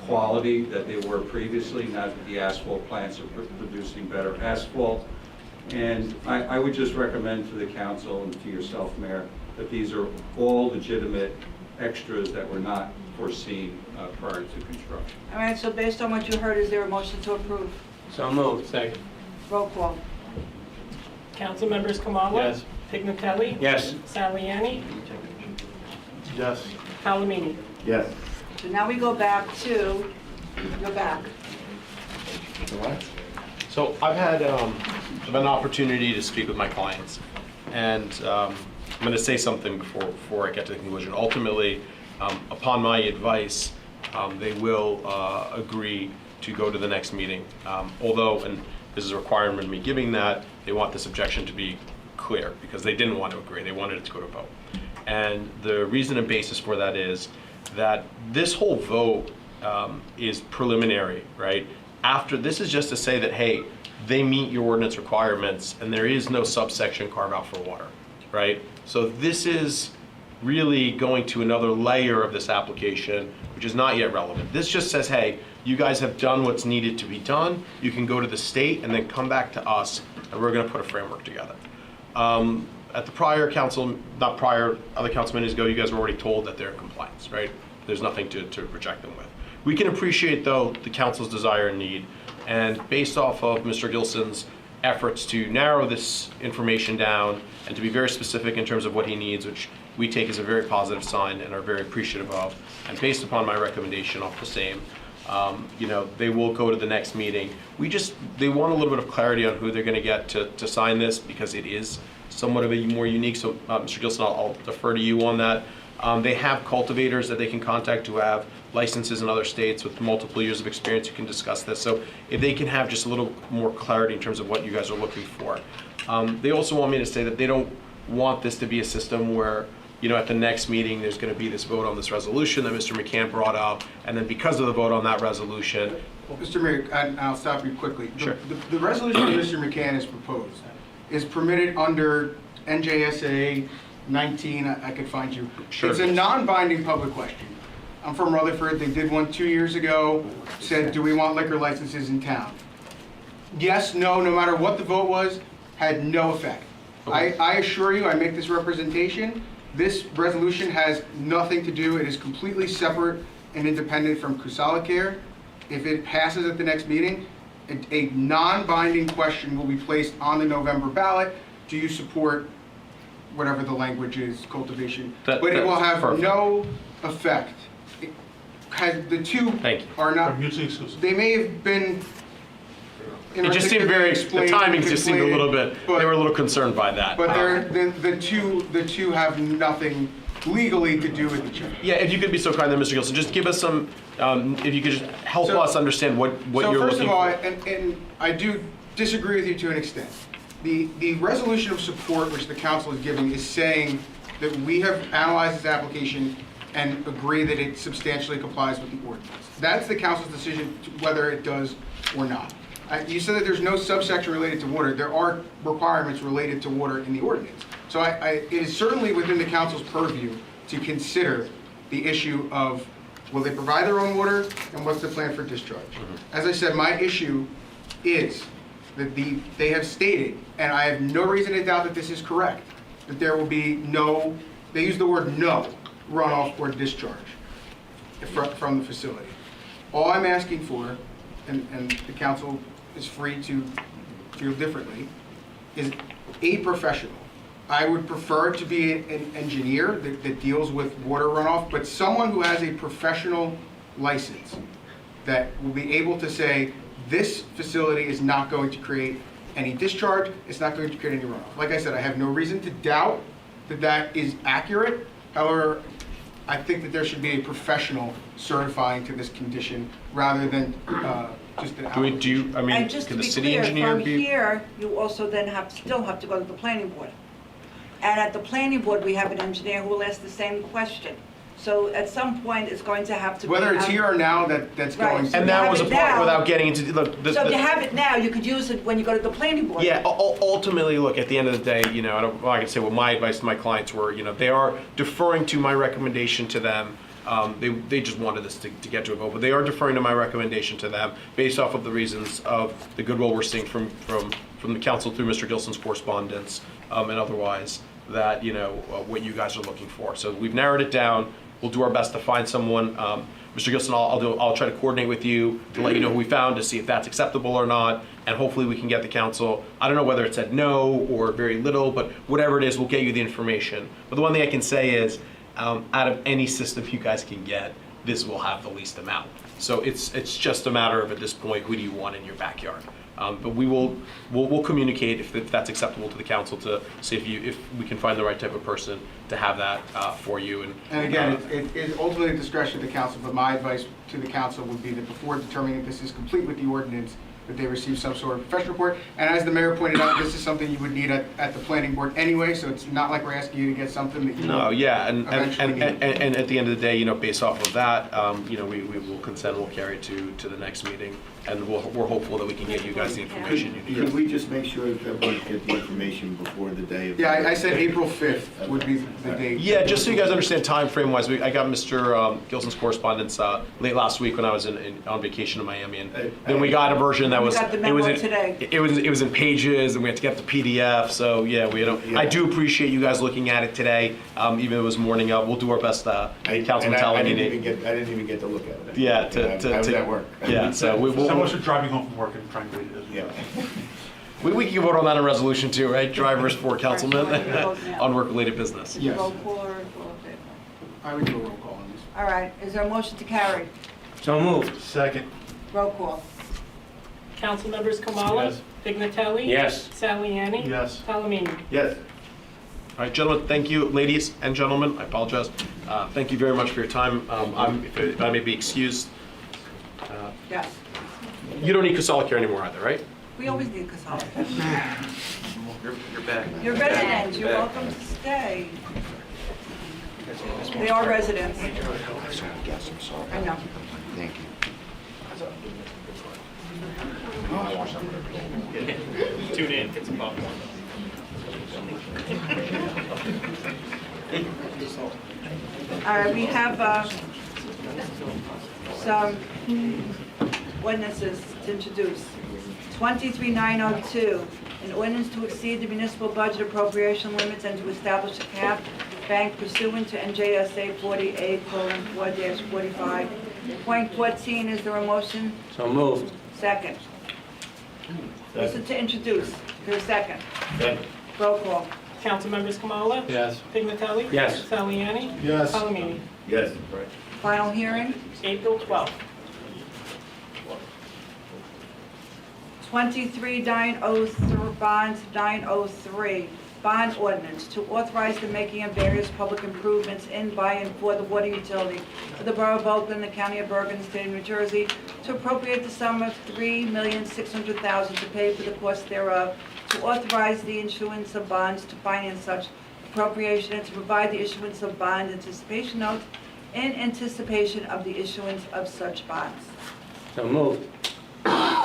quality that they were previously, now that the asphalt plants are producing better asphalt. And I would just recommend to the council and to yourself, Mayor, that these are all legitimate extras that were not foreseen prior to construction. All right, so based on what you heard, is there a motion to approve? So moved. Second. Roll call. Council members Kamala? Yes. Pignatelli? Yes. Saliani? Yes. Palomini? Yes. So now we go back to, go back. So I've had an opportunity to speak with my clients, and I'm going to say something before I get to the conclusion. Ultimately, upon my advice, they will agree to go to the next meeting. Although, and this is a requirement of me giving that, they want this objection to be clear because they didn't want to agree. They wanted it to go to vote. And the reason and basis for that is that this whole vote is preliminary, right? After, this is just to say that, hey, they meet your ordinance requirements and there is no subsection carve out for water, right? So this is really going to another layer of this application, which is not yet relevant. This just says, hey, you guys have done what's needed to be done. You can go to the state and then come back to us and we're gonna put a framework together. At the prior council, not prior, other council meetings ago, you guys were already told that they're in compliance, right? There's nothing to reject them with. We can appreciate, though, the council's desire and need, and based off of Mr. Gilson's efforts to narrow this information down and to be very specific in terms of what he needs, which we take as a very positive sign and are very appreciative of, and based upon my recommendation off the same, they will go to the next meeting. They want a little bit of clarity on who they're going to get to sign this because it is somewhat of a more unique, so Mr. Gilson, I'll defer to you on that. They have cultivators that they can contact who have licenses in other states with multiple years of experience who can discuss this. So if they can have just a little more clarity in terms of what you guys are looking for. They also want me to say that they don't want this to be a system where, at the next meeting, there's going to be this vote on this resolution that Mr. McCann brought up, and then because of the vote on that resolution. Mr. Mayor, I'll stop you quickly. Sure. The resolution that Mr. McCann has proposed is permitted under NJSA 19, I could find you. Sure. It's a non-binding public question. I'm from Rutherford. They did one 2 years ago, said, do we want liquor licenses in town? Yes, no matter what the vote was, had no effect. Okay. I assure you, I make this representation, this resolution has nothing to do, it is completely separate and independent from Kusala Care. If it passes at the next meeting, a non-binding question will be placed on the November ballot. Do you support whatever the language is, cultivation? But it will have perfect. no effect. The two are not mutually exclusive. They may have been. It just seemed the timing just seemed a little bit, they were a little concerned by that. But the two have nothing legally to do with each other. Yeah, if you could be so kind then, Mr. Gilson, just give us some, if you could just help us understand what you're looking for. So first of all, and I do disagree with you to an extent. The resolution of support which the council is giving is saying that we have analyzed this application and agree that it substantially complies with the ordinance. That's the council's decision to whether it does or not. You said that there's no subsection related to water. There are requirements related to water in the ordinance. So it is certainly within the council's purview to consider the issue of Will they provide their own water, and what's the plan for discharge? As I said, my issue is that they have stated, and I have no reason to doubt that this is correct, that there will be no, they use the word no, runoff or discharge from the facility. All I'm asking for, and the council is free to feel differently, is a professional. I would prefer to be an engineer that deals with water runoff, but someone who has a professional license that will be able to say, this facility is not going to create any discharge, it's not going to create any runoff. Like I said, I have no reason to doubt that that is accurate. However, I think that there should be a professional certifying to this condition rather than just an application. And just to be clear, from here, you also then still have to go to the planning board. And at the planning board, we have an engineer who will ask the same question. So at some point, it's going to have to be... Whether it's here or now, that's going to... And that was a part, without getting into, look... So if you have it now, you could use it when you go to the planning board. Yeah, ultimately, look, at the end of the day, I can say what my advice to my clients were, they are deferring to my recommendation to them. They just wanted this to get to a vote, but they are deferring to my recommendation to them based off of the reasons of the goodwill we're seeing from the council through Mr. Gilson's correspondence and otherwise, that, what you guys are looking for. So we've narrowed it down. We'll do our best to find someone. Mr. Gilson, I'll try to coordinate with you to let you know who we found, to see if that's acceptable or not, and hopefully we can get the council. I don't know whether it said no or very little, but whatever it is, we'll get you the information. But the one thing I can say is, out of any system you guys can get, this will have the least amount. So it's just a matter of, at this point, who do you want in your backyard? But we'll communicate if that's acceptable to the council, to see if we can find the right type of person to have that for you. And again, it is ultimately discretion of the council, but my advice to the council would be that before determining if this is complete with the ordinance, that they receive some sort of professional report. And as the mayor pointed out, this is something you would need at the planning board anyway, so it's not like we're asking you to get something that you No, yeah, and eventually need. and at the end of the day, based off of that, we will consent, we'll carry it to the next meeting, and we're hopeful that we can get you guys the information you need. Could we just make sure that everyone gets the information before the day of... Yeah, I said April 5th would be the date. Yeah, just so you guys understand time frame wise, I got Mr. Gilson's correspondence late last week when I was on vacation in Miami, and then we got a version that was... We got the memo today. It was in pages, and we had to get the PDF. So yeah, I do appreciate you guys looking at it today, even if it was morning of. We'll do our best. Councilman I Talani. didn't even get to look at it. Yeah, How was that work? Yeah, so Someone should driving home from work and try and read it. Yeah. we can vote on that in resolution too, right? Drivers for councilmen on work-related business. Yes. Roll call or roll paper? I would do a roll call on this. All right, is there a motion to carry? So moved. Second. Roll call. Council members Kamala? Yes. Pignatelli? Yes. Saliani? Yes. Palomino? Yes. All right, gentlemen, thank you. Ladies and gentlemen, I apologize. Thank you very much for your time. If I may be excused. Yes. You don't need Casala care anymore either, right? We always need Casala. You're back. You're residents, you're welcome to stay. They are residents. I know. Thank you. Tune in, get some popcorn. All right, we have some ordinances to introduce. 23902, an ordinance to exceed the municipal budget appropriation limits and to establish a cap bank pursuant to NJSA 48:4-45. Point 14, is there a motion? So moved. Second. Motion to introduce, is there a second? Second. Roll call. Council members Kamala? Yes. Pignatelli? Yes. Saliani? Yes. Palomino? Yes. Final hearing? April 12th. 23-903, bond 903, bond ordinance to authorize the making of various public improvements in, by, and for the water utility for the Borough of Oakland, the County of Bergen, the State of New Jersey, to appropriate the sum of $3,600,000 to pay for the cost thereof, to authorize the issuance of bonds to finance such appropriation, and to provide the issuance of bond anticipation notes in anticipation of the issuance of such bonds. So moved.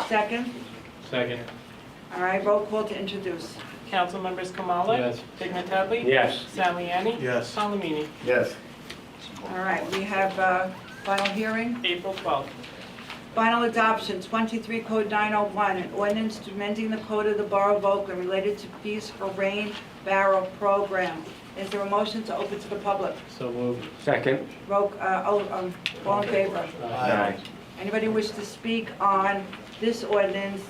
Second? Second. All right, roll call to introduce. Council members Kamala? Yes. Pignatelli? Yes. Saliani? Yes. Palomino? Yes. All right, we have Final hearing? April 12th. Final adoption, 23 Code 901, an ordinance amending the code of the Borough of Oakland related to fees for rain barrel program. Is there a motion to open to the public? So moved. Second. All in favor? Aye. Anybody wish to speak on this ordinance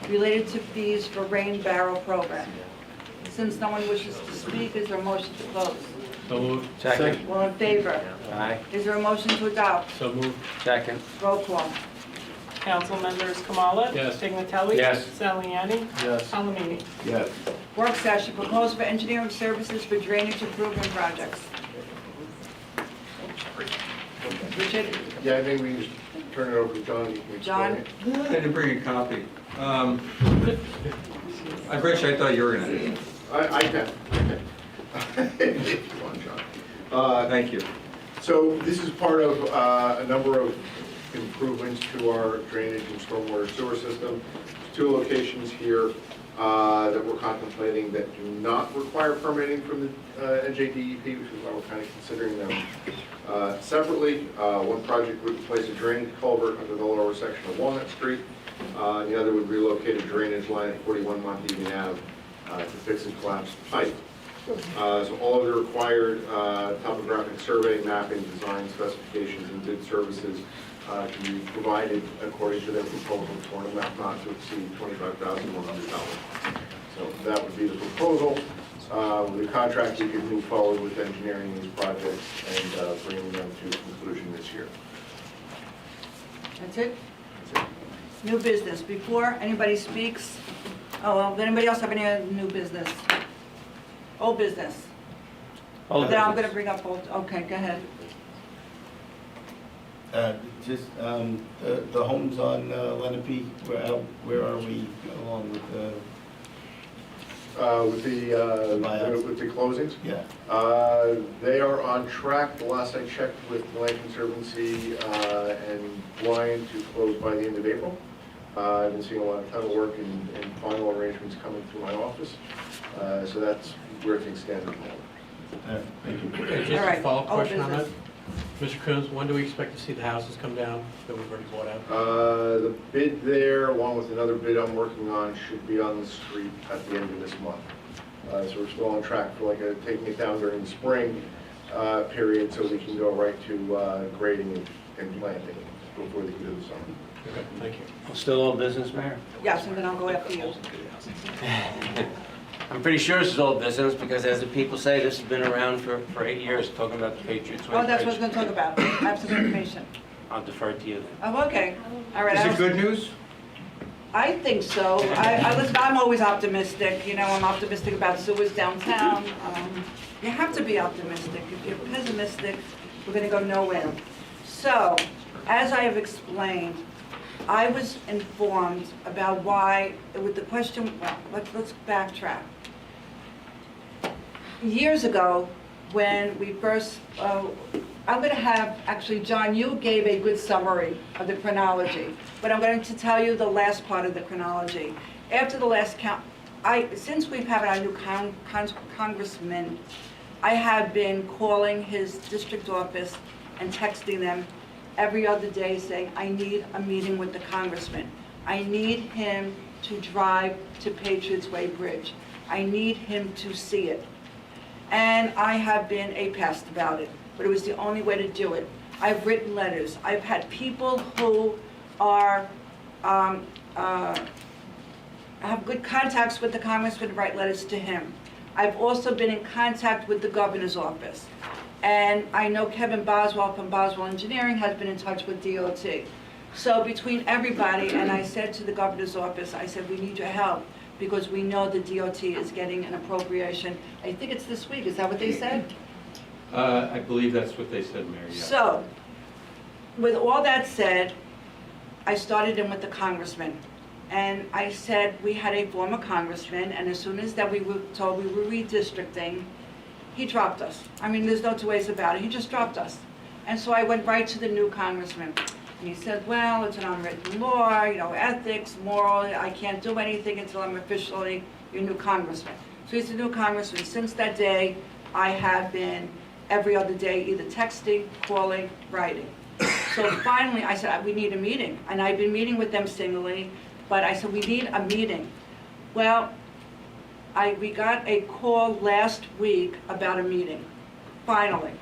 related to fees for rain barrel program? Since no one wishes to speak, is there a motion to close? So moved. Second. All in favor? Aye. Is there a motion to adopt? So moved. Second. Roll call. Council members Kamala? Yes. Pignatelli? Yes. Saliani? Yes. Palomini? Yes. Work session, proposal for engineering services for drainage improvement projects. Richard? Yeah, I think we just turn it over to John. He can explain John? it. I didn't bring a copy. Rich, I thought you were gonna. I can. If you want, John. Thank you. So this is part of a number of improvements to our drainage and stormwater sewer system. There's 2 locations here that we're contemplating that do not require permitting from the NJDEP, which is why we're kind of considering them separately. One project would replace a drain culvert under the lower section of Walnut Street. And the other would relocate a drainage line at 41 Montego Ave to fix a collapsed pipe. So all of the required topographic survey, mapping, design specifications, and bid services can be provided according to their proposal for an amount not to exceed $25,100. So that would be the proposal. With the contract, we could move forward with engineering these projects and bringing them to conclusion this year. That's it? New business. Before anybody speaks, does anybody else have any other new business? Old business? Old Then I'm business. going to bring up old, okay, go ahead. Just the homes on Lenape, where are we along with the? With the closings? Yeah. They are on track. The last I checked with the Land Conservancy and Brian to close by the end of April. I've been seeing a lot of title work and final arrangements coming through my office. So that's where things stand at the moment. Thank you. Just All right, a follow-up old question on that. business. Mr. Coons, when do we expect to see the houses come down that we've already bought out? The bid there, along with another bid I'm working on, should be on the street at the end of this month. So we're still on track for taking it down during the spring period so we can go right to grading and planting before the heat of the summer. Okay, thank you. Still old business, Mayor? Yes, and then I'll go after you. I'm pretty sure this is old business because as the people say, this has been around for 8 years, talking about the Patriots Way Oh, that's what I Bridge. was going to talk about. I have some information. I'll defer to you. Oh, okay. All right. Is it good news? I think so. Listen, I'm always optimistic. You know, I'm optimistic about sewers downtown. You have to be optimistic. If you're pessimistic, we're going to go nowhere. So, as I have explained, I was informed about why, with the question, well, let's backtrack. Years ago, when we first, I'm going to have, actually, John, you gave a good summary of the chronology, but I'm going to tell you the last part of the chronology. After the last count, since we've had our new congressman, I have been calling his district office and texting them every other day saying, I need a meeting with the congressman. I need him to drive to Patriots Way Bridge. I need him to see it. And I have been a pest about it, but it was the only way to do it. I've written letters. I've had people who are, have good contacts with the congressman write letters to him. I've also been in contact with the governor's office. And I know Kevin Boswell from Boswell Engineering has been in touch with DOT. So between everybody, and I said to the governor's office, I said, we need your help because we know the DOT is getting an appropriation. I think it's this week, is that what they said? I believe that's what they said, Mayor, yeah. So, with all that said, I started in with the congressman. And I said we had a former congressman, and as soon as that we were told we were redistricting, he dropped us. I mean, there's no two ways about it. He just dropped us. And so I went right to the new congressman. And he said, well, it's an unwritten law, you know, ethics, moral, I can't do anything until I'm officially your new congressman. So he's the new congressman. Since that day, I have been every other day either texting, calling, writing. So finally, I said, we need a meeting. And I've been meeting with them singly, but I said, we need a meeting. Well, we got a call last week about a meeting, finally.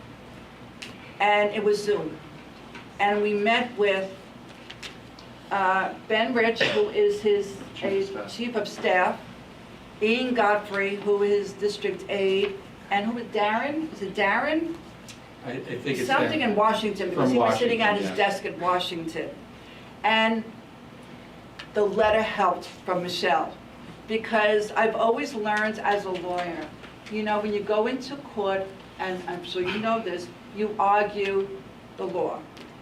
And it was Zoom. And we met with Ben Rich, who is his chief of staff, Ian Godfrey, who is district aide, and who is Darren? Is it Darren? I think it's Something in Washington, because From he was sitting at his Washington, yeah. desk at Washington. And the letter helped from Michelle, because I've always learned as a lawyer, you know, when you go into court, and I'm sure you know this, you argue the law.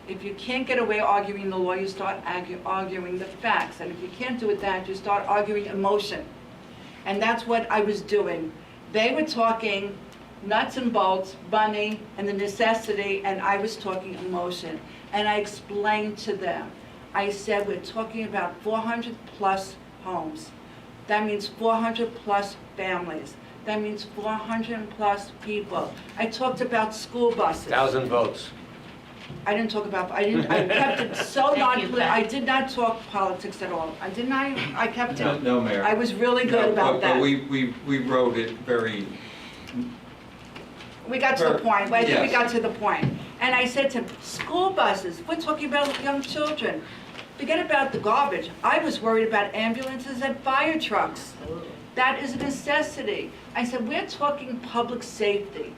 If you can't get away arguing the law, you start arguing the facts. And if you can't do it that, you start arguing emotion. And that's what I was doing. They were talking nuts and bolts, money, and the necessity, and I was talking emotion. And I explained to them, I said, we're talking about 400 plus homes. That means 400 plus families. That means 400 plus people. I talked about school buses. 1,000 votes. I didn't talk about, I kept it so non-political. I did not talk politics at all. I kept it. No, Mayor. I was really good about that. But we wrote it very. We got to the point. I think we Yes. got to the point. And I said to him, school buses, we're talking about young children. Forget about the garbage. I was worried about ambulances and fire trucks. That is a necessity. I said, we're talking public safety.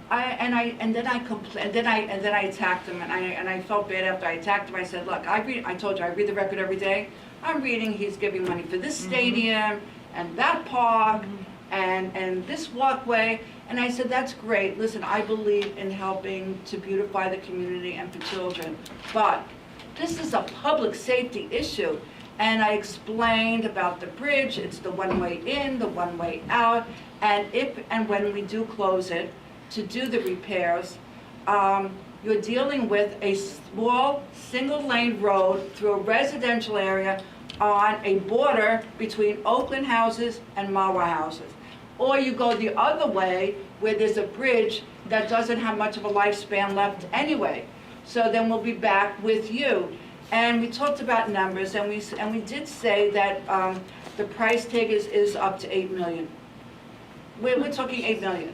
And then I attacked him, and I felt bad after I attacked him. I said, look, I told you, I read the record every day. I'm reading he's giving money for this stadium, and that park, and this walkway. And I said, that's great. Listen, I believe in helping to beautify the community and for children. But this is a public safety issue. And I explained about the bridge. It's the one way in, the one way out. And if and when we do close it, to do the repairs, you're dealing with a small single-lane road through a residential area on a border between Oakland houses and Mawa houses. Or you go the other way where there's a bridge that doesn't have much of a lifespan left anyway. So then we'll be back with you. And we talked about numbers, and we did say that the price tag is up to 8 million. We're talking 8 million.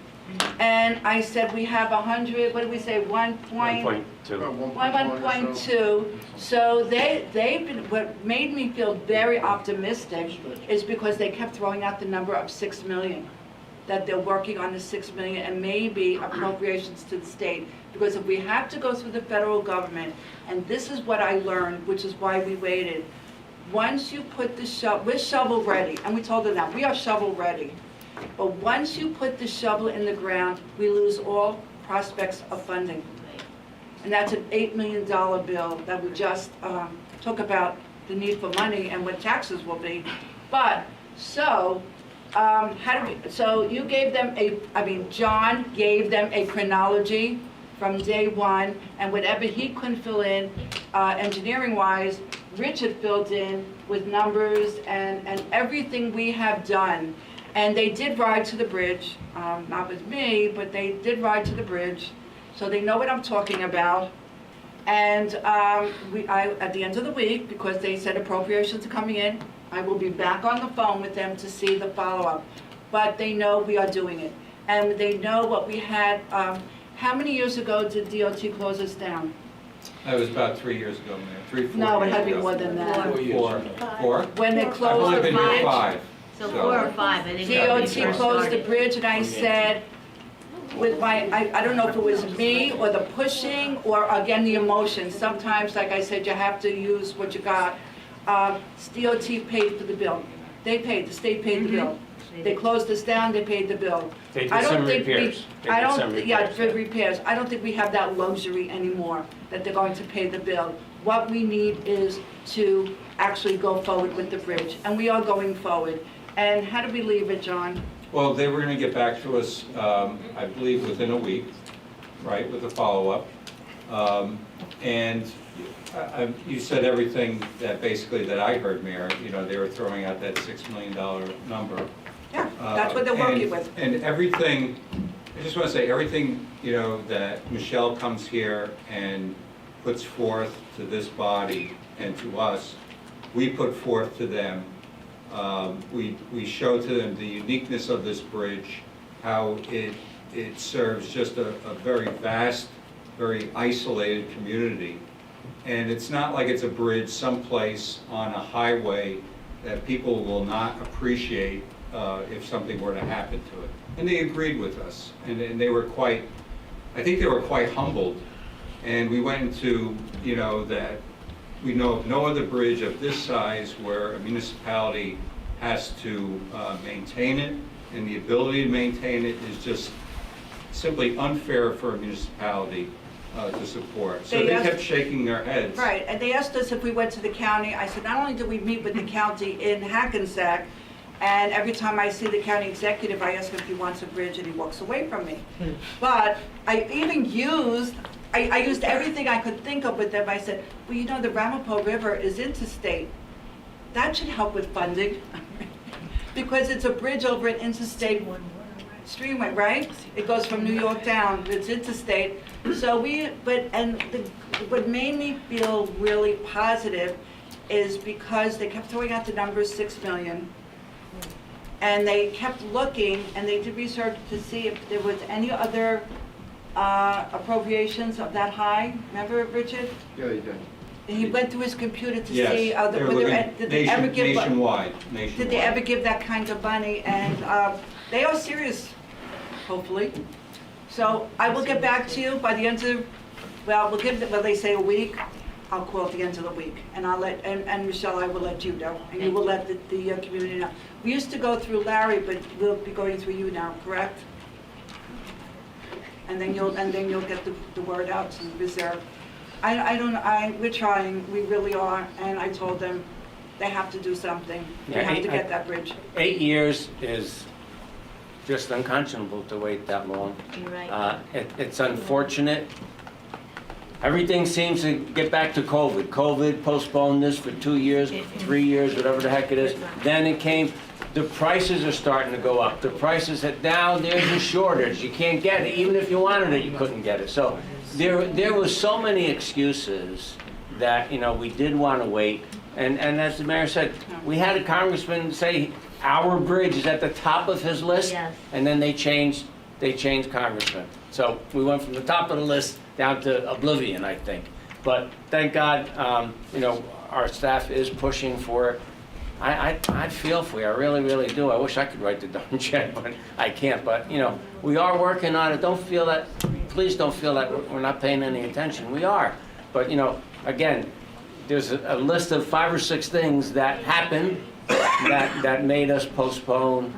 And I said we have 100, what did we say, 1.2. 1.2. So they've been, what made me feel very optimistic is because they kept throwing out the number of 6 million, that they're working on the 6 million and maybe appropriations to the state. Because if we have to go through the federal government, and this is what I learned, which is why we waited, once you put the shovel, we're shovel ready, and we told them that, we are shovel ready. But once you put the shovel in the ground, we lose all prospects of funding. And that's an $8 million bill that we just talk about the need for money and what taxes will be. But, so, so you gave them John gave them a chronology from day one, and whatever he couldn't fill in engineering-wise, Richard filled in with numbers and everything we have done. And they did ride to the bridge, not with me, but they did ride to the bridge, so they know what I'm talking about. And at the end of the week, because they said appropriations are coming in, I will be back on the phone with them to see the follow-up. But they know we are doing it. And they know what we had, how many years ago did DOT close us down? That was about 3 years ago, Mayor. 3, 4 years ago. No, it had to be more than that. 4. When they closed the I've only been here bridge. 5. So 4 or 5, I think. that would be DOT first closed the started. bridge, and I said, with my, I don't know if it was me or the pushing or again the emotion. Sometimes, like I said, you have to use what you got. DOT paid for the bill. They paid, the state paid the bill. They closed us down, they paid the bill. They I did don't some think we- repairs. I don't, yeah, for repairs. I don't think we have that luxury anymore, that they're going to pay the bill. What we need is to actually go forward with the bridge, and we are going forward. And how do we leave it, John? Well, they were going to get back to us, I believe, within a week, right, with a follow-up. And you said everything that basically that I heard, Mayor. You know, they were throwing out that $6 million number. Yeah, that's what they're working with. And everything, I just want to say, everything, you know, that Michelle comes here and puts forth to this body and to us, we put forth to them. We show to them the uniqueness of this bridge, how it serves just a very vast, very isolated community. And it's not like it's a bridge someplace on a highway that people will not appreciate if something were to happen to it. And they agreed with us, and they were quite, I think they were quite humbled. And we went into, that we know of no other bridge of this size where a municipality has to maintain it, and the ability to maintain it is just simply unfair for a municipality to support. So they kept shaking their heads. Right, and they asked us if we went to the county. I said, not only did we meet with the county in Hackensack, and every time I see the county executive, I ask him if he wants a bridge, and he walks away from me. But I even used, I used everything I could think of with them. I said, well, the Ramapo River is interstate. That should help with funding, because it's a bridge over an interstate streamway, right? It goes from New York down, it's interstate. So what made me feel really positive is because they kept throwing out the numbers 6 million. And they kept looking, and they did research to see if there was any other appropriations of that high. Remember, Richard? Yeah, they did. And he went through his computer to Yes, see, they were looking did they ever give... nationwide. Did they ever give that kind of money? And they are serious, hopefully. So I will get back to you by the end of, they say a week. I'll call at the end of the week, and I'll let, and Michelle, I will let you know, and you will let the community know. We used to go through Larry, but we'll be going through you now, correct? And then you'll get the word out to the reserve. We're trying, we really are, and I told them they have to do something. They have to get that bridge. 8 years is just unconscionable to wait that long. You're right. It's unfortunate. Everything seems to get back to COVID. COVID postponed this for 2 years, 3 years, whatever the heck it is. Then it came, the prices are starting to go up. The prices, now there's a shortage. You can't get it. Even if you wanted it, you couldn't get it. So there was so many excuses that, we did want to wait. And as the mayor said, we had a congressman say our bridge is at the top of his list. Yes. And then they changed congressman. So we went from the top of the list down to oblivion, I think. But thank God, our staff is pushing for it. I feel for you, I really, really do. I wish I could write the darn check, but I can't. But, we are working on it. Please don't feel that we're not paying any attention. We are. But, again, there's a list of 5 or 6 things that happened that made us postpone,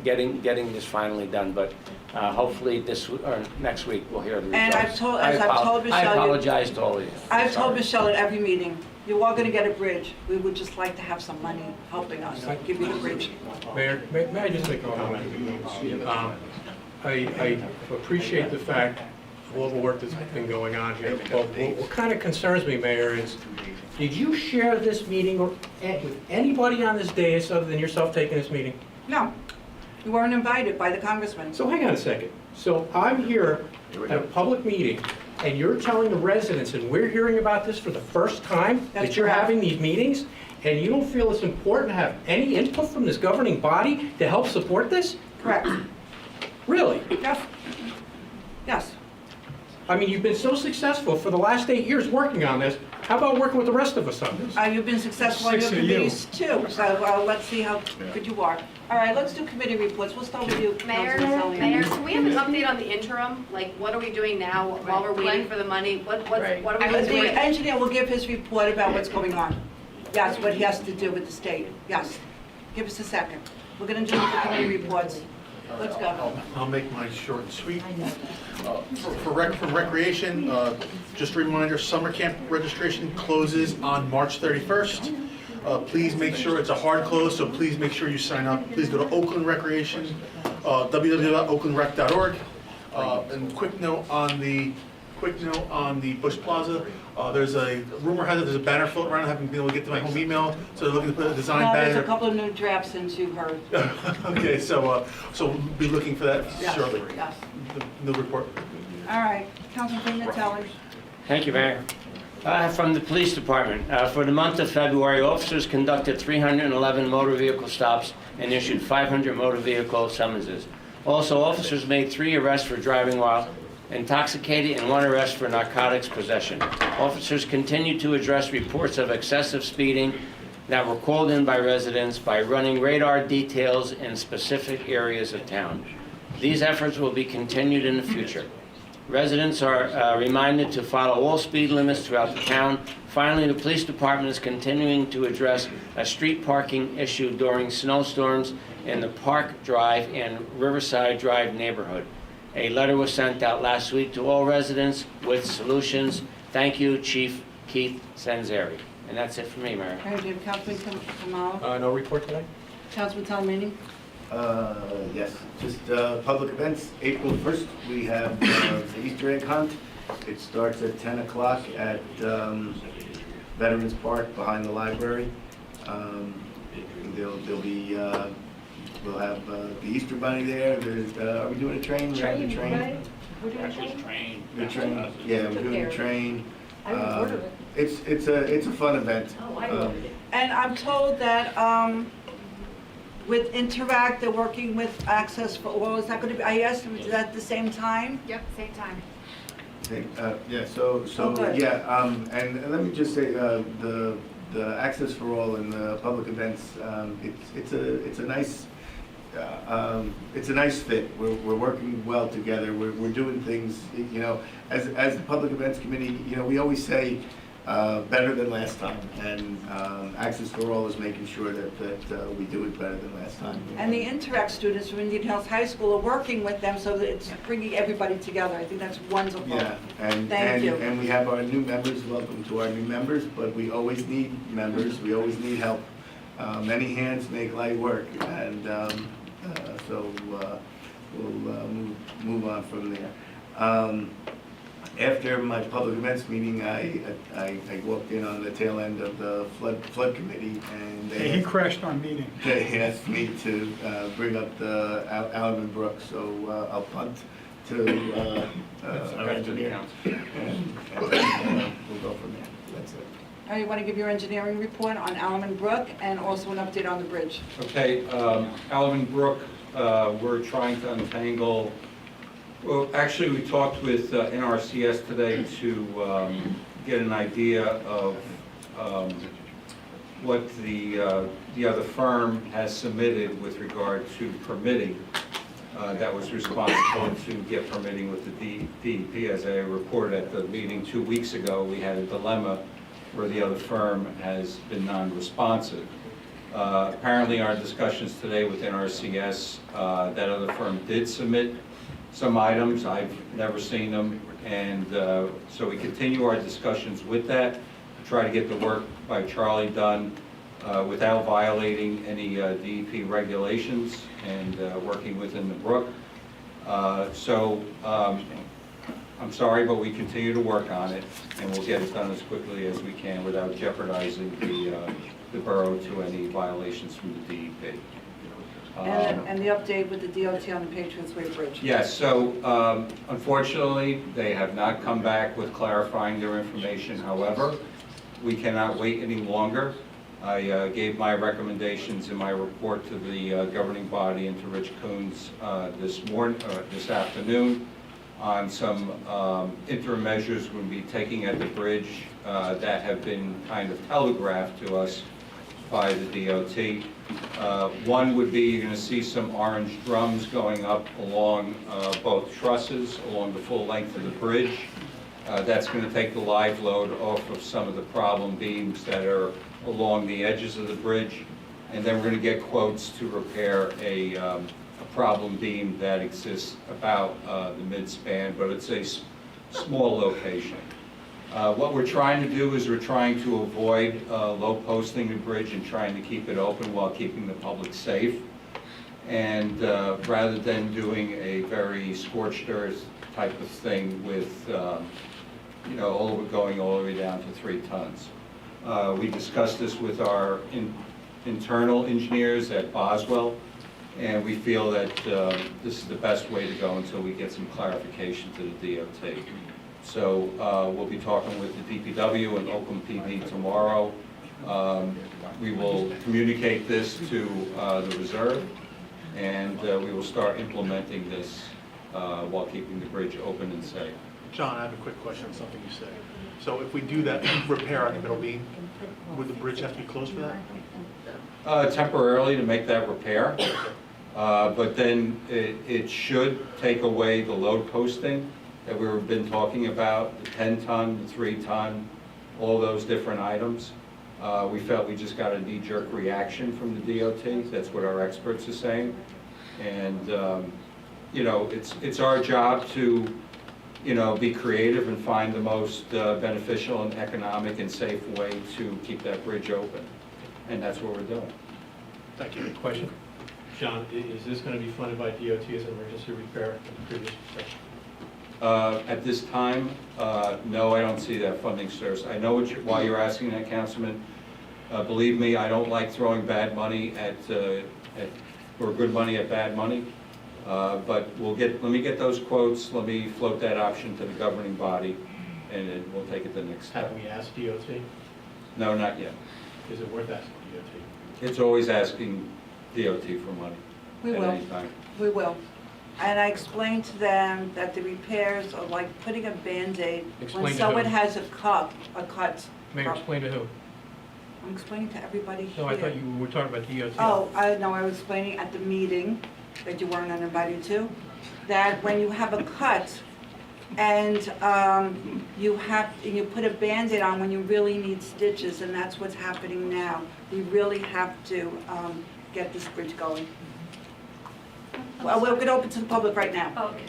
getting this finally done. But hopefully this or next week we'll hear the results. And I've told Michelle, I apologize to all of you. I've told Michelle at every meeting, you are going to get a bridge. We would just like to have some money helping us give you the bridge. Mayor, may I just make a comment? I appreciate the fact of all the work that's been going on here. But what kind of concerns me, Mayor, is did you share this meeting with anybody on this dais other than yourself taking this meeting? No, you weren't invited by the congressman. So hang on a second. So I'm here at a public meeting, and you're telling the residents, and we're hearing about this for the first time, that you're having these meetings, and you don't feel it's important to have any input from this governing body to help support this? Correct. Really? Yes. Yes. I mean, you've been so successful for the last 8 years working on this. How about working with the rest of us on this? You've been successful on your committees too, so let's see how good you are. All right, let's do committee reports. We'll start with you, Mayor, can we have an update on the interim? Like, what are we doing now while we're waiting for the money? What are we doing? The engineer will give his report about what's going on. Yes, what he has to do with the state. Yes. Give us a second. We're going to do the committee reports. Let's go. I'll make mine short and sweet. For recreation, just a reminder, summer camp registration closes on March 31st. Please make sure it's a hard close, so please make sure you sign up. Please go to Oakland Recreation, www.oaklandrec.org. And quick note on the Bush Plaza. There's a rumor has it there's a banner floating around. I haven't been able to get to my home email, so they're looking to put a design banner. There's a couple of new drafts since you heard. Okay, so we'll be looking for that shortly. Yes. The report. All right, Councilman Natale. Thank you, Mayor. From the police department, for the month of February, officers conducted 311 motor vehicle stops and issued 500 motor vehicle summonses. Also, officers made 3 arrests for driving while intoxicated and 1 arrest for narcotics possession. Officers continue to address reports of excessive speeding that were called in by residents by running radar details in specific areas of town. These efforts will be continued in the future. Residents are reminded to follow all speed limits throughout the town. Finally, the police department is continuing to address a street parking issue during snowstorms in the Park Drive and Riverside Drive neighborhood. A letter was sent out last week to all residents with solutions. Thank you, Chief Keith Sanzeri. And that's it for me, Mayor. Very good. Councilman Kamala? No report today? Councilman Talamini? Yes, just public events. April 1st, we have the Easter egg hunt. It starts at 10 o'clock at Veterans Park behind the library. There'll be, we'll have the Easter Bunny there. There's, are we doing a train? We're having a train. Right? We're doing a train? The train, yeah, we're doing a train. It's a fun event. And I'm told that with Interact, they're working with Access for All. Is that going to be, I asked them, is that at the same time? Yep, same time. Okay, yeah, so good. yeah, and let me just say, the Access for All and the public events, it's a nice fit. We're working well together. We're doing things, you know, as the public events committee, you know, we always say better than last time, and Access for All is making sure that we do it better than last time. And the Interact students from Indian Hills High School are working with them so that it's bringing everybody together. I think that's wonderful. Yeah, Thank you. and we have our new members. Welcome to our new members, but we always need members. We always need help. Many hands make light work, and so we'll move on from there. After my public events meeting, I walked in on the tail end of the flood committee, and He crashed our meeting. they asked me to bring up the Allen Brook, so I'll punt to our engineer, and we'll go from there. That's it. All right, you want to give your engineering report on Alman Brook and also an update on the bridge? Okay, Alvin Brook, we're trying to untangle, well, actually, we talked with NRCS today to get an idea of what the other firm has submitted with regard to permitting that was responsible to get permitting with the DEP. As I reported at the meeting 2 weeks ago, we had a dilemma where the other firm has been non-responsive. Apparently, our discussions today with NRCS, that other firm did submit some items. I've never seen them, and so we continue our discussions with that to try to get the work by Charlie done without violating any DEP regulations and working within the brook. I'm sorry, but we continue to work on it, and we'll get it done as quickly as we can without jeopardizing the borough to any violations from the DEP. And the update with the DOT on the Patriots Way Bridge? Yes, so unfortunately, they have not come back with clarifying their information. However, we cannot wait any longer. I gave my recommendations in my report to the governing body and to Rich Coons this afternoon on some interim measures we'll be taking at the bridge that have been kind of telegraphed to us by the DOT. One would be you're going to see some orange drums going up along both trusses along the full length of the bridge. That's going to take the live load off of some of the problem beams that are along the edges of the bridge. And then we're going to get quotes to repair a problem beam that exists about the mid-span, but it's a small location. What we're trying to do is we're trying to avoid low posting the bridge and trying to keep it open while keeping the public safe. And rather than doing a very scorched earth type of thing with, going all the way down to 3 tons. We discussed this with our internal engineers at Boswell, and we feel that this is the best way to go until we get some clarification to the DOT. So we'll be talking with the DPW and Oakland PD tomorrow. We will communicate this to the reserve, and we will start implementing this while keeping the bridge open and safe. John, I have a quick question on something you said. So if we do that repair on the middle beam, would the bridge have to be closed for that? Temporarily to make that repair, but then it should take away the load posting that we've been talking about, the 10-ton, the 3-ton, all those different items. We felt we just got a knee-jerk reaction from the DOT. That's what our experts are saying. And, you know, it's our job to, you know, be creative and find the most beneficial and economic and safe way to keep that bridge open. And that's what we're doing. Thank you. Question? John, is this going to be funded by DOT as an emergency repair in the previous session? At this time, no, I don't see that funding source. I know why you're asking that, Councilman. Believe me, I don't like throwing bad money or good money at bad money. But let me get those quotes, let me float that option to the governing body, and then we'll take it the next step. Have we asked DOT? No, not yet. Is it worth asking DOT? It's always asking DOT for money We at will. any time. We will. And I explained to them that the repairs are like putting a Band-Aid Explain when to someone who? has a cut. Mayor, explain to who? I'm explaining to everybody here. No, I thought you were talking about DOT. Oh, I was explaining at the meeting that you weren't invited to, that when you have a cut and you put a Band-Aid on when you really need stitches, and that's what's happening now. We really have to get this bridge going. Well, we're going to open to the public right now. Okay.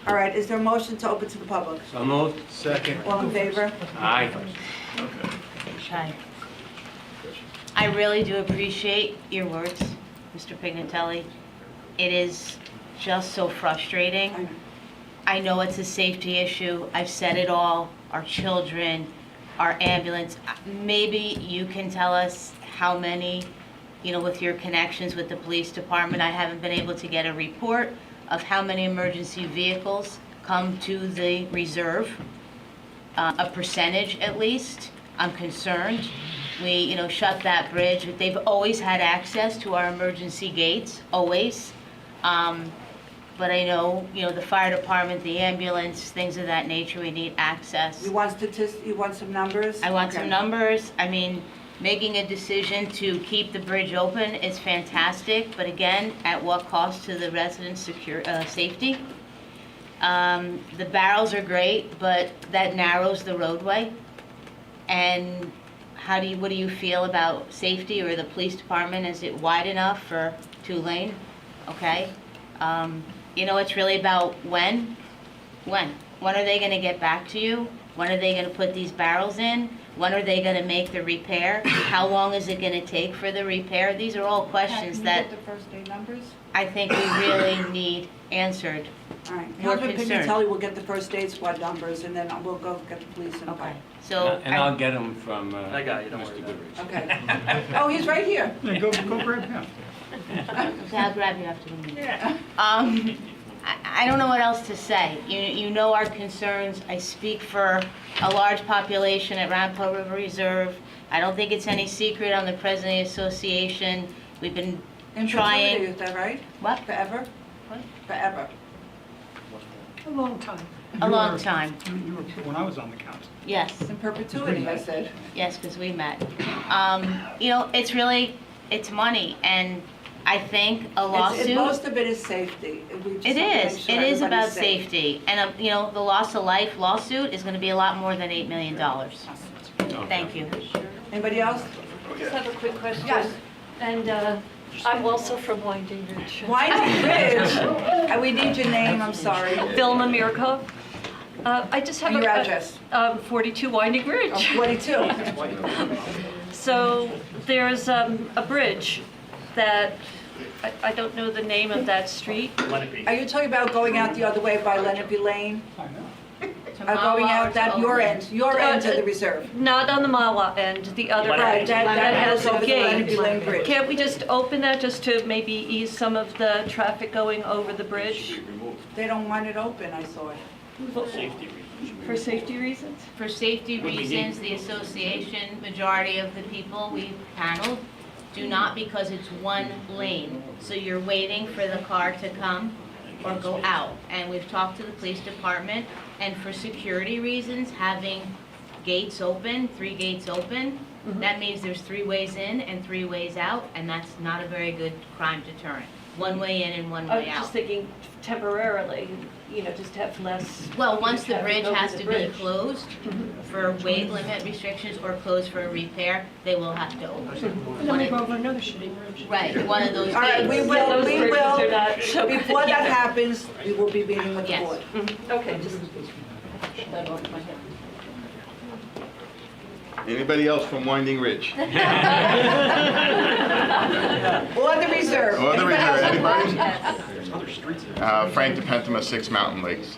All right, is there a motion to open to the public? So moved. Second. All in favor? Aye. Hi. I really do appreciate your words, Mr. Pignatelli. It is just so frustrating. I know it's a safety issue. I've said it all. Our children, our ambulance. Maybe you can tell us how many, you know, with your connections with the police department. I haven't been able to get a report of how many emergency vehicles come to the reserve, a percentage at least. I'm concerned. We, you know, shut that bridge. They've always had access to our emergency gates, always. But I know, you know, the fire department, the ambulance, things of that nature, we need access. You want some numbers? I want Okay. some numbers. I mean, making a decision to keep the bridge open is fantastic, but again, at what cost to the residents' safety? The barrels are great, but that narrows the roadway. And what do you feel about safety or the police department? Is it wide enough for 2-lane? Okay. You know, it's really about when. When are they gonna get back to you? When are they gonna put these barrels in? When are they gonna make the repair? How long is it gonna take for the repair? These are all questions that Can you get the first day numbers? I think we really need answered. All right, We're Councilman concerned. Pignatelli will get the first aid squad numbers, and then we'll go get the police and fire. So. And I'll get them from I got you, don't Mr. worry. Goodrich. Okay. Oh, he's right here. Yeah, go grab him. Okay, I'll grab you after the meeting. I don't know what else to say. You know our concerns. I speak for a large population at Ramapo River Reserve. I don't think it's any secret I'm the president of the association. We've been In trying. perpetuity, is that right? What? Forever? What? Forever. A long time. A long time. You were when I was on the council. Yes. In perpetuity, I said. Yes, because we met. You know, it's money, and I think a lawsuit. Most of it is safety. We just It have to make is. sure It is about everybody's safe. safety. And, you know, the loss of life lawsuit is going to be a lot more than $8 million. Thank you. Anybody else? I just have a quick question. Yes. And I'm also from Winding Ridge. Winding Ridge? We need your name, I'm sorry. Vilma Mirko. I just have Your address? 42 Winding Ridge. Oh, 42. So there's a bridge that, I don't know the name of that street. Are you talking about going out the other way by Lenape Lane? Going out that your end of the reserve? Not on the Mawa end, the other Right, end. that has goes over a the Lenape Lane gate. Bridge. Can't we just open that just to maybe ease some of the traffic going over the bridge? They don't want it open, I thought. For safety reasons? For safety reasons, the association, majority of the people we paneled, do not, because it's one lane. So you're waiting for the car to come or go out. And we've talked to the police department, and for security reasons, having gates open, 3 gates open, that means there's 3 ways in and 3 ways out, and that's not a very good crime deterrent. One way in and one way I'm out. just thinking temporarily, just have less. Well, once the bridge over has the to be bridge. closed for weight limit restrictions or closed for a repair, they will have to open. And then we go over another shitty bridge. Right, one of those All right, we gates. will, those we bridges are not- will, before that happens, we will be meeting with the Yes. board. Okay, just that off my head. Anybody else from Winding Ridge? Or the reserve. Or the Anybody else? reserve, anybody? Frank DePentema, 6 Mountain Lakes.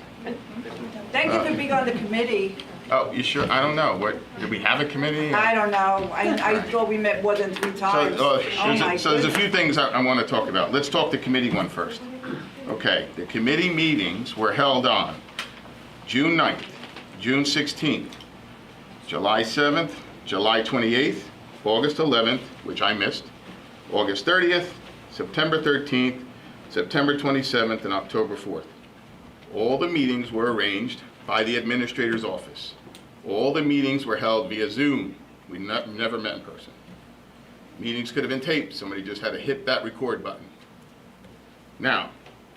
Thank you for being on the committee. Oh, you sure? I don't know. What, did we have a committee? I don't know, I thought we met more than 3 times. So, Oh my so there's a goodness. few things I want to talk about. Let's talk the committee one first. Okay, the committee meetings were held on June 9th, June 16th, July 7th, July 28th, August 11th, which I missed, August 30th, September 13th, September 27th, and October 4th. All the meetings were arranged by the administrator's office. All the meetings were held via Zoom. We never met in person. Meetings could have been taped. Somebody just had to hit that record button. Now,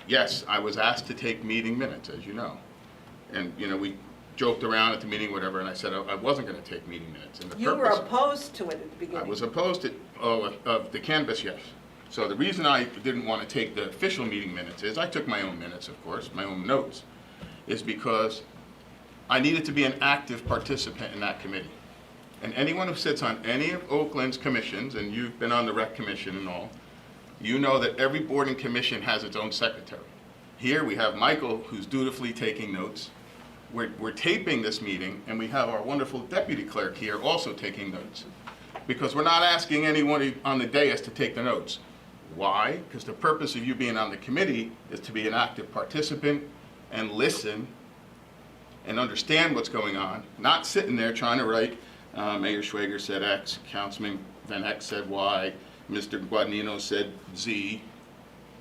yes, I was asked to take meeting minutes, as you know. And, we joked around at the meeting, whatever, and I said I wasn't going to take meeting minutes. And the You were purpose, opposed to it at the I beginning. was opposed to, of the Cannabis, yes. So the reason I didn't want to take the official meeting minutes is, I took my own minutes, of course, my own notes, is because I needed to be an active participant in that committee. And anyone who sits on any of Oakland's commissions, and you've been on the rec commission and all, you know that every board and commission has its own secretary. Here we have Michael, who's dutifully taking notes. We're taping this meeting, and we have our wonderful deputy clerk here also taking notes. Because we're not asking anyone on the dais to take the notes. Why? Because the purpose of you being on the committee is to be an active participant and listen and understand what's going on, not sitting there trying to write, Mayor Schwager said X, Councilman Van Heck said Y, Mr. Guadagnino said Z.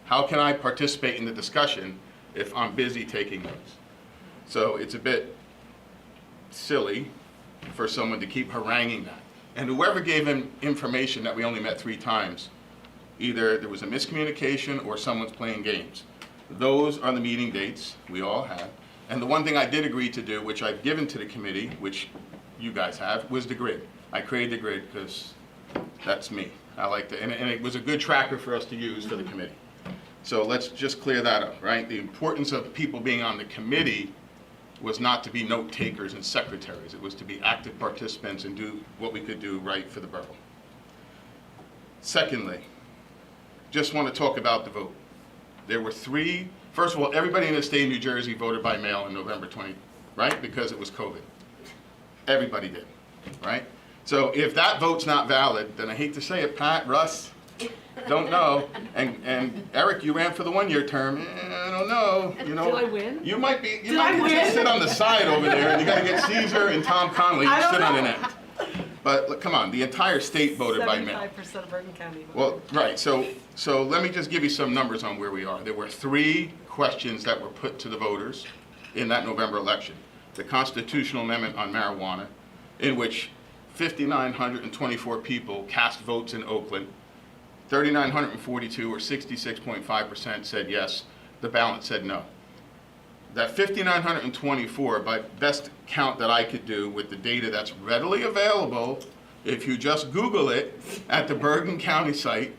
How can I participate in the discussion if I'm busy taking notes? So it's a bit silly for someone to keep haranguing that. And whoever gave him information that we only met 3 times, either there was a miscommunication or someone's playing games. Those are the meeting dates we all have. And the one thing I did agree to do, which I've given to the committee, which you guys have, was the grid. I created the grid because that's me. I like to, and it was a good tracker for us to use for the committee. So let's just clear that up, right? The importance of people being on the committee was not to be note takers and secretaries. It was to be active participants and do what we could do right for the borough. Secondly, just want to talk about the vote. There were 3, first of all, everybody in the state of New Jersey voted by mail on November 20, right? Because it was COVID. Everybody did, right? So if that vote's not valid, then I hate to say it, Pat, Russ, don't know. And Eric, you ran for the 1-year term. I don't know. Did I win? You might be. You Did might I win? just sit on the side over there, and you got to get Caesar and Tom Conley to sit on an end. But look, come on, the entire state voted by mail. 75% of Bergen County. Well, right. So let me just give you some numbers on where we are. There were 3 questions that were put to the voters in that November election. The constitutional amendment on marijuana, in which 5,924 people cast votes in Oakland. 3,942, or 66.5%, said yes. The balance said no. That 5,924, by best count that I could do with the data that's readily available, if you just Google it at the Bergen County site,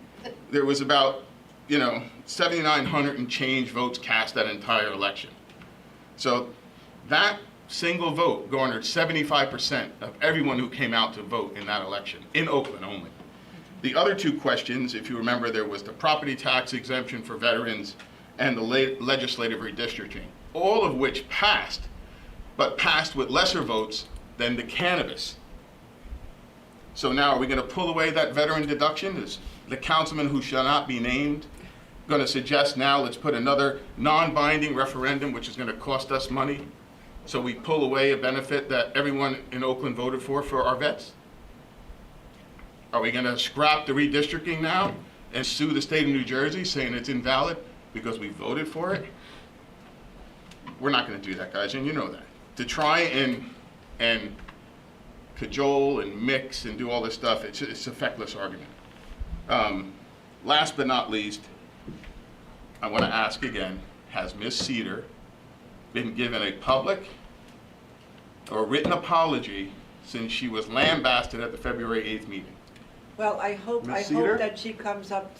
there was about 7,900 and change votes cast that entire election. So that single vote garnered 75% of everyone who came out to vote in that election, in Oakland only. The other 2 questions, if you remember, there was the property tax exemption for veterans and the legislative redistricting, all of which passed, but passed with lesser votes than the cannabis. So now are we going to pull away that veteran deduction? Is the councilman who shall not be named going to suggest now let's put another non-binding referendum which is going to cost us money So we pull away a benefit that everyone in Oakland voted for our vets? Are we gonna scrap the redistricting now and sue the state of New Jersey saying it's invalid because we voted for it? We're not gonna do that, guys, and you know that. To try and cajole and mix and do all this stuff, it's a feckless argument. Last but not least, I want to ask again, has Ms. Cedar been given a public or written apology since she was lambasted at the February 8th meeting? Well, I hope that she comes up,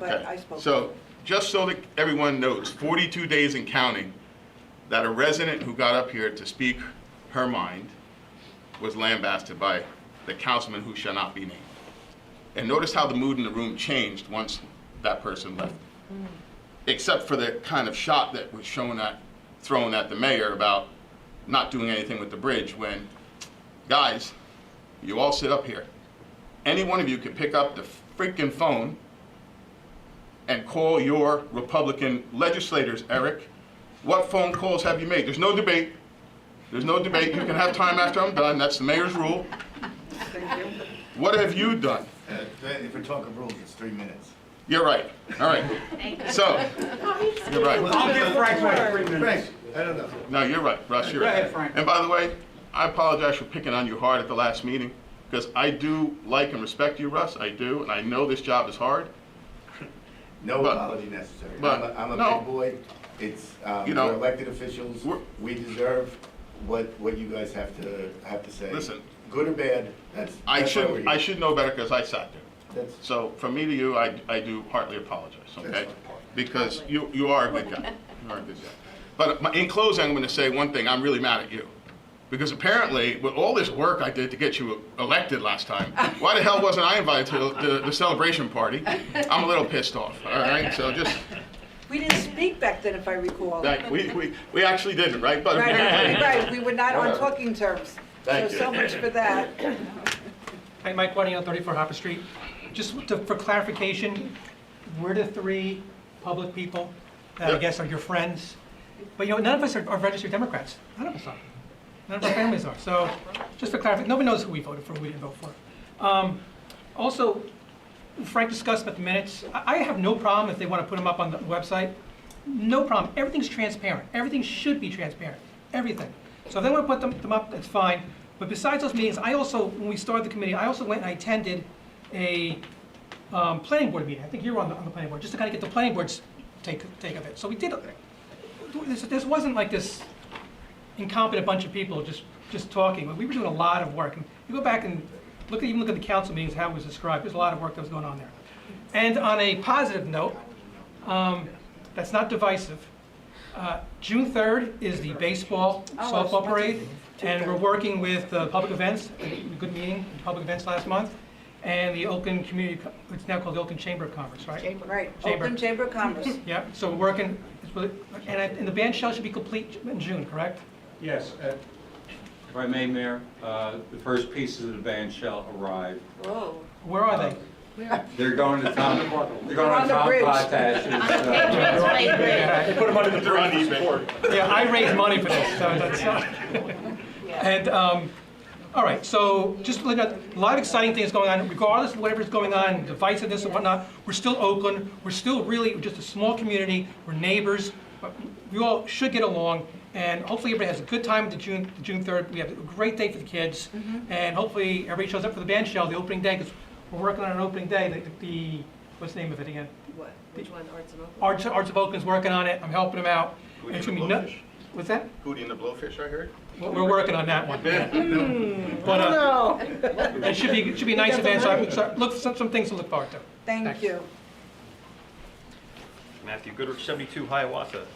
but I spoke. So, just so that everyone knows, 42 days and counting, that a resident who got up here to speak her mind was lambasted by the councilman who shall not be named. And notice how the mood in the room changed once that person left. Except for the kind of shot that was thrown at the mayor about not doing anything with the bridge when, guys, you all sit up here. Any one of you could pick up the freaking phone and call your Republican legislators, Eric. What phone calls have you made? There's no debate. There's no debate. You can have time after I'm done. That's the mayor's rule. Thank you. What have you done? If we're talking rules, it's 3 minutes. You're right. All right. So, you're right. I'll give Frank my 3 minutes. Frank, I don't know. No, you're right, Russ. You're Go right. ahead, Frank. And by the way, I apologize for picking on you hard at the last meeting because I do like and respect you, Russ. I do, and I know this job is hard. No apology necessary. but I'm a no. big boy. It's, You know, we're elected officials. We deserve what you guys have to say. Listen. Good or bad, that's why we're here. I should know better because I sat there. That's- So from me to you, I do heartily apologize, okay? Because you are a good guy. You are a good guy. But in closing, I'm going to say one thing. I'm really mad at you. Because apparently, with all this work I did to get you elected last time, why the hell wasn't I invited to the celebration party? I'm a little pissed off, all right? So just, We didn't speak back then, if I recall. like, we actually didn't, right? But Right, we were not on talking terms. Thank you. So much for that. Hi, Mike Wading on 34 Harper Street. Just for clarification, we're the 3 public people that I Yep. guess are your friends. But you know, none of us are registered Democrats. None of us are. None of our families are. So just for clarification, nobody knows who we voted for, who we didn't vote for. Also, Frank discussed about the minutes. I have no problem if they want to put them up on the website. No problem. Everything's transparent. Everything should be transparent. Everything. So if they want to put them up, that's fine. But besides those meetings, I also, when we started the committee, I also went and I attended a planning board meeting. I think you were on the planning board, just to kind of get the planning board's take of it. So we did, this wasn't like this incompetent bunch of people just talking. We were doing a lot of work. And you go back and look at the council meetings, how it was described. There's a lot of work that was going on there. And on a positive note, that's not divisive, June 3rd is the baseball softball parade, and we're working with public events, a good meeting, public events last month, and the Oakland Community, it's now called the Oakland Chamber of Commerce, right? Right, Oakland Chamber of Commerce. Yeah, so we're working, and the band shell should be complete in June, correct? Yes, if I may, Mayor, the first pieces of the band shall arrive. Whoa. Where are they? They're going to Tom, they're going on to the Tom bridge. Potash's. Patriots Way Bridge. They put them under the bridge. Yeah, I raised money for this, so that's not. And, all right, so just to let you know, a lot of exciting things going on, regardless of whatever's going on, divisiveness and whatnot, we're still Oakland, we're still really just a small community, we're neighbors, but we all should get along, and hopefully everybody has a good time to June 3rd. We have a great day for the kids, and hopefully everybody shows up for the band shell, the opening day, because we're working on an opening day, the what's the name of it again? What? Which one? Arts of Oakland? Arts of Oakland's working on it, I'm helping them out. Hootie It's and gonna the be Blowfish? What's that? Hootie and the Blowfish, I heard? We're working on that one. But it should be a nice event, so look for some things to look forward to. Thank you. Matthew Goodrich, 72 Hiawatha.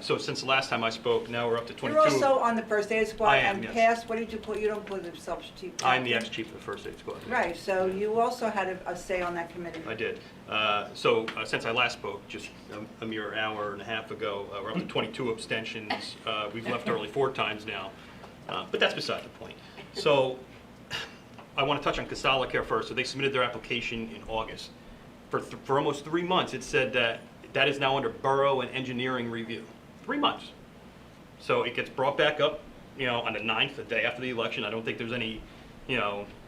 So since the last time I spoke, now we're up to 22. You're also on the first aid squad I am, and yes. past, what did you put, you don't put yourself chief? I'm the ex-chief of the first aid squad. Right, so you also had a say on that committee. I did. So since I last spoke, just a mere hour and a half ago, we're up to 22 abstentions. We've left early 4 times now, but that's beside the point. So I want to touch on Casala Care first. So they submitted their application in August. For almost 3 months, it said that is now under Borough and engineering review. 3 months. So it gets brought back up, on the 9th, the day after the election. I don't think there's any,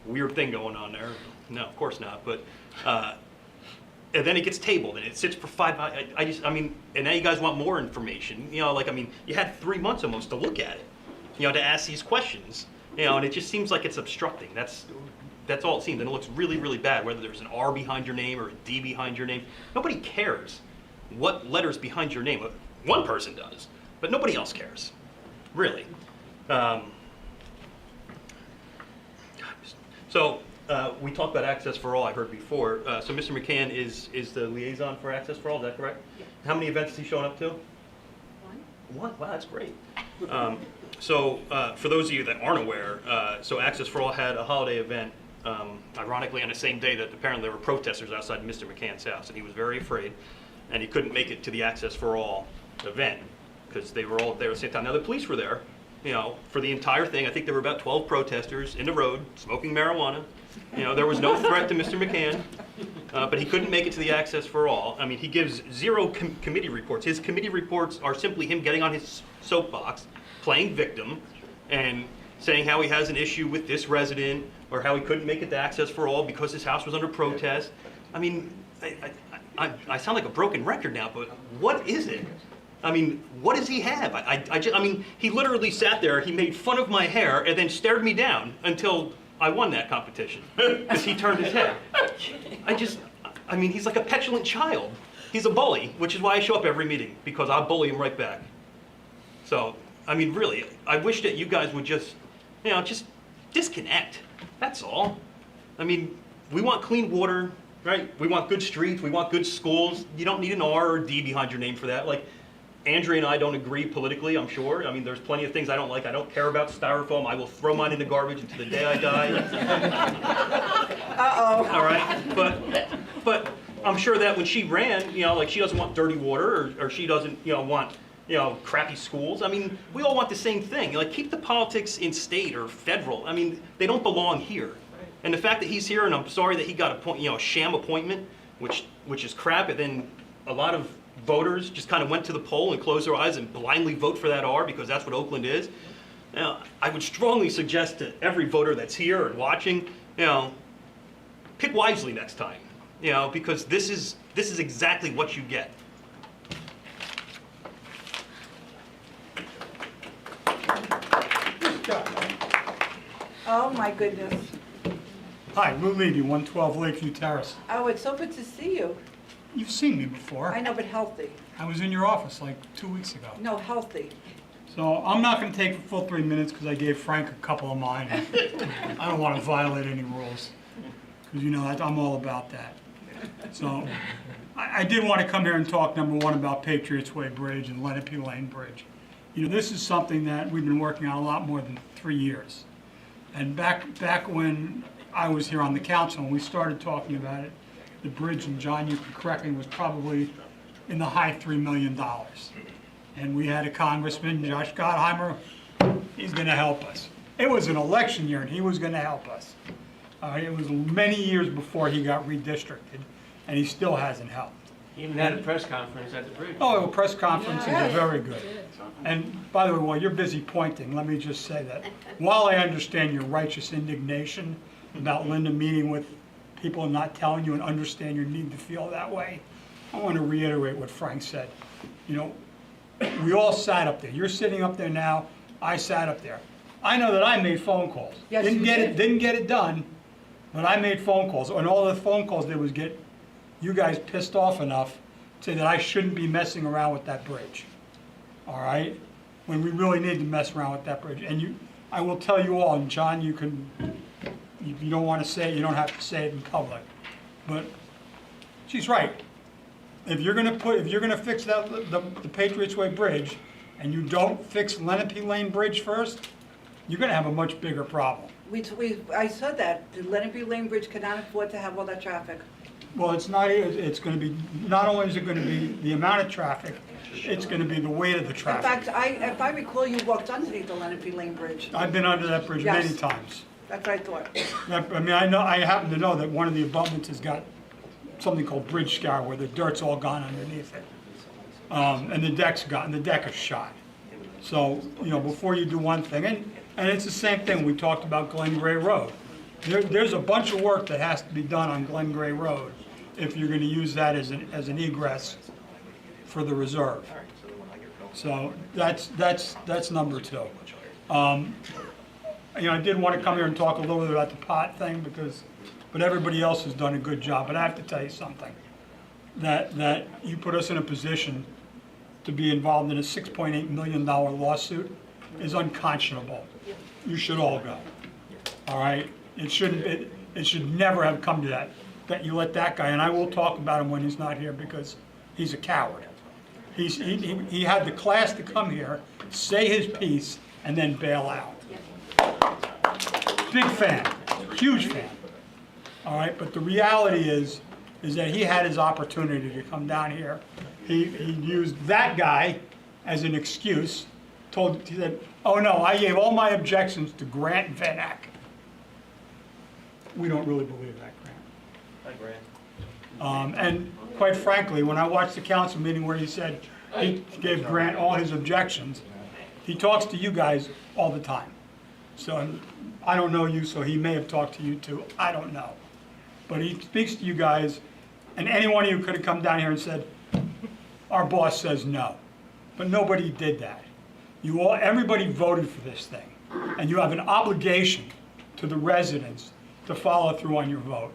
weird thing going on there. No, of course not. But, and then it gets tabled and it sits for and now you guys want more information. You had 3 months almost to look at it, to ask these questions, and it just seems like it's obstructing. That's all it seems, and it looks really, really bad, whether there's an R behind your name or a D behind your name. Nobody cares what letter's behind your name. One person does, but nobody else cares, really. So we talked about Access for All, I heard before. So Mr. McCann is the liaison for Access for All, is that correct? Yeah. How many events is he showing up to? One. Wow, that's great. So for those of you that aren't aware, so Access for All had a holiday event, ironically on the same day that apparently there were protesters outside Mr. McCann's house, and he was very afraid, and he couldn't make it to the Access for All event because they were all there at the same time. Now the police were there, for the entire thing. I think there were about 12 protesters in the road smoking marijuana. There was no threat to Mr. McCann, but he couldn't make it to the Access for All. He gives zero committee reports. His committee reports are simply him getting on his soapbox, playing victim, and saying how he has an issue with this resident or how he couldn't make it to Access for All because his house was under protest. I sound like a broken record now, but what is it? What does he have? He literally sat there, he made fun of my hair, and then stared me down until I won that competition, because he turned his head. He's like a petulant child. He's a bully, which is why I show up every meeting, because I'll bully him right back. So, really, I wish that you guys would just disconnect. That's all. We want clean water, right? We want good streets, we want good schools. You don't need an R or D behind your name for that. Andrea and I don't agree politically, I'm sure. There's plenty of things I don't like. I don't care about styrofoam. I will throw mine in the garbage until the day I die. Uh-oh. All right? But I'm sure that when she ran, she doesn't want dirty water or she doesn't, want, crappy schools. We all want the same thing. Keep the politics in state or federal. They don't belong here. And the fact that he's here, and I'm sorry that he got a sham appointment, which is crap, and then a lot of voters just kind of went to the poll and closed their eyes and blindly vote for that R because that's what Oakland is. I would strongly suggest to every voter that's here and watching, pick wisely next time, because this is exactly what you get. Oh, my goodness. Hi, Lou Levy, 112 Lakeview Terrace. Oh, it's so good to see you. You've seen me before. I know, but healthy. I was in your office like 2 weeks ago. No, healthy. So I'm not going to take the full 3 minutes because I gave Frank a couple of mine. I don't want to violate any rules because I'm all about that. So I did want to come here and talk, number one, about Patriots Way Bridge and Lenape Lane Bridge. This is something that we've been working on a lot more than 3 years. And back when I was here on the council and we started talking about it, the bridge, and John, you can correct me, was probably in the high $3 million. And we had a congressman, Josh Gottheimer, he's going to help us. It was an election year and he was going to help us. It was many years before he got redistricted and he still hasn't helped. He even had a press conference at the bridge. Oh, press conferences are very good. And by the way, while you're busy pointing, let me just say that while I understand your righteous indignation about Linda meeting with people and not telling you and understand your need to feel that way, I want to reiterate what Frank said. We all sat up there. You're sitting up there now. I sat up there. I know that I made phone calls. Yes, didn't get it done, but I made phone calls. And all the phone calls did was get you guys pissed off enough to say that I shouldn't be messing around with that bridge. All right? When we really need to mess around with that bridge. And I will tell you all, and John, you don't want to say it, you don't have to say it in public. But she's right. If you're going to fix the Patriots Way Bridge, and you don't fix Lenape Lane Bridge first, you're going to have a much bigger problem. I said that. The Lenape Lane Bridge cannot afford to have all that traffic. Well, it's not. It's going to be. Not only is it going to be the amount of traffic, it's going to be the weight of the traffic. In fact, if I recall, you walked underneath the Lenape Lane Bridge. I've been under that bridge Yes. many times. That's what I thought. I happen to know that one of the abutments has got something called bridge scour, where the dirt's all gone underneath it, and the deck is shot. So, before you do one thing, and it's the same thing, we talked about Glen Gray Road. There's a bunch of work that has to be done on Glen Gray Road if you're gonna use that as an egress for the reserve. So that's number two. I did want to come here and talk a little bit about the pot thing but everybody else has done a good job. But I have to tell you something, that you put us in a position to be involved in a $6.8 million lawsuit is unconscionable. You should all go. All right? It should never have come to that you let that guy, and I will talk about him when he's not here because he's a coward. He had the class to come here, say his piece, and then bail out. Big fan, huge fan. All right, but the reality is that he had his opportunity to come down here. He used that guy as an excuse. He said, "Oh no, I gave all my objections to Grant and Van Ack." We don't really believe that, Grant. Hi, Grant. And quite frankly, when I watched the council meeting where he said he gave Grant all his objections, he talks to you guys all the time. So I don't know you, so he may have talked to you too. I don't know. But he speaks to you guys, and any one of you could have come down here and said, our boss says no. But nobody did that. Everybody voted for this thing. And you have an obligation to the residents to follow through on your vote.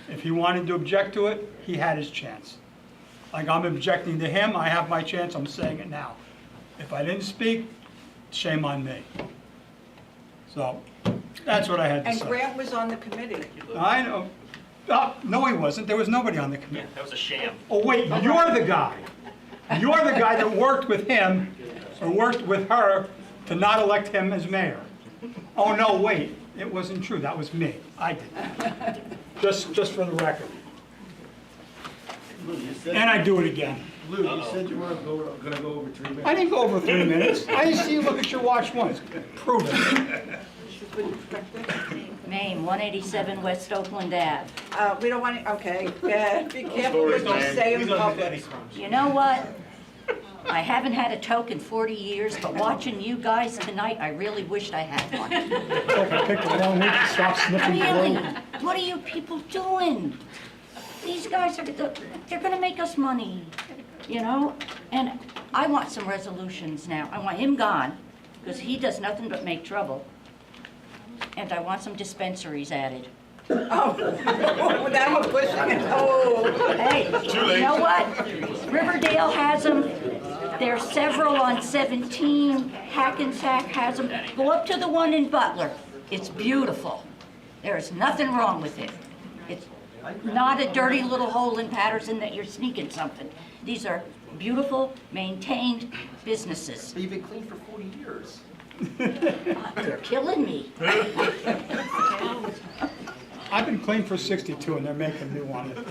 If he wanted to object to it, he had his chance. Like I'm objecting to him, I have my chance, I'm saying it now. If I didn't speak, shame on me. So, that's what I had to And say. Grant was on the committee. I know. No, he wasn't. There was nobody on the committee. That was a sham. Oh, wait, you're the guy. You're the guy that worked with him, or worked with her, to not elect him as mayor. Oh, no, wait. It wasn't true. That was me. I did that. Just for the record. And I do it again. Lou, you said you weren't gonna go over 3 minutes. I didn't go over 3 minutes. I didn't see you look at your watch once. Prove it. Name, 187 West Oakland Ave. We don't want to, okay, be careful what you say in public. You know what? I haven't had a toke in 40 years, but watching you guys tonight, I really wished I had one. I picked the wrong week to stop sniffing Really? glue. What are you people doing? These guys they're gonna make us money, And I want some resolutions now. I want him gone, because he does nothing but make trouble. And I want some dispensaries added. Oh, now we're pushing it. Oh. Hey, you know what? Riverdale has them. There's several on 17. Hackensack has them. Go up to the one in Butler. It's beautiful. There is nothing wrong with it. It's not a dirty little hole in Patterson that you're sneaking something. These are beautiful, maintained businesses. You've been clean for 40 years. They're killing me. I've been clean for 62 and they're making me want it.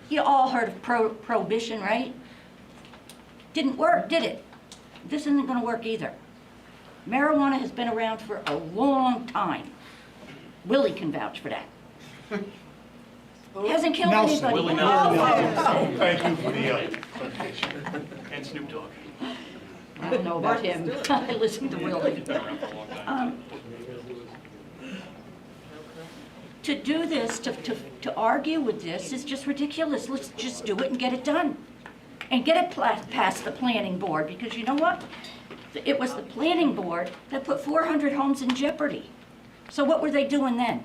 You all heard of prohibition, right? Didn't work, did it? This isn't gonna work either. Marijuana has been around for a long time. Willie can vouch for that. Hasn't killed Nelson. anybody. Willie Nelson. Thank you for the clarification. And Snoop Dogg. I don't know about him. I listen to Willie. To do this, to argue with this is just ridiculous. Let's just do it and get it done. And get it past the planning board, because you know what? It was the planning board that put 400 homes in jeopardy. So what were they doing then?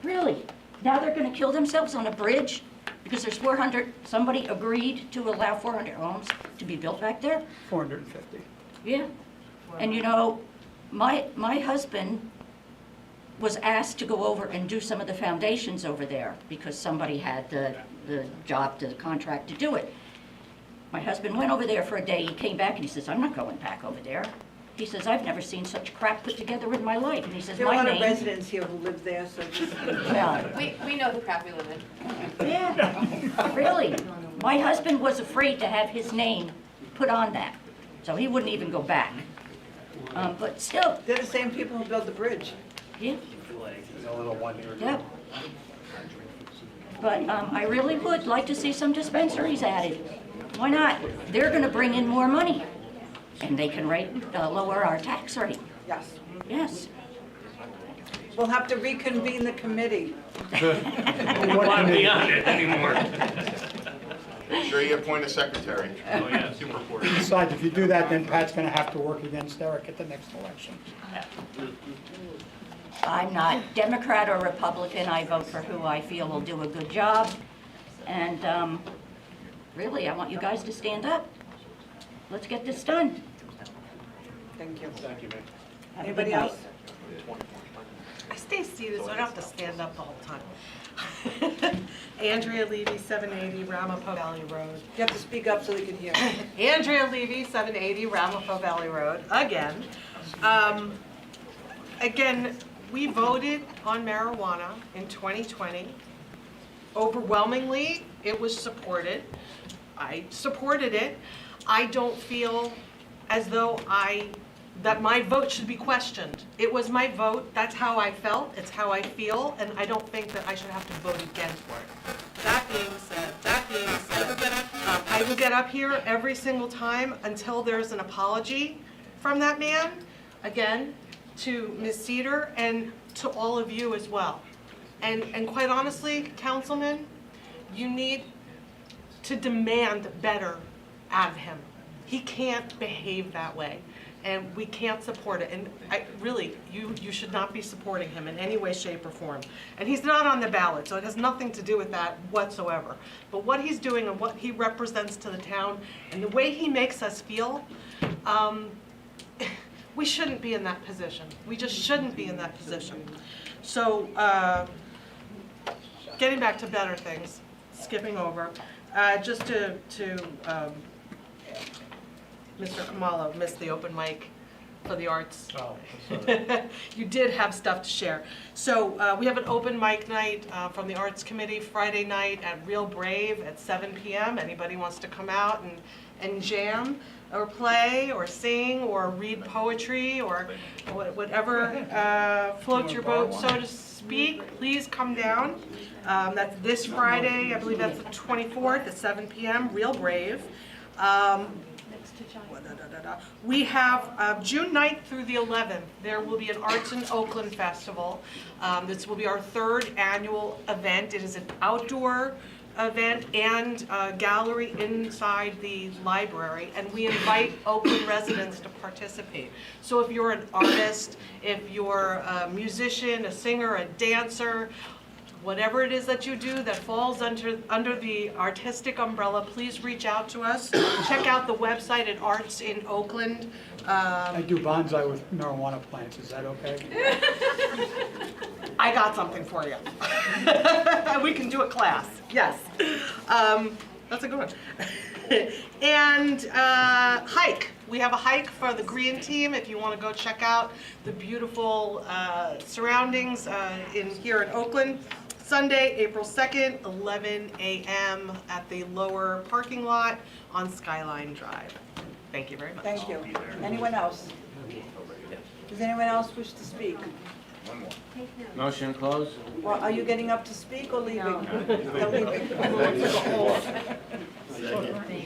Really? Now they're gonna kill themselves on a bridge because there's 400, somebody agreed to allow 400 homes to be built back there? 450. Yeah. And my husband was asked to go over and do some of the foundations over there because somebody had the job, the contract to do it. My husband went over there for a day, he came back and he says, I'm not going back over there. He says, I've never seen such crap put together in my life. And he says, There are a my lot of name. residents here who live there, so just. Well, We know the crap we live in. yeah, really. My husband was afraid to have his name put on that, so he wouldn't even go back. But still. They're the same people who built the bridge. Yeah. Yep. But I really would like to see some dispensaries added. Why not? They're gonna bring in more money, and they can lower our tax rate. Yes. Yes. We'll have to reconvene the committee. We won't be on it anymore. Make sure you appoint a secretary. Oh, yeah, super important. Besides, if you do that, then Pat's gonna have to work against Eric at the next election. I'm not Democrat or Republican. I vote for who I feel will do a good job. And really, I want you guys to stand up. Let's get this done. Thank you. Thank you, man. Have a Anybody good night. else? I stay seated, so I don't have to stand up the whole time. Andrea Levy, 780 Ramapo Valley Road. You have to speak up so they can hear. Andrea Levy, 780 Ramapo Valley Road, again. Again, we voted on marijuana in 2020. Overwhelmingly, it was supported. I supported it. I don't feel as though that my vote should be questioned. It was my vote, that's how I felt, it's how I feel, and I don't think that I should have to vote again for it. That being said, I will get up here every single time until there's an apology from that man, again, to Ms. Cedar and to all of you as well. And quite honestly, councilman, you need to demand better out of him. He can't behave that way, and we can't support it. And really, you should not be supporting him in any way, shape, or form. And he's not on the ballot, so it has nothing to do with that whatsoever. But what he's doing and what he represents to the town and the way he makes us feel, we shouldn't be in that position. We just shouldn't be in that position. So, getting back to better things, skipping over, just to Mr. Kamalo missed the open mic for the arts. Oh, You did have stuff to share. So we have an open mic night from the Arts Committee Friday night at Real Brave at 7 p.m. Anybody wants to come out and jam or play or sing or read poetry or whatever floats your boat, so to speak, please come down. That's this Friday, I believe that's the 24th at 7 p.m., Real Brave. We have June 9th through the 11th, there will be an Arts in Oakland Festival. This will be our third annual event. It is an outdoor event and gallery inside the library, and we invite Oakland residents to participate. So if you're an artist, if you're a musician, a singer, a dancer, whatever it is that you do that falls under the artistic umbrella, please reach out to us. Check out the website at Arts in Oakland. I do bonsai with marijuana plants, is that okay? I got something for you. We can do a class, yes. That's a good one. And hike. We have a hike for the green team if you want to go check out the beautiful surroundings here in Oakland. Sunday, April 2nd, 11 a.m. at the lower parking lot on Skyline Drive. Thank you very much. Thank you. Anyone else? Does anyone else wish to speak? Motion closed? Well, are you getting up to speak or leaving? No. They're leaving.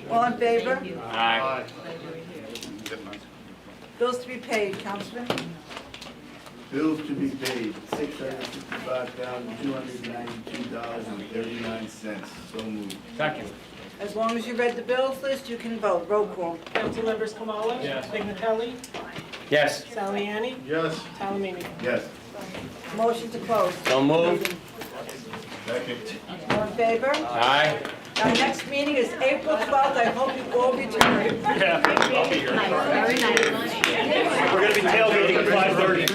All in favor? Aye. Bills to be paid, Councilman? Bills to be paid, $655,292.39. So moved. Second. As long as you read the bills list, you can vote. Roll call. Council members Kamala? Yes. Pignatelli? Yes. Saliani? Yes. Talamini? Yes. Motion to close. So moved. Second. All in favor? Aye. Our next meeting is April 12th. I hope you all return. Yeah, I'll be here. Very nice. We're gonna be tailgating at 5:30.